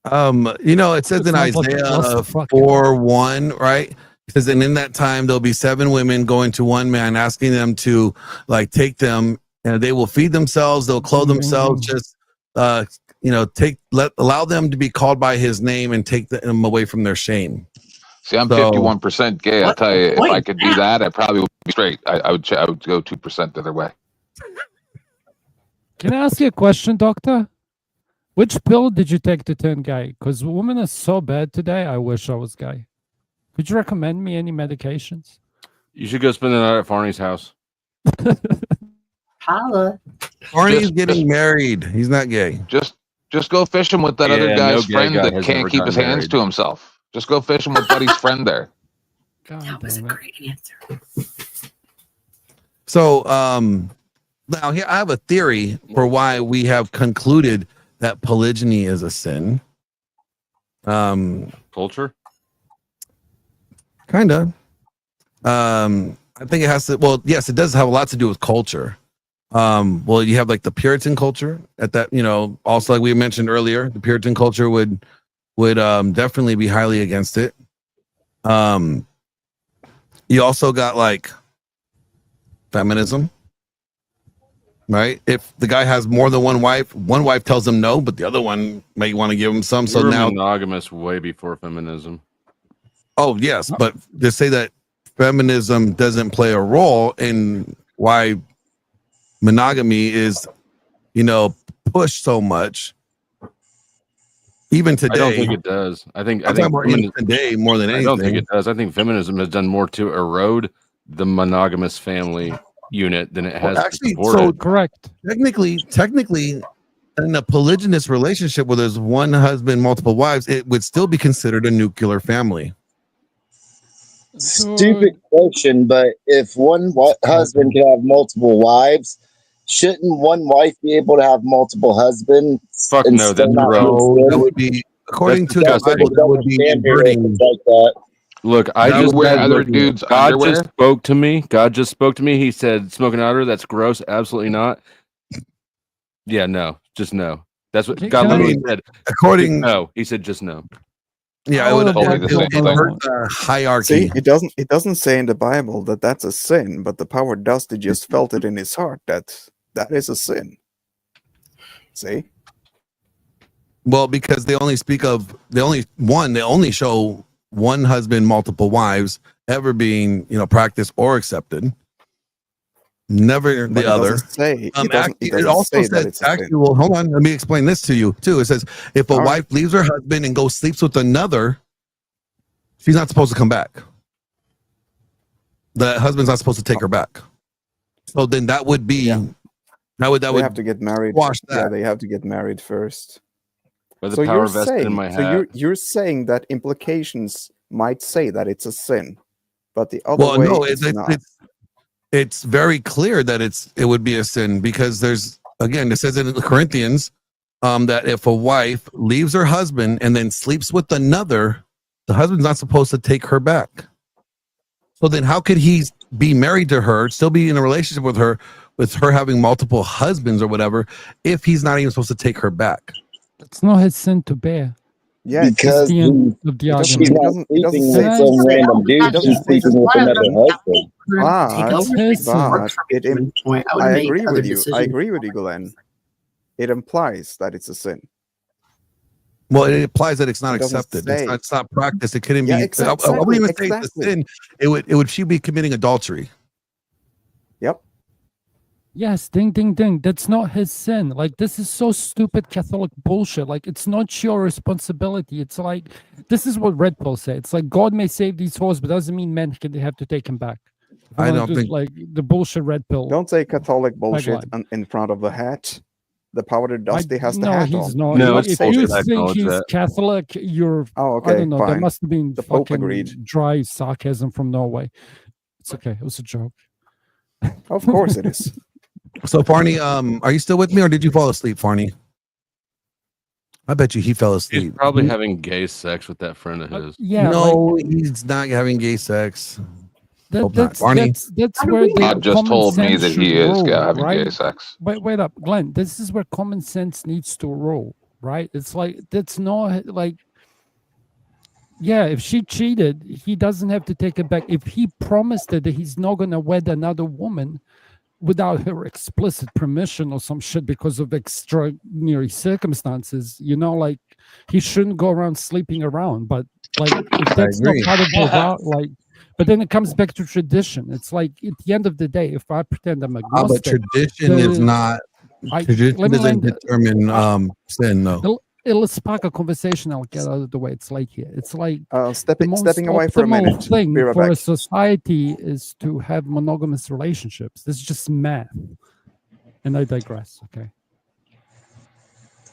It says in Isaiah 4:1, right? It says, and in that time there'll be 7 women going to one man, asking them to like take them, and they will feed themselves, they'll clothe themselves, just allow them to be called by his name and take them away from their shame. See, I'm 51% gay. I'll tell you, if I could do that, I probably would be straight. I would go 2% the other way. Can I ask you a question, doctor? Which pill did you take to turn gay? Because women are so bad today. I wish I was gay. Could you recommend me any medications? You should go spend the night at Farney's house. Holla. Farney's getting married. He's not gay. Just go fishing with that other guy's friend that can't keep his hands to himself. Just go fishing with Buddy's friend there. That was a great answer. So now here I have a theory for why we have concluded that polygyny is a sin. Culture? Kinda. I think it has to. Well, yes, it does have a lot to do with culture. Well, you have like the Puritan culture at that. Also like we mentioned earlier, the Puritan culture would definitely be highly against it. You also got like feminism, right? If the guy has more than one wife tells him no, but the other one may want to give him some. So now monogamous way before feminism. Oh yes, but to say that feminism doesn't play a role in why monogamy is, pushed so much. Even today, I don't think it does. I think today more than anything. I don't think it does. I think feminism has done more to erode the monogamous family unit than it has to support it. Correct. Technically, in a polygynous relationship where there's one husband, multiple wives, it would still be considered a nuclear family. Stupid question, but if one husband can have multiple wives, shouldn't one wife be able to have multiple husbands? Fuck no, that's wrong. That would be, according to the Bible, that would be inverting. Like that. Look, God just spoke to me. God just spoke to me. He said, "Smoking outer, that's gross. Absolutely not." Yeah, no, just no. That's what God literally said. He said, just no. Yeah, I would invert the hierarchy. See, it doesn't say in the Bible that that's a sin, but the power Dusty just felt it in his heart that is a sin. See? Well, because they only show one husband, multiple wives ever being, practiced or accepted. Never the other. It also says actually, well, hold on, let me explain this to you too. It says if a wife leaves her husband and goes sleeps with another, she's not supposed to come back. The husband's not supposed to take her back. So then that would be that would have to get married. Yeah, they have to get married first. So you're saying that implications might say that it's a sin, but the other way it's not. It's very clear that it would be a sin because it says in Corinthians that if a wife leaves her husband and then sleeps with another, the husband's not supposed to take her back. So then how could he be married to her, still be in a relationship with her having multiple husbands or whatever, if he's not even supposed to take her back? It's not his sin to bear. Yeah, because she's not sleeping with some random dude. She's sleeping with another husband. I agree with you. I agree with you, Glenn. It implies that it's a sin. Well, it implies that it's not accepted. It's not practiced. It couldn't be. Exactly. I wouldn't even say it's a sin. It would she be committing adultery? Yep. Yes, ding, ding, ding. That's not his sin. Like, this is so stupid Catholic bullshit. Like, it's not your responsibility. It's like, this is what Red Pill said. It's like, God may save these souls, but doesn't mean men can have to take him back. I don't think like the bullshit Red Pill. Don't say Catholic bullshit Tagline. in front of the hat. The powdered I- dusty has the no, hat he's on. not. No, If it's you bullshit. I think acknowledge he's that. Catholic, you're. Oh, okay, I don't know. There fine. must have been The Pope fucking agreed. dry sarcasm from Norway. It's okay. It was a joke. Of course it is. so. Farney, are you still with me, or did you fall asleep, Farney? I bet you he fell He's asleep. probably having gay sex with that friend of his. Yeah. no, he's not having gay sex. Hope not. Barney? That's where the God just common told me sense that he should is rule, having right? gay sex. Wait up, Glenn. This is where common sense needs to rule, right? It's like that's not like, yeah. If she cheated, he doesn't have to take it back. If he promised her that he's not gonna wed another woman without her explicit permission or some shit because of extraordinary circumstances, you know, like he shouldn't go around sleeping around. But like, if that's not agree. part of the vow, like. But then it comes back to tradition. It's like at the end of the day, if I pretend I'm But agnostic, tradition is not. Tradition let me doesn't land- determine sin, though. it'll spark a conversation. I'll get out of the way. It's late here. It's like Stepping the most away for a optimal minute. thing Be right for a back. society is to have monogamous relationships. This is just math. And I digress. Okay.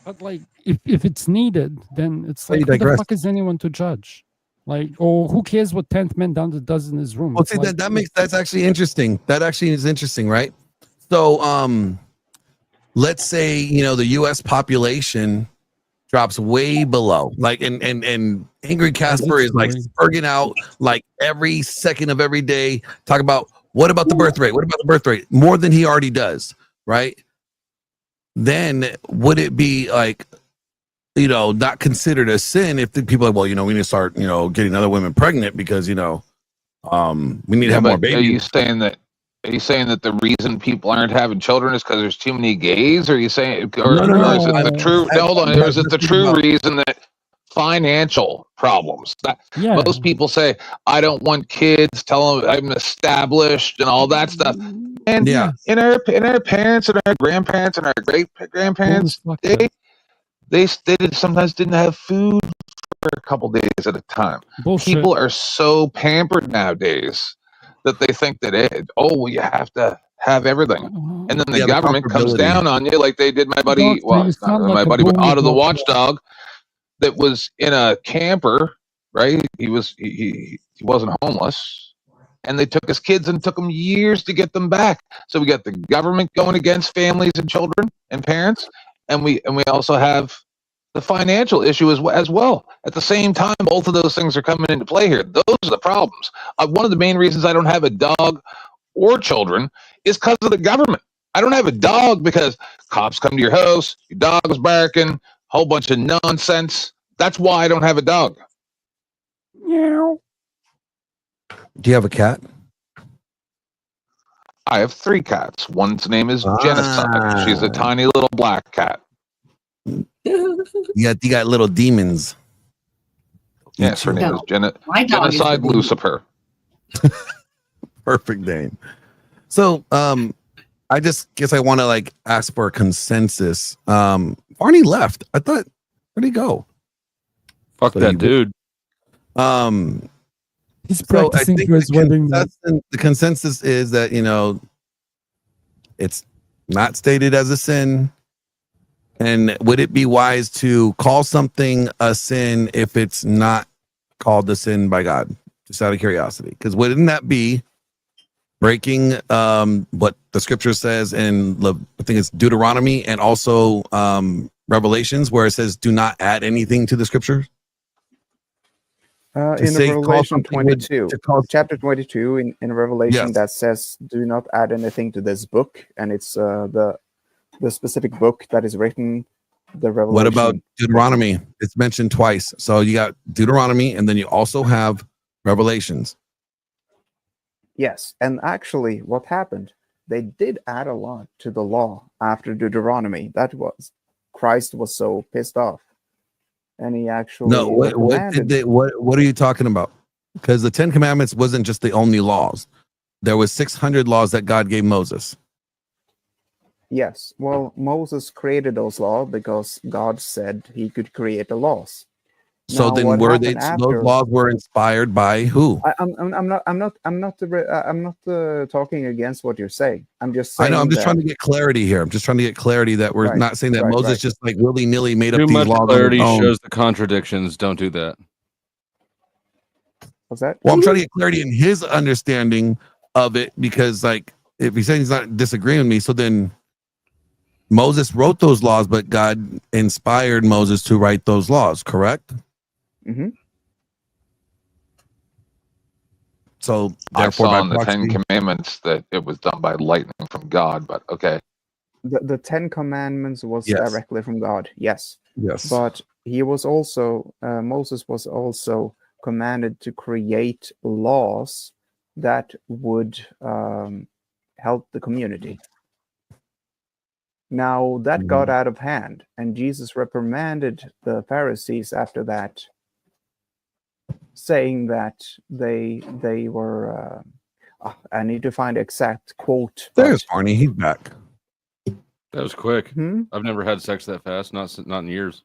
But like, if it's needed, then it's Why you like, who the digress? fuck is anyone to judge? Like, or who cares what 10th man does in his room? Well, It's see, like- that's actually interesting. That actually is interesting, right? So, let's say the U.S. population drops way below, like, and Angry Casper is like spurging out like every second of every day. Talk about what about the birth rate? What about the birth rate? More than he already does, right? Then would it be like, not considered a sin if the people are like, well, we need to start, getting other women pregnant because, we need to have more But babies. Are you saying that the reason people aren't having children is because there's too many gays? Or are you saying, or No, is it the true? No, hold on. Or is it the true reason that financial problems? Yeah. Most people say, I don't want kids. Tell them I'm established and all that stuff. And Yeah. in our parents and our grandparents and our great grandparents, they sometimes didn't have food for a couple days at a time. Bullshit. People are so pampered nowadays that they think that you have to have everything, and then the Yeah, the government comes comfortability. down on you like they did my buddy. Doctor, Well, you it's not sound really like my a buddy, but boomer Otto the doctor. Watchdog, that was in a camper. Right? He wasn't homeless, and they took his kids and took them years to get them back. So we got the government going against families and children and parents, and we also have the financial issue as well. At the same time, both of those things are coming into play here. Those are the problems. One of the main reasons I don't have a dog or children is because of the government. I don't have a dog because cops come to your house, your dog is barking, whole bunch of nonsense. That's why I don't have a dog. Meow. Do you have a cat? I have 3 cats. One's name is Genocide. She's a tiny little black cat. You got little demons. Yes, her name is My dog is Genocide the- Lucifer. Perfect name. So, I just guess I want to ask for a consensus. Barney left. I thought, where'd he go? Fuck So that you- dude. He's So I practicing think for his wedding. the consensus is that it's not stated as a sin. And would it be wise to call something a sin if it's not called a sin by God? Just out of curiosity, because wouldn't that be breaking what the scripture says in I think it's Deuteronomy and also Revelations, where it says, "Do not add anything to the scripture." To In say call Revelation something would- 22, to call- chapter 22 in Revelation, Yes. that says, "Do not add anything to this book," and it's the specific book that is written. The Revelation. What about Deuteronomy? It's mentioned twice. So you got Deuteronomy, and then you also have Revelations. Yes, and actually, what happened? They did add a lot to the law after Deuteronomy. That was Christ was so pissed off, and he actually No, what did commanded- they? What are you talking about? Because the 10 Commandments wasn't just the only laws. There was 600 laws that God gave Moses. Yes. Well, Moses created those laws because God said he could create the laws. So Now, then, what were they? happened So those after? laws were inspired by who? I'm not talking against what you're saying. I'm just saying I know. I'm just that, trying to get clarity here. I'm just trying to get clarity that we're right, not saying that right, Moses right. just like willy nilly made up Too these much laws on clarity his own. shows the contradictions. Don't do that. What's that? Well, I'm trying to get clarity in his understanding of it because, like, if he's saying he's not disagreeing with me, so then Moses wrote those laws, but God inspired Moses to write those laws, correct? Mm-hmm. So I therefore, saw by in the Ten proxy, Commandments that it was done by lightning from God, but okay. The Ten Commandments was Yes. directly from God, yes. yes, But he was also Moses was also commanded to create laws that would help the community. Now that got out of hand, and Jesus reprimanded the Pharisees after that, saying that they were. I need to find the exact quote. there's Barney. He's back. That was quick. Hmm? I've never had sex that fast. Not in years.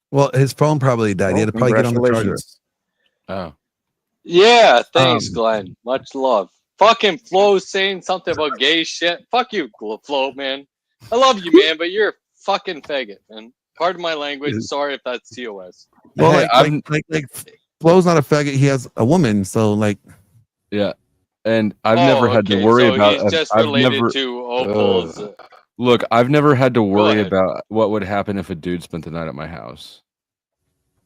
Well, his phone probably died. He had to probably get on the charger. Congratulations. Oh. Yeah, thanks, Um, Glenn. Much love. Fucking Flo saying something about gay shit. Fuck you, Flo, man. I love you, man, but you're a fucking faggot, man. Pardon my language. Sorry if that's TOS. Well, Hey, like Flo's not a faggot. He has a woman, so like, yeah, and I've never had to okay, worry so about. he's just I've related never. to Opal's. Look, I've never had to worry ahead. about what would happen if a dude spent the night at my house.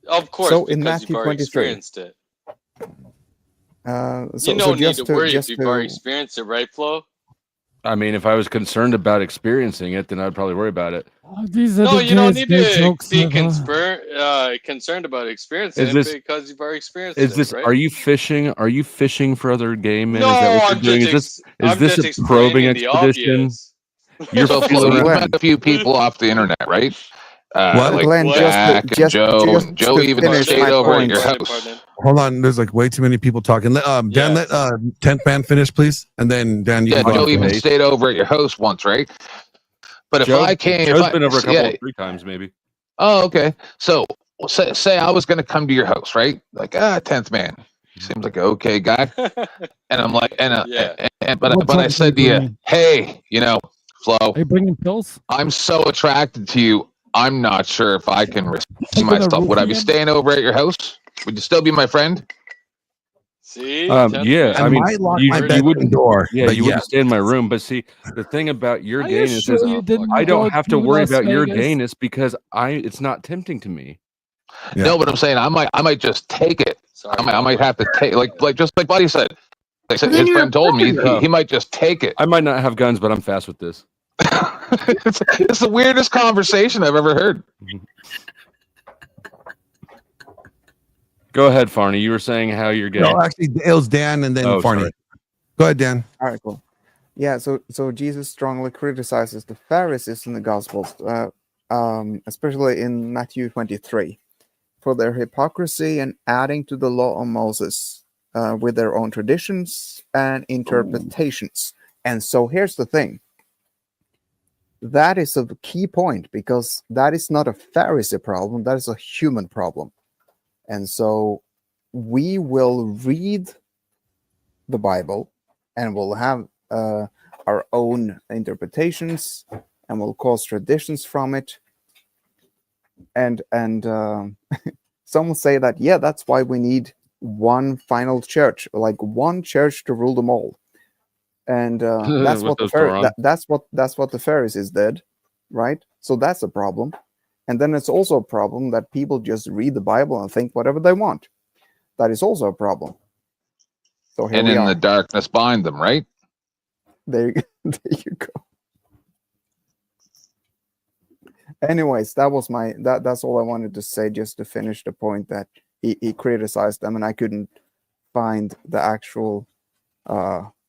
Of course, So in because Matthew you've already 23, experienced it. so You don't need just to worry just if you've already to experienced it, right, Flo? I mean, if I was concerned about experiencing it, then I'd probably worry about it. Oh, these are No, the you don't gayest need gay to jokes be ever. concerned about experiencing Is it this? because you've already experienced Is it, this? right? Are you fishing? Are you fishing for other gay men? No, Is that what I'm you're doing? just Is this a probing explaining the expedition? obvious. You're So, Flo, feeling you've Glenn. met a few people off the internet, right? What? Like Glenn, Jack and Joe, and Joe to even finish stayed my over at point. your house. hold on. There's like way too many people talking. Dan, Yeah. let 10th man finish, please, and then Dan, you Yeah, can go Joe after even me. stayed over at your house once, right? But if Joe, I came, Joe's been over a couple of 3 times, maybe. Oh, okay. So say I was going to come to your house, right? Like, 10th man. Seems like an okay guy. And I'm like, Yeah. but I said to you, hey, Flo, Are you bringing pills? I'm so attracted to you. I'm not sure if I can risk You gonna myself. Would I be roofie him? staying over at your house? Would you still be my friend? See? Yeah. 10th I I mean, might lock you, my you bedroom wouldn't. door. Yeah, but you wouldn't stay in my room. But see, the thing about your Are you gayness sure is you didn't I go don't have to to worry Las about your Vegas? gayness because it's not tempting to me. Yeah. No, but I'm saying I might just take it. Sorry, I might have to take like just like Buddy said. Like Then his you're friend told me Oh. he might just take it. I might not have guns, but I'm fast with this. It's the weirdest conversation I've ever heard. Go ahead, Farney. You were saying how you're gay. No, actually, it was Dan and then Oh, Farney. sorry. Go ahead, Dan. All right, cool. Yeah, so Jesus strongly criticizes the Pharisees in the Gospels, especially in Matthew 23, for their hypocrisy and adding to the law of Moses with their own traditions and interpretations. And so here's the thing. That is a key point because that is not a Pharisee problem, that is a human problem. And so we will read the Bible and we'll have our own interpretations and we'll cause traditions from it. And some will say that, yeah, that's why we need one final church, like one church to rule them all. And that's what that's what the Pharisees did, right? So that's a problem. And then it's also a problem that people just read the Bible and think whatever they want. That is also a problem. So here And we in are. the darkness bind them, right? There you go. Anyways, that's all I wanted to say, just to finish the point that he criticized them, and I couldn't find the actual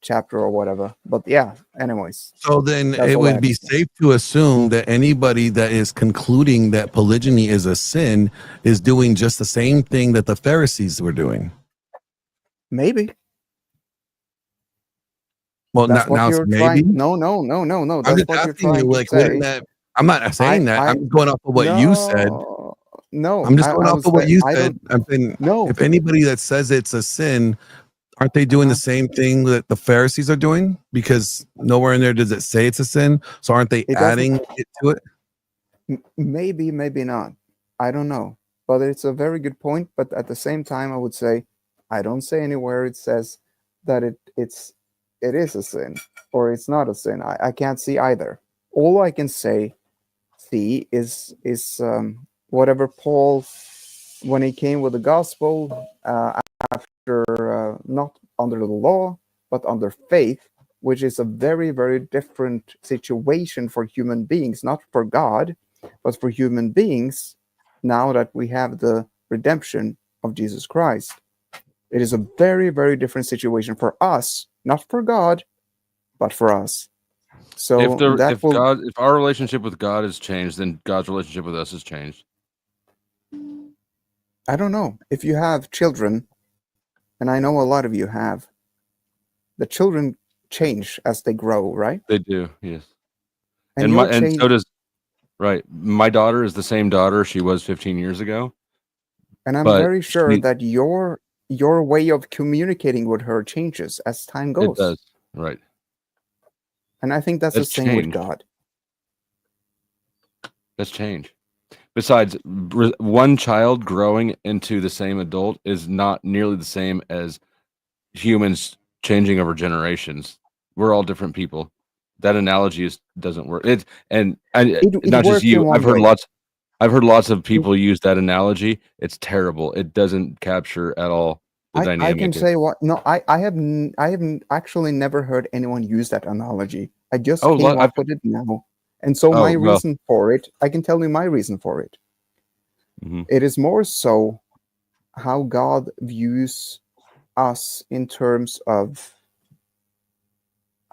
chapter or whatever. But yeah, anyways. So then That's it all I would have be to say. safe to assume that anybody that is concluding that polygyny is a sin is doing just the same thing that the Pharisees were doing. Maybe. Well, That's now what it's you're maybe. trying. No. I'm That's just what you're asking you, trying to like, wouldn't say. that? I'm not saying that. I'm going off of what you said. No. I'm just going I off was of what say you I said. don't. I'm saying, No. if anybody that says it's a sin, aren't they doing the same thing that the Pharisees are doing? Because nowhere in there does it say it's a sin. So aren't they It doesn't. adding it to it? Maybe, maybe not. I don't know. But it's a very good point. But at the same time, I would say I don't say anywhere it says that it is a sin or it's not a sin. I can't see either. All I can see is whatever Paul, when he came with the gospel after not under the law but under faith, which is a very, very different situation for human beings, not for God, but for human beings. Now that we have the redemption of Jesus Christ, it is a very, very different situation for us, not for God, but for us. So if our relationship with God has changed, then God's relationship with us has changed. I don't know. If you have children, and I know a lot of you have, the children change as they grow, right? They do, yes. And So does right. My daughter is the same daughter she was 15 years ago. And I'm very sure that your way of communicating with her changes as time goes. It does, right. And I think that's the same with God. That's change. Besides, one child growing into the same adult is not nearly the same as humans changing over generations. We're all different people. That analogy doesn't work. It not just you. I've heard lots of people use that analogy. It's terrible. It doesn't capture at all the dynamic. I can say what? No, I haven't actually never heard anyone use that analogy. I just came up with it now. And so my reason for it, I can tell you my reason for it. Mm-hmm. It is more so how God views us in terms of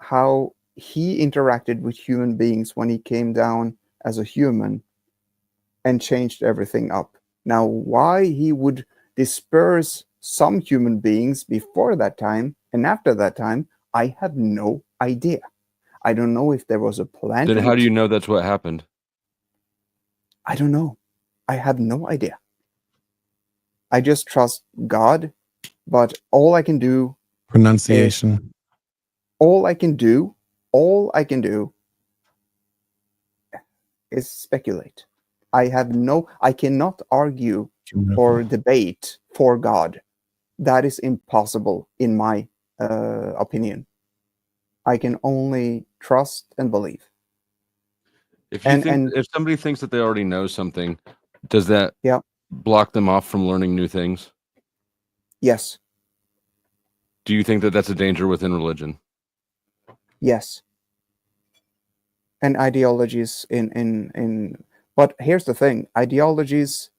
how he interacted with human beings when he came down as a human and changed everything up. Now, why he would disperse some human beings before that time and after that time, I have no idea. I don't know if there was a plan. Then how do you know that's what happened? I don't know. I have no idea. I just trust God, but all I can do pronunciation. All I can do is speculate. I cannot argue or debate for God. That is impossible in my opinion. I can only trust and believe. If somebody thinks that they already know something, does that block them off from learning new things? Yes. Do you think that that's a danger within religion? Yes. And ideologies but here's the thing, ideologies,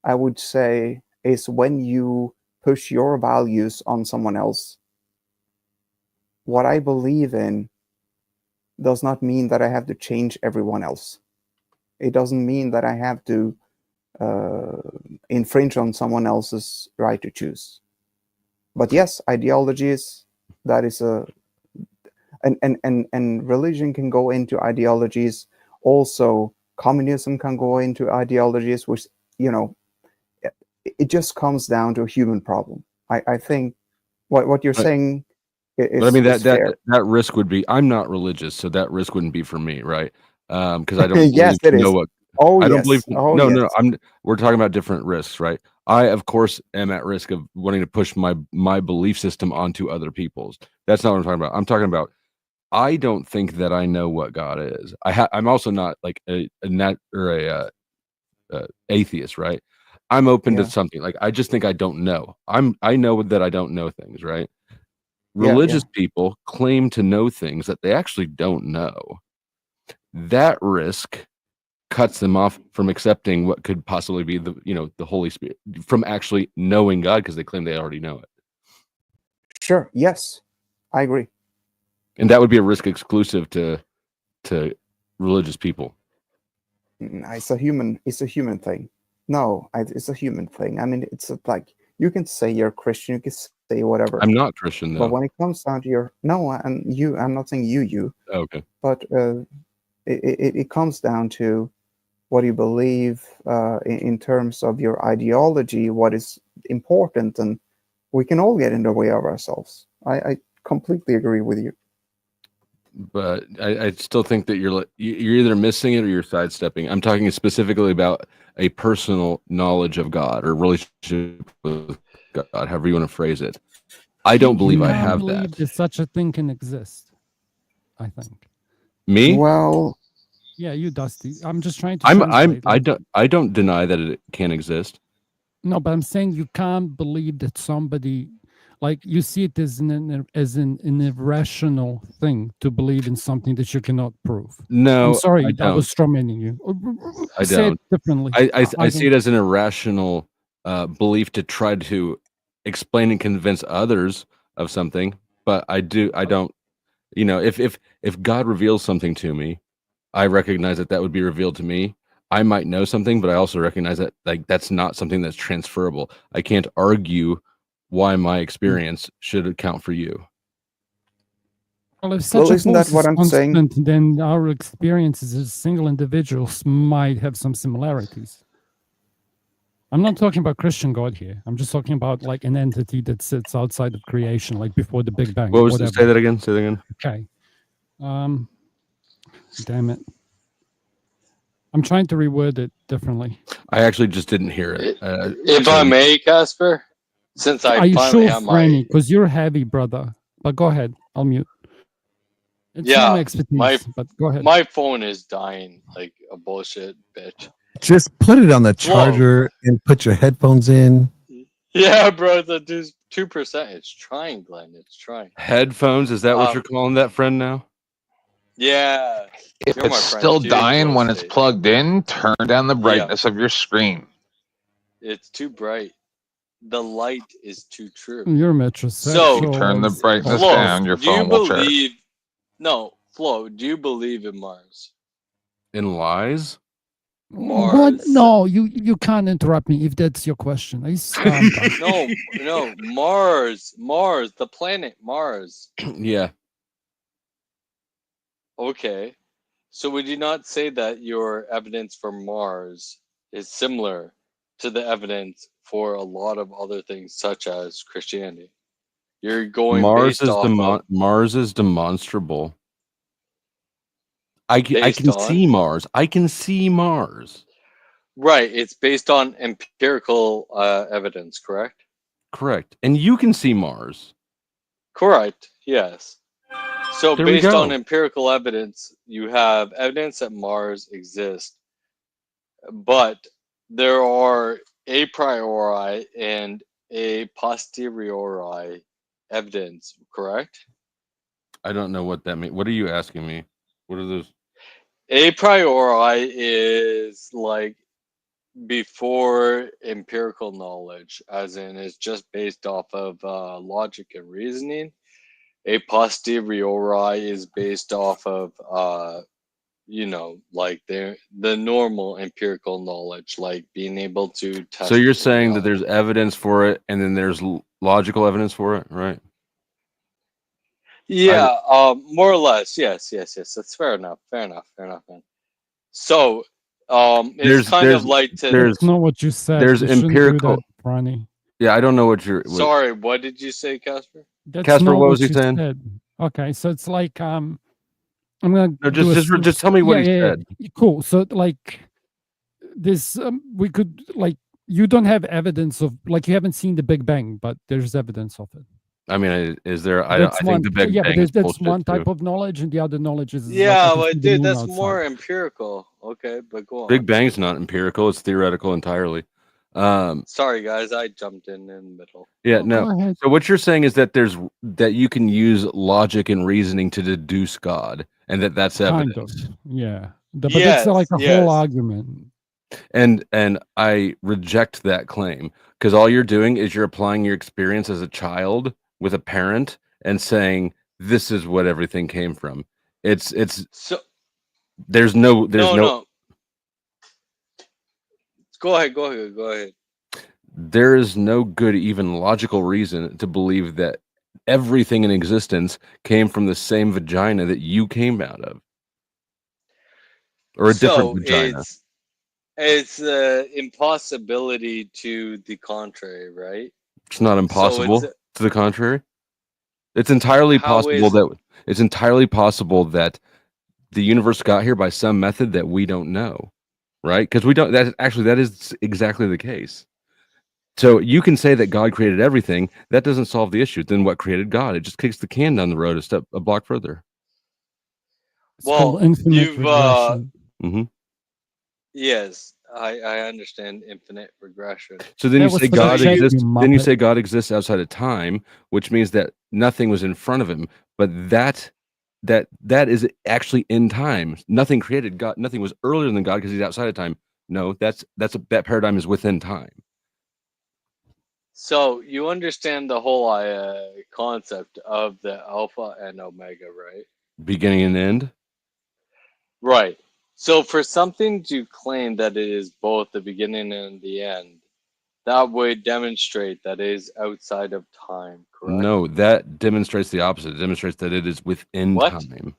I would say, is when you push your values on someone else. What I believe in does not mean that I have to change everyone else. It doesn't mean that I have to infringe on someone else's right to choose. But yes, ideologies, that is and religion can go into ideologies. Also, communism can go into ideologies, which, it just comes down to a human problem. I think what you're saying is, I mean, that risk would be, I'm not religious, so that risk wouldn't be for me, right? Because I don't yes, it is. I don't believe. No. We're talking about different risks, right? I, of course, am at risk of wanting to push my belief system onto other people's. That's not what I'm talking about. I'm talking about, I don't think that I know what God is. I'm also not like a atheist, right? I'm open to something. Like, I just think I don't know. I know that I don't know things, right? Religious people claim to know things that they actually don't know. That risk cuts them off from accepting what could possibly be the Holy Spirit, from actually knowing God, because they claim they already know it. Sure. Yes, I agree. And that would be a risk exclusive to religious people. It's a human thing. No, it's a human thing. I mean, it's like, you can say you're Christian, you can say whatever. I'm not Christian But though. when it comes down to your no, and you, I'm not saying you, Okay. but it comes down to what you believe in terms of your ideology, what is important, and we can all get in the way of ourselves. I completely agree with you. But I still think that you're either missing it or you're sidestepping. I'm talking specifically about a personal knowledge of God or relationship with God, however you want to phrase it. I don't believe I have that. That such a thing can exist. I think. Me? Well, yeah, you, Dusty. I'm just trying to. translate, I don't deny that it can exist. No, but I'm saying you can't believe that somebody, like you see it as an irrational thing to believe in something that you cannot prove. No, I'm sorry, I I don't. was strawmanning you. I Say don't. it differently. I see it as an irrational belief to try to explain and convince others of something. But I don't. You know, if God reveals something to me, I recognize that would be revealed to me. I might know something, but I also recognize that like that's not something that's transferable. I can't argue why my experience should account for you. Well, if such a isn't that force what is I'm saying? constant, then our experiences as single individuals might have some similarities. I'm not talking about Christian God here. I'm just talking about like an entity that sits outside of creation, like before the Big Bang. What was whatever. Say that again. Say that again. Okay. Damn it. I'm trying to reword it differently. I actually just didn't hear it. If I may, Casper, since I Are you finally sure, have my Franny? Because you're heavy, brother. But go ahead. I'll mute. It's not my expertise, but go ahead. My phone is dying like a bullshit bitch. Just put it on the charger and put your headphones in. Yeah, bro, the 2%. It's trying, Glenn. It's trying. Headphones? Is that what you're calling that friend now? Yeah. If You're my it's friend still too, dying when it's Ghostface. plugged in, turn down the brightness of your screen. It's too bright. The light is too true. You're metrosexual. So You turn the brightness Flo, down, your do you phone will charge. believe? No, Flo, do you believe in Mars? In lies? What? No, you can't interrupt me if that's your question. No, Mars, the planet Mars. Yeah. Okay. So would you not say that your evidence for Mars is similar to the evidence for a lot of other things, such as Christianity? You're going Mars based is off of Mars is demonstrable. I can Based on? see Mars. I can see Mars. right. It's based on empirical evidence, correct? Correct. And you can see Mars. Correct. Yes. So There we based on go. empirical evidence, you have evidence that Mars exists, but there are a priori and a posteriori evidence, correct? I don't know what that means. What are you asking me? What are those? A priori is like before empirical knowledge, as in it's just based off of logic and reasoning. A posteriori is based off of like the normal empirical knowledge, like being able to test. So you're saying that there's evidence for it and then there's logical evidence for it, right? Yeah, more or less. Yes. That's fair enough. Fair enough, man. So, it's kind of like to. That's not what you said. There's You shouldn't do empirical. that, Franny. Yeah, I don't know what you're. Sorry, what did you say, Casper? That's Casper, not what was he you saying? said. Okay, so it's like I'm gonna No, do just tell me what he said. Cool. So like this, we could like you don't have evidence of like you haven't seen the Big Bang, but there's evidence of it. I mean, is there? I That's think the Big Bang is that's bullshit, one too. type of knowledge, and the other knowledge is Yeah, like, but dude, that's more empirical. Okay, but go on. Big Bang's not empirical; it's theoretical entirely. Sorry, guys, I jumped in the middle. Yeah, Go no. ahead. So what you're saying is that that you can use logic and reasoning to deduce God, and that's Kind evidence. of, yeah. But it's like a whole argument. And I reject that claim because all you're doing is you're applying your experience as a child with a parent and saying this is what everything came from. It's so there's no no. Go ahead. There is no good, even logical reason to believe that everything in existence came from the same vagina that you came out of, or a different So vagina. it's impossibility to the contrary, right? It's not So impossible. it's To the contrary, it's entirely how possible is that the universe got here by some method that we don't know, right? Because we don't. That is exactly the case. So you can say that God created everything. That doesn't solve the issue. Then what created God? It just kicks the can down the road a block further. It's called well, infinite you've regression. Hmm. yes, I understand infinite regression. So then That you was say for the God check, you exists. Then you muppet. say God exists outside of time, which means that nothing was in front of him. But that is actually in time. Nothing created God. Nothing was earlier than God because he's outside of time. No, that paradigm is within time. So you understand the whole concept of the alpha and omega, right? Beginning and end. Right. So for something to claim that it is both the beginning and the end, that would demonstrate that it is outside of time, correct? No, that demonstrates the opposite. It demonstrates that it is within What? time.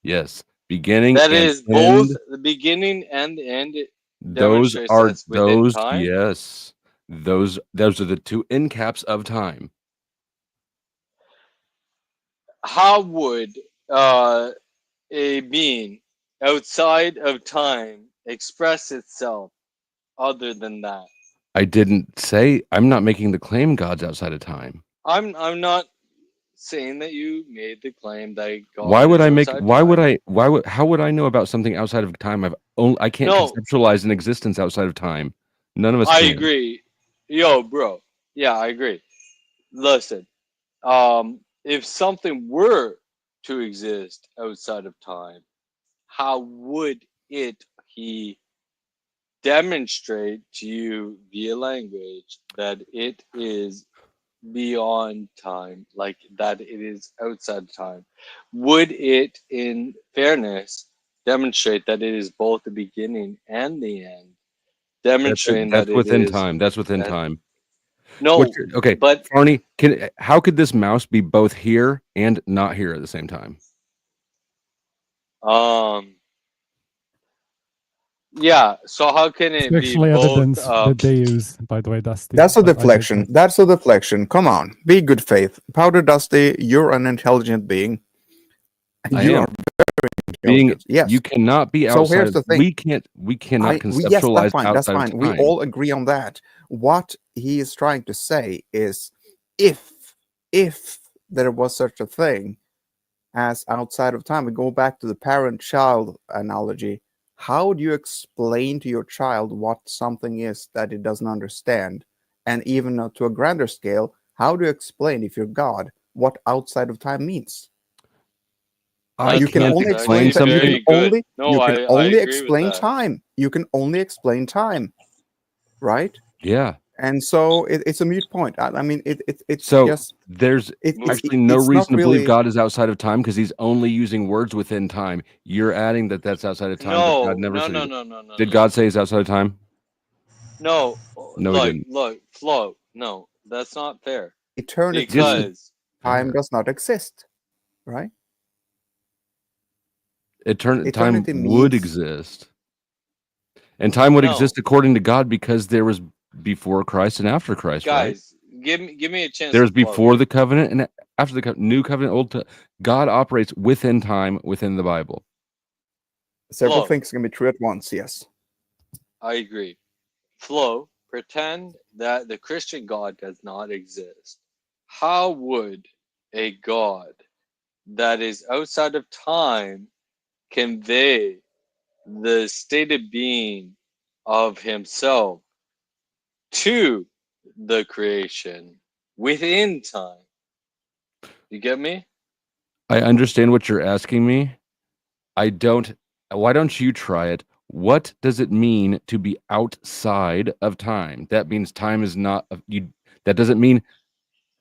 Yes, beginning That and is both end. the beginning and the end. It Those demonstrates are that's within those. time. Yes, those are the two end caps of time. How would a being outside of time express itself other than that? I didn't say. I'm not making the claim God's outside of time. I'm not saying that you made the claim that God Why would is I make? outside Why would time. I? Why would? How would I know about something outside of time? I can't No, conceptualize an existence outside of time. None of us I can. agree. Yo, bro. Yeah, I agree. Listen, if something were to exist outside of time, how would he demonstrate to you via language that it is beyond time, like that it is outside time? Would it, in fairness, demonstrate that it is both the beginning and the end? Demonstrating that That's it within is time. That's within that time. no, Okay, but Farney, how could this mouse be both here and not here at the same time? yeah. So how can It's it be actually both? evidence that they use, by the way, Dusty. That's a but I deflection. digress. That's a deflection. Come on, be good faith. Powder Dusty, you're an intelligent being. I You am. are very intelligent. Yes. You cannot be So outside. here's the thing. We cannot Yes, conceptualize that's fine. That's outside fine. of We time. all agree on that. What he is trying to say is, if there was such a thing as outside of time, we go back to the parent-child analogy. How do you explain to your child what something is that it doesn't understand? And even to a grander scale, how do you explain, if you're God, what outside of time means? You can only explain time. You can only agree with explain that. time. You can only explain time, right? Yeah. And so it's a moot point. I mean, it's So just there's actually no reason to believe God is outside of time because he's only using words within time. You're adding that that's outside of time. No, but God never said no. Did God say he's outside of time? No, No, he didn't. look, Flo. No, that's not fair. Eternity, Because time does not exist, right? Time Eternity would means- exist, and time would No. exist according to God because there was before Christ and after Christ, right? guys, give me a chance. There's to flow. before the covenant and after the new covenant. God operates within time within the Bible. Several Flo. things can be true at once. Yes. I agree. Flo, pretend that the Christian God does not exist. How would a God that is outside of time convey the stated being of himself to the creation within time? You get me? I understand what you're asking me. I don't. Why don't you try it? What does it mean to be outside of time? That means time is not you. That doesn't mean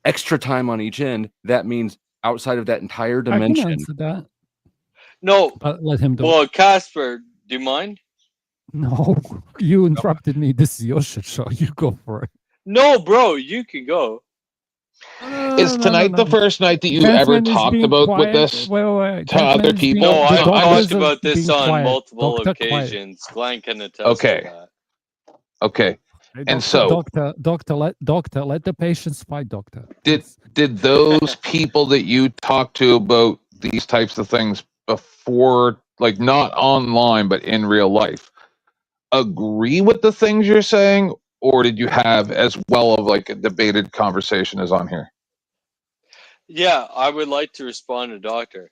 extra time on each end. That means outside of that entire I can dimension. answer that. No. But let him do it. Well, Casper, do you mind? No, you interrupted me. This is your shit show. You go for it. No, bro, you can go. Is tonight the first night that you ever Gentleman is talked being about quiet. with this Wait. to Gentleman other is being. people? No, The I've doctors talked are about this being on quiet. multiple Doctor, quiet. occasions. Glenn can attest Okay. to that. Okay. Hey, And so doctor, let the patients fight, doctor. did those people that you talked to about these types of things before, like not online but in real life, agree with the things you're saying, or did you have as well of like a debated conversation as on here? Yeah, I would like to respond to Doctor.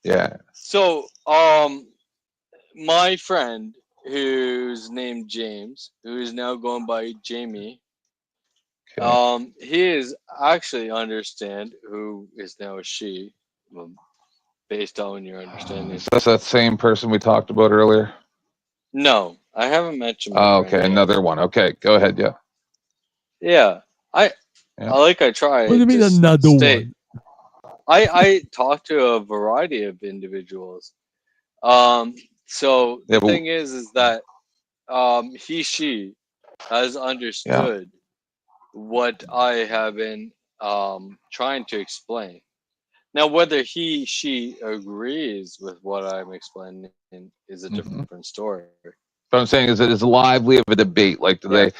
Yeah. So, my friend who's named James, who is now going by Jamie, he is actually understand who is now a she, based on your understanding. So that's that same person we talked about earlier. No, I haven't mentioned my Oh, friend okay, James. another one. Okay, go ahead. Yeah. Yeah, I try. What do you mean to another state. one? I talk to a variety of individuals. So Yeah, the thing is that she has understood what I have been trying to explain. Now, whether she agrees with what I'm explaining is a different story. What I'm saying is it is lively of a debate. Like, do they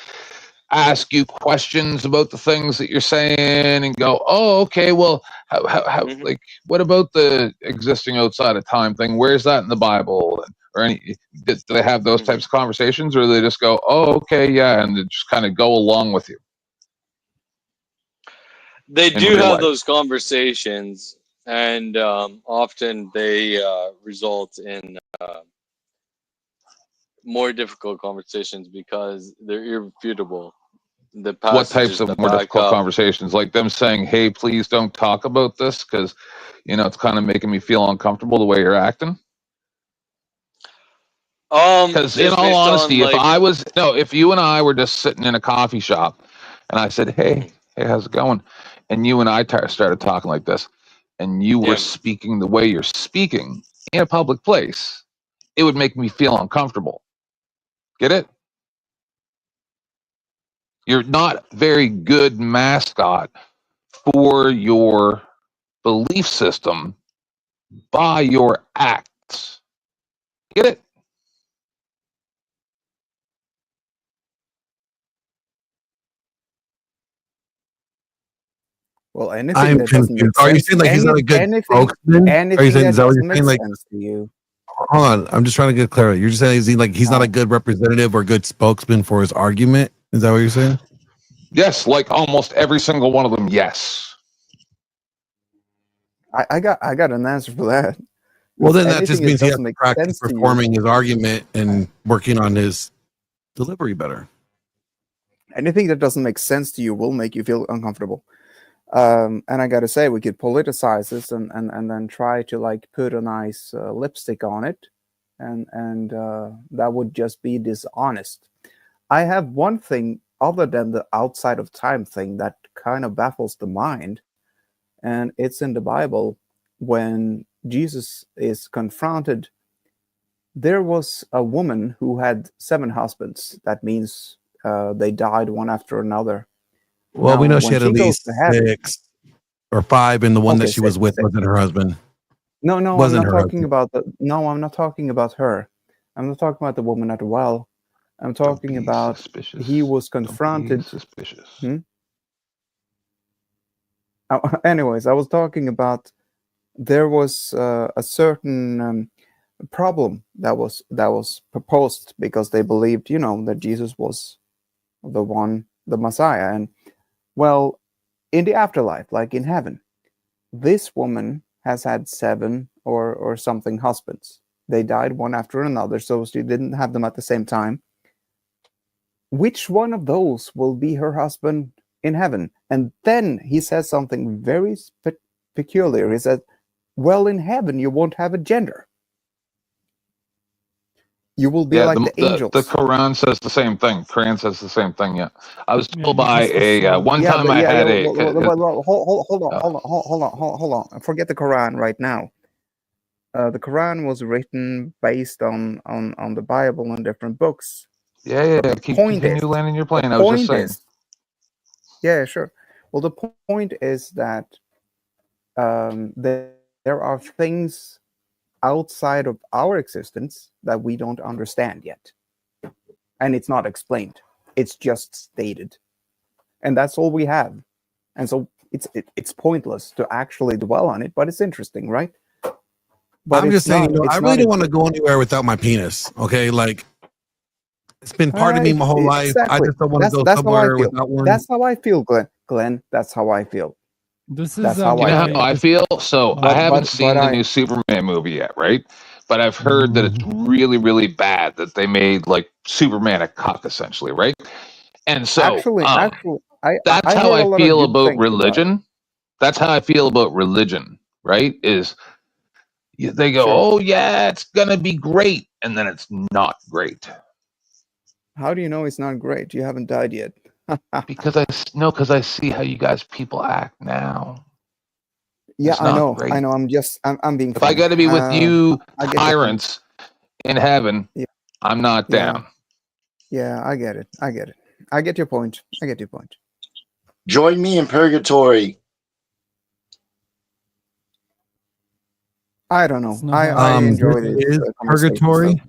ask you questions about the things that you're saying and go, oh, okay, well, how like, what about the existing outside of time thing? Where's that in the Bible? Or any, do they have those types of conversations, or do they just go, oh, okay, yeah, and they just kind of go along with you? They in do real have life? those conversations, and often they result in more difficult conversations because they're irrefutable. The What types passages of that more back difficult up. conversations? Like them saying, hey, please don't talk about this because, you know, it's kind of making me feel uncomfortable the way you're acting? Because in Just all based on honesty, like if you and I were just sitting in a coffee shop and I said, hey, how's it going? And you and I started talking like this, and you were speaking the way you're speaking in a public place, it would make me feel uncomfortable. Get it? You're not very good mascot for your belief system by your acts. Get it? Well, anything I'm that doesn't confused. make Are you sense, saying like he's not a good anything spokesman? Are you saying that is that what doesn't you're make saying? Like, sense to you. hold on, I'm just trying to get clarity. You're just saying is he like he's not a good representative or good spokesman for his argument? Is that what you're saying? Yes, like almost every single one of them. Yes. I got an answer for that. Well, then that Anything just means he has doesn't to make practice sense to you. performing his argument and working on his delivery better. Anything that doesn't make sense to you will make you feel uncomfortable. And I gotta say, we could politicize this and then try to like put a nice lipstick on it, and that would just be dishonest. I have one thing other than the outside of time thing that kind of baffles the mind, and it's in the Bible when Jesus is confronted. There was a woman who had 7 husbands. That means they died one after another. Well, we Now, know she when had at she goes least to heaven, 6 or 5, and the one that okay, she was with wasn't her husband. No, I'm Wasn't not her talking husband. about the. No, I'm not talking about her. I'm not talking about the woman at the well. I'm talking about he was confronted. Suspicious. Anyways, I was talking about there was a certain problem that was proposed because they believed, that Jesus was the Messiah, and well, in the afterlife, like in heaven, this woman has had 7 or something husbands. They died one after another, so she didn't have them at the same time. Which one of those will be her husband in heaven? And then he says something very peculiar. He said, well, in heaven, you won't have a gender. You will be like the angels. The Quran says the same thing. Quran says the same thing. Yeah, I was told you by just a assume. one time I had a. Hold on. Forget the Quran right now. The Quran was written based on the Bible and different books. Yeah. But the point Continue is, landing your plane. the I was just point saying. is, Yeah, sure. Well, the point is that there are things outside of our existence that we don't understand yet, and it's not explained. It's just stated, and that's all we have. And so it's pointless to actually dwell on it, but it's interesting, right? But I'm it's just saying, not- it's I not really don't want to go anywhere without my penis. Okay, like it's been part of me my whole life. I Exactly. just don't want to go That's how I somewhere feel. without one. That's how I feel, Glenn. Glenn, that's how I feel. This That's is how You know I how feel. I feel? So I haven't seen the I- new Superman movie yet, right? But I've heard that it's really, really bad, that they made like Superman a cuck, essentially, right? And so actually, that's I how heard a I lot of feel good about things about it. religion. That's how I feel about religion, right? Is they go, Sure. oh yeah, it's gonna be great, and then it's not great. How do you know it's not great? You haven't died yet. Because I see how you guys people act now. Yeah, It's I not know. great. I know. I'm being If I funny. got to be with you I get your point. tyrants in heaven, Yeah. I'm not Yeah. down. Yeah, I get it. I get it. I get your point. I get your point. Join me in purgatory. I don't know. not I how- enjoy this this is conversation, purgatory. so-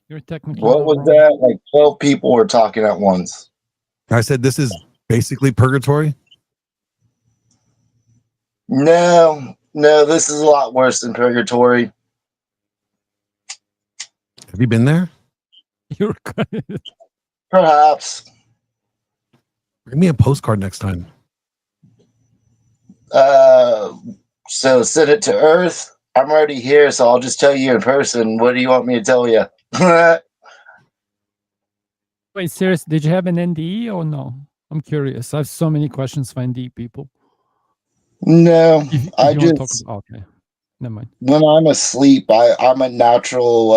You're technically What not was wrong. that? Like 12 people were talking at once. I said this is basically purgatory. No, this is a lot worse than purgatory. Have you been there? You're good. Perhaps. Bring me a postcard next time. So send it to Earth. I'm already here, so I'll just tell you in person. What do you want me to tell you? Wait, serious? Did you have an NDE or no? I'm curious. I have so many questions for NDE people. No, If I you want to talk just about, okay, never mind. when I'm asleep, I'm a natural.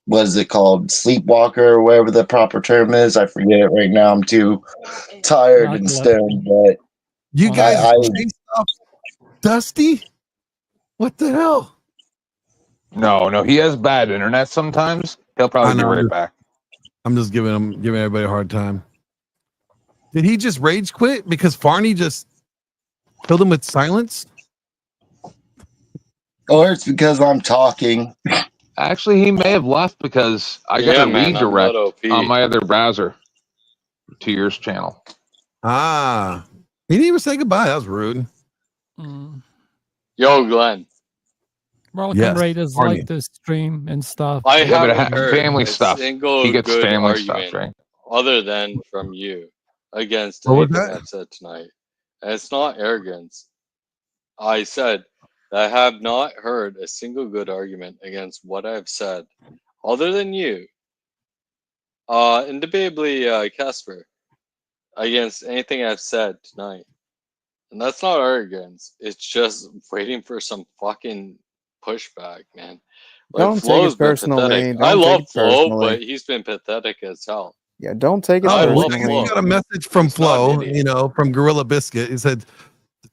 What is it called? Sleepwalker, or whatever the proper term is. I forget it right now. I'm too tired and stoned. But You guys I chased up Dusty? What the hell? No, he has bad internet sometimes. He'll I probably be know, right back. I'm just giving everybody a hard time. Did he just rage quit because Farney just killed him with silence? or it's because I'm talking. Actually, he may have left because I Yeah, got a man, I'm redirect not OP. on my other browser to your channel. Ah, he didn't even say goodbye. That was rude. Yo, Glenn. Welcome, Yes, Raiders. Barney. Like the stream and stuff. I Yeah, but haven't heard family a stuff. single He gets good family argument stuff, right? other than from you against What was anything that? I've said tonight. And it's not arrogance. I said that I have not heard a single good argument against what I've said other than you. And debatably Casper against anything I've said tonight. And that's not arrogance. It's just waiting for some fucking pushback, man. Like Don't take Flo's it been personally. pathetic. Don't I take love it Flo, personally. but he's been pathetic as hell. Yeah, don't take it I Oh, love we personally. got a message from He's not an Flo, idiot. you know, from Gorilla Biscuit. He said,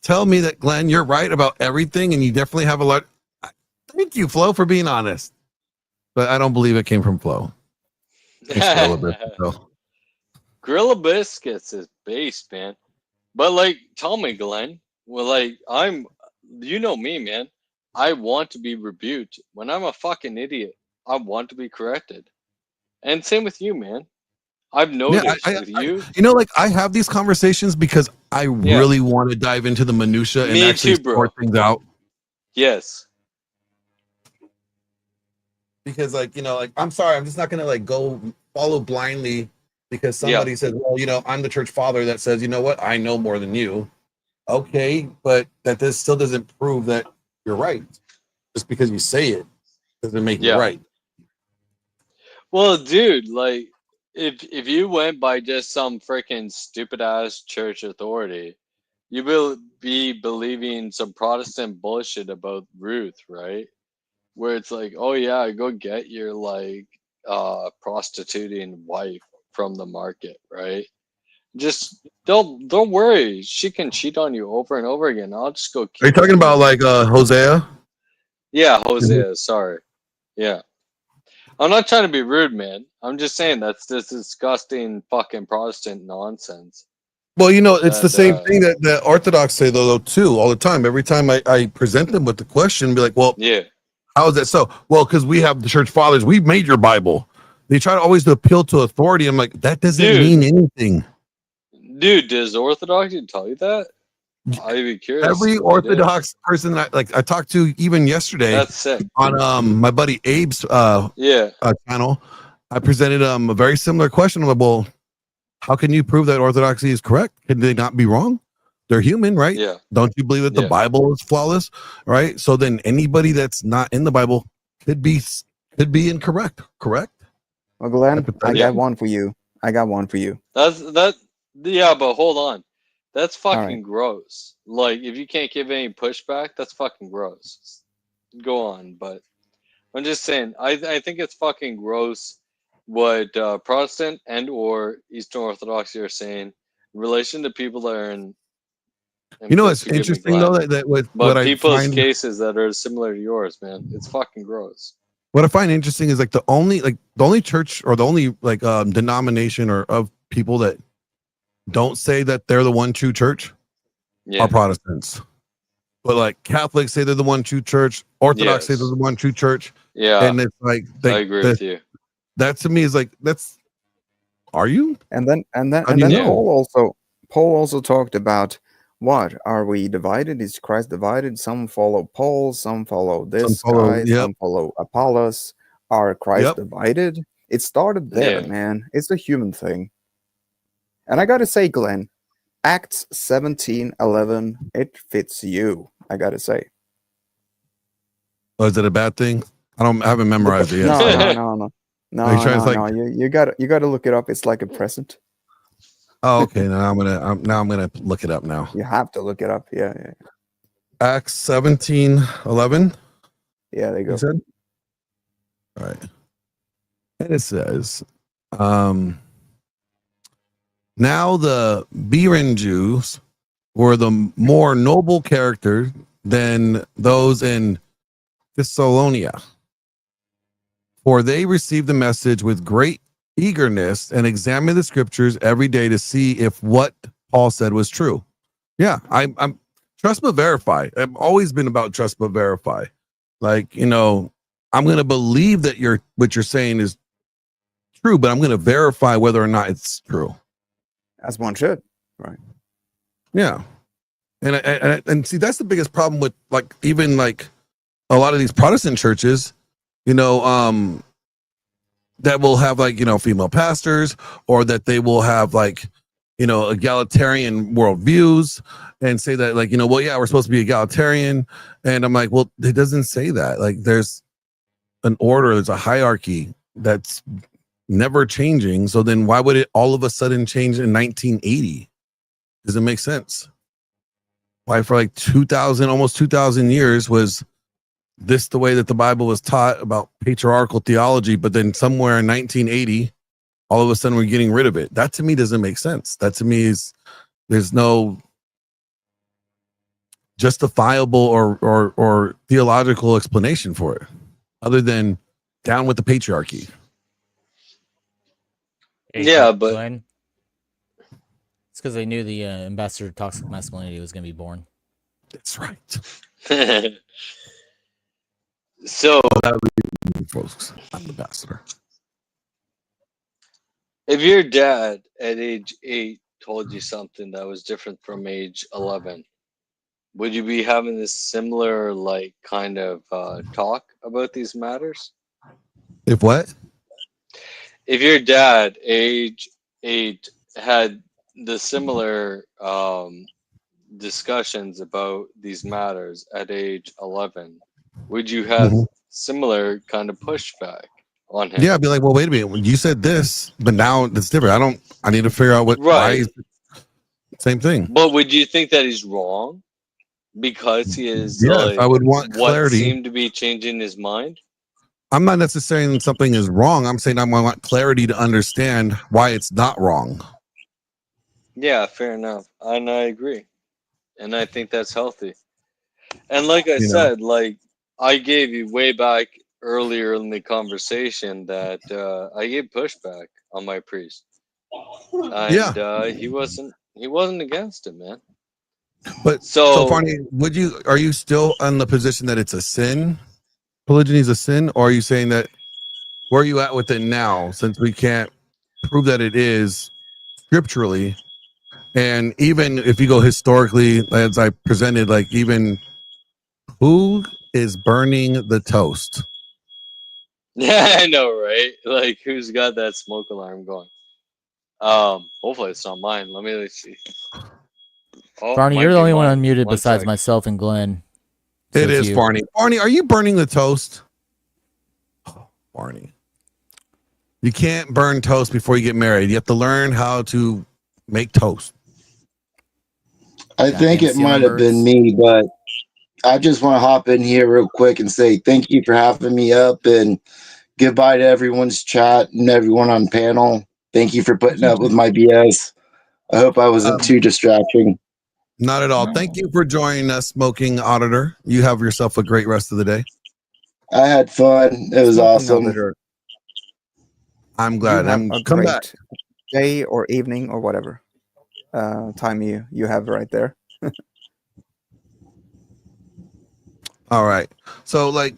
"Tell me that Glenn, you're right about everything, and you definitely have a lot." Thank you, Flo, for being honest. But I don't believe it came from Flo. Thanks, Gorilla Biscuit, though. Gorilla Biscuits is based, man. But like, tell me, Glenn. Well, like, you know me, man. I want to be rebuked. When I'm a fucking idiot, I want to be corrected. And same with you, man. I've noticed with you. You know, like I have these conversations because I really want to dive into the minutia and Me actually too, bro. sort things out. Yes. Because, like, you know, like I'm sorry, I'm just not gonna like go follow blindly because somebody says, well, you know, I'm the church father that says, you know what, I know more than you. Okay, but that this still doesn't prove that you're right. Just because you say it doesn't make you right. Well, dude, like, if you went by just some freaking stupid ass church authority, you will be believing some Protestant bullshit about Ruth, right? Where it's like, oh yeah, go get your like prostituting wife from the market, right? Just don't worry, she can cheat on you over and over again. I'll just go. Are you talking about like Hosea? Yeah, Hosea. Sorry. Yeah. I'm not trying to be rude, man. I'm just saying that's this disgusting fucking Protestant nonsense. Well, you know, it's the same That, thing that the Orthodox say though too all the time. Every time I present them with the question, be like, well, yeah, how is that so? Well, because we have the church fathers, we made your Bible. They try to always appeal to authority. I'm like, that doesn't Dude. mean anything. dude, does Orthodoxy tell you that? I'd be curious. Every if they did. Orthodox person that I talked to even yesterday That's sick. on my buddy Abe's Yeah, channel, I presented a very similar question. I'm like, well, how can you prove that Orthodoxy is correct? Can they not be wrong? They're human, right? yeah. Don't you believe that the Yeah. Bible is flawless, right? So then anybody that's not in the Bible could be incorrect, correct? Well, Glenn, I Yeah. got one for you. That. Yeah, but hold on. That's All fucking right. gross. Like, if you can't give any pushback, that's fucking gross. Go on, but I'm just saying. I think it's fucking gross what Protestant and or Eastern Orthodoxy are saying in relation to people that are in. and You know, please it's forgive me, interesting though Glenn, that what but I people's find cases that are similar to yours, man, it's fucking gross. what I find interesting is like the only church or the only denomination or of people that don't say that they're the one true church Yeah, are Protestants. But like Catholics say they're the one true church, Orthodox say they're Yes. the one true church, yeah, and it's like I agree with you. that to me is like that's are you? And then How do you and then know? Paul also talked about what are we divided? Is Christ divided? Some follow Paul, some follow this follow- guy, yep. some follow Apollos. Are Christ Yep. divided? It started there, Yeah. man. It's a human thing. And I gotta say, Glenn, Acts 17:11, it fits you. I gotta say. Oh, is it a bad thing? I haven't memorized it yet. No, so- no. Are you trying to, like- No. You gotta look it up. It's like a present. Oh, okay. Now I'm gonna look it up now. You have to look it up. Yeah. Acts 17:11. Yeah, there you go. You said? All right. And it says, now the Berean Jews were the more noble character than those in Thessalonica, for they received the message with great eagerness and examined the scriptures every day to see if what Paul said was true. Yeah, I'm trust but verify. I've always been about trust but verify. Like, you know, I'm going to believe that what you're saying is true, but I'm going to verify whether or not it's true. As one should, right? Yeah. And see, that's the biggest problem with like even like a lot of these Protestant churches, you know, that will have like, you know, female pastors, or that they will have like, you know, egalitarian worldviews and say that like, you know, well, yeah, we're supposed to be egalitarian. And I'm like, well, it doesn't say that. Like there's an order, there's a hierarchy that's never changing. So then why would it all of a sudden change in 1980? Does it make sense? Why for like almost 2,000 years was this the way that the Bible was taught about patriarchal theology, but then somewhere in 1980, all of a sudden we're getting rid of it. That to me doesn't make sense. That to me is there's no justifiable or theological explanation for it, other than down with the patriarchy. Yeah, but Glenn, it's because they knew the ambassador of toxic masculinity was going to be born. That's right. So, folks, I'm the ambassador. if your dad at age 8 told you something that was different from age 11, would you be having this similar like kind of talk about these matters? If what? If your dad age 8 had the similar discussions about these matters at age 11, would you have similar kind of pushback on him? Yeah, I'd be like, well, wait a minute. When you said this, but now it's different. I need to figure out Right. Same thing. But would you think that he's wrong because he is Yeah, like if I would want what clarity. seemed to be changing his mind? I'm not necessarily saying something is wrong. I'm saying I want clarity to understand why it's not wrong. Yeah, fair enough. And I agree. And I think that's healthy. And like I You know. said, like I gave you way back earlier in the conversation that I gave pushback on my priest, and he wasn't against it, man. But so Farney, are you still on the position that it's a sin? Polygyny is a sin, or are you saying that where are you at with it now, since we can't prove that it is scripturally? And even if you go historically, as I presented, like even who is burning the toast? Yeah, I know, right? Like, who's got that smoke alarm going? Hopefully it's not mine. Let me see. Oh, Barney, might you're the be only one mine. unmuted One besides sec. myself and Glenn. It it's is you. Barney. Barney, are you burning the toast? Oh, Barney. You can't burn toast before you get married. You have to learn how to make toast. I think it might have been me, but I just want to hop in here real quick and say thank you for having me up, and goodbye to everyone's chat and everyone on panel. Thank you for putting up with my BS. I hope I wasn't too distracting. Not at all. Thank you for joining us, Smoking Auditor. You have yourself a great rest of the day. I had fun. It was awesome. Auditor, I'm glad. you have I'm a come great back. day or evening or whatever time you have right there. All right. So like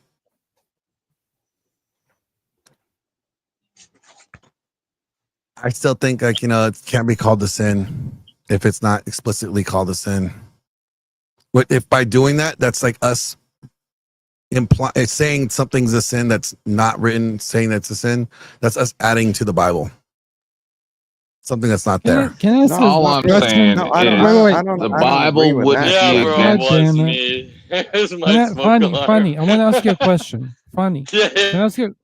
I still think like, it can't be called a sin if it's not explicitly called a sin. What if by doing that, that's like us saying something's a sin that's not written, saying that's a sin, that's us adding to the Bible. Something that's not there. Can I ask you All a I'm question? saying No, is I don't the agree Bible with wouldn't that. Yeah, be bro, God it was damn it. me. It was my smoke alarm. Funny. I want to ask you a question. Funny. Yeah. Can I ask you?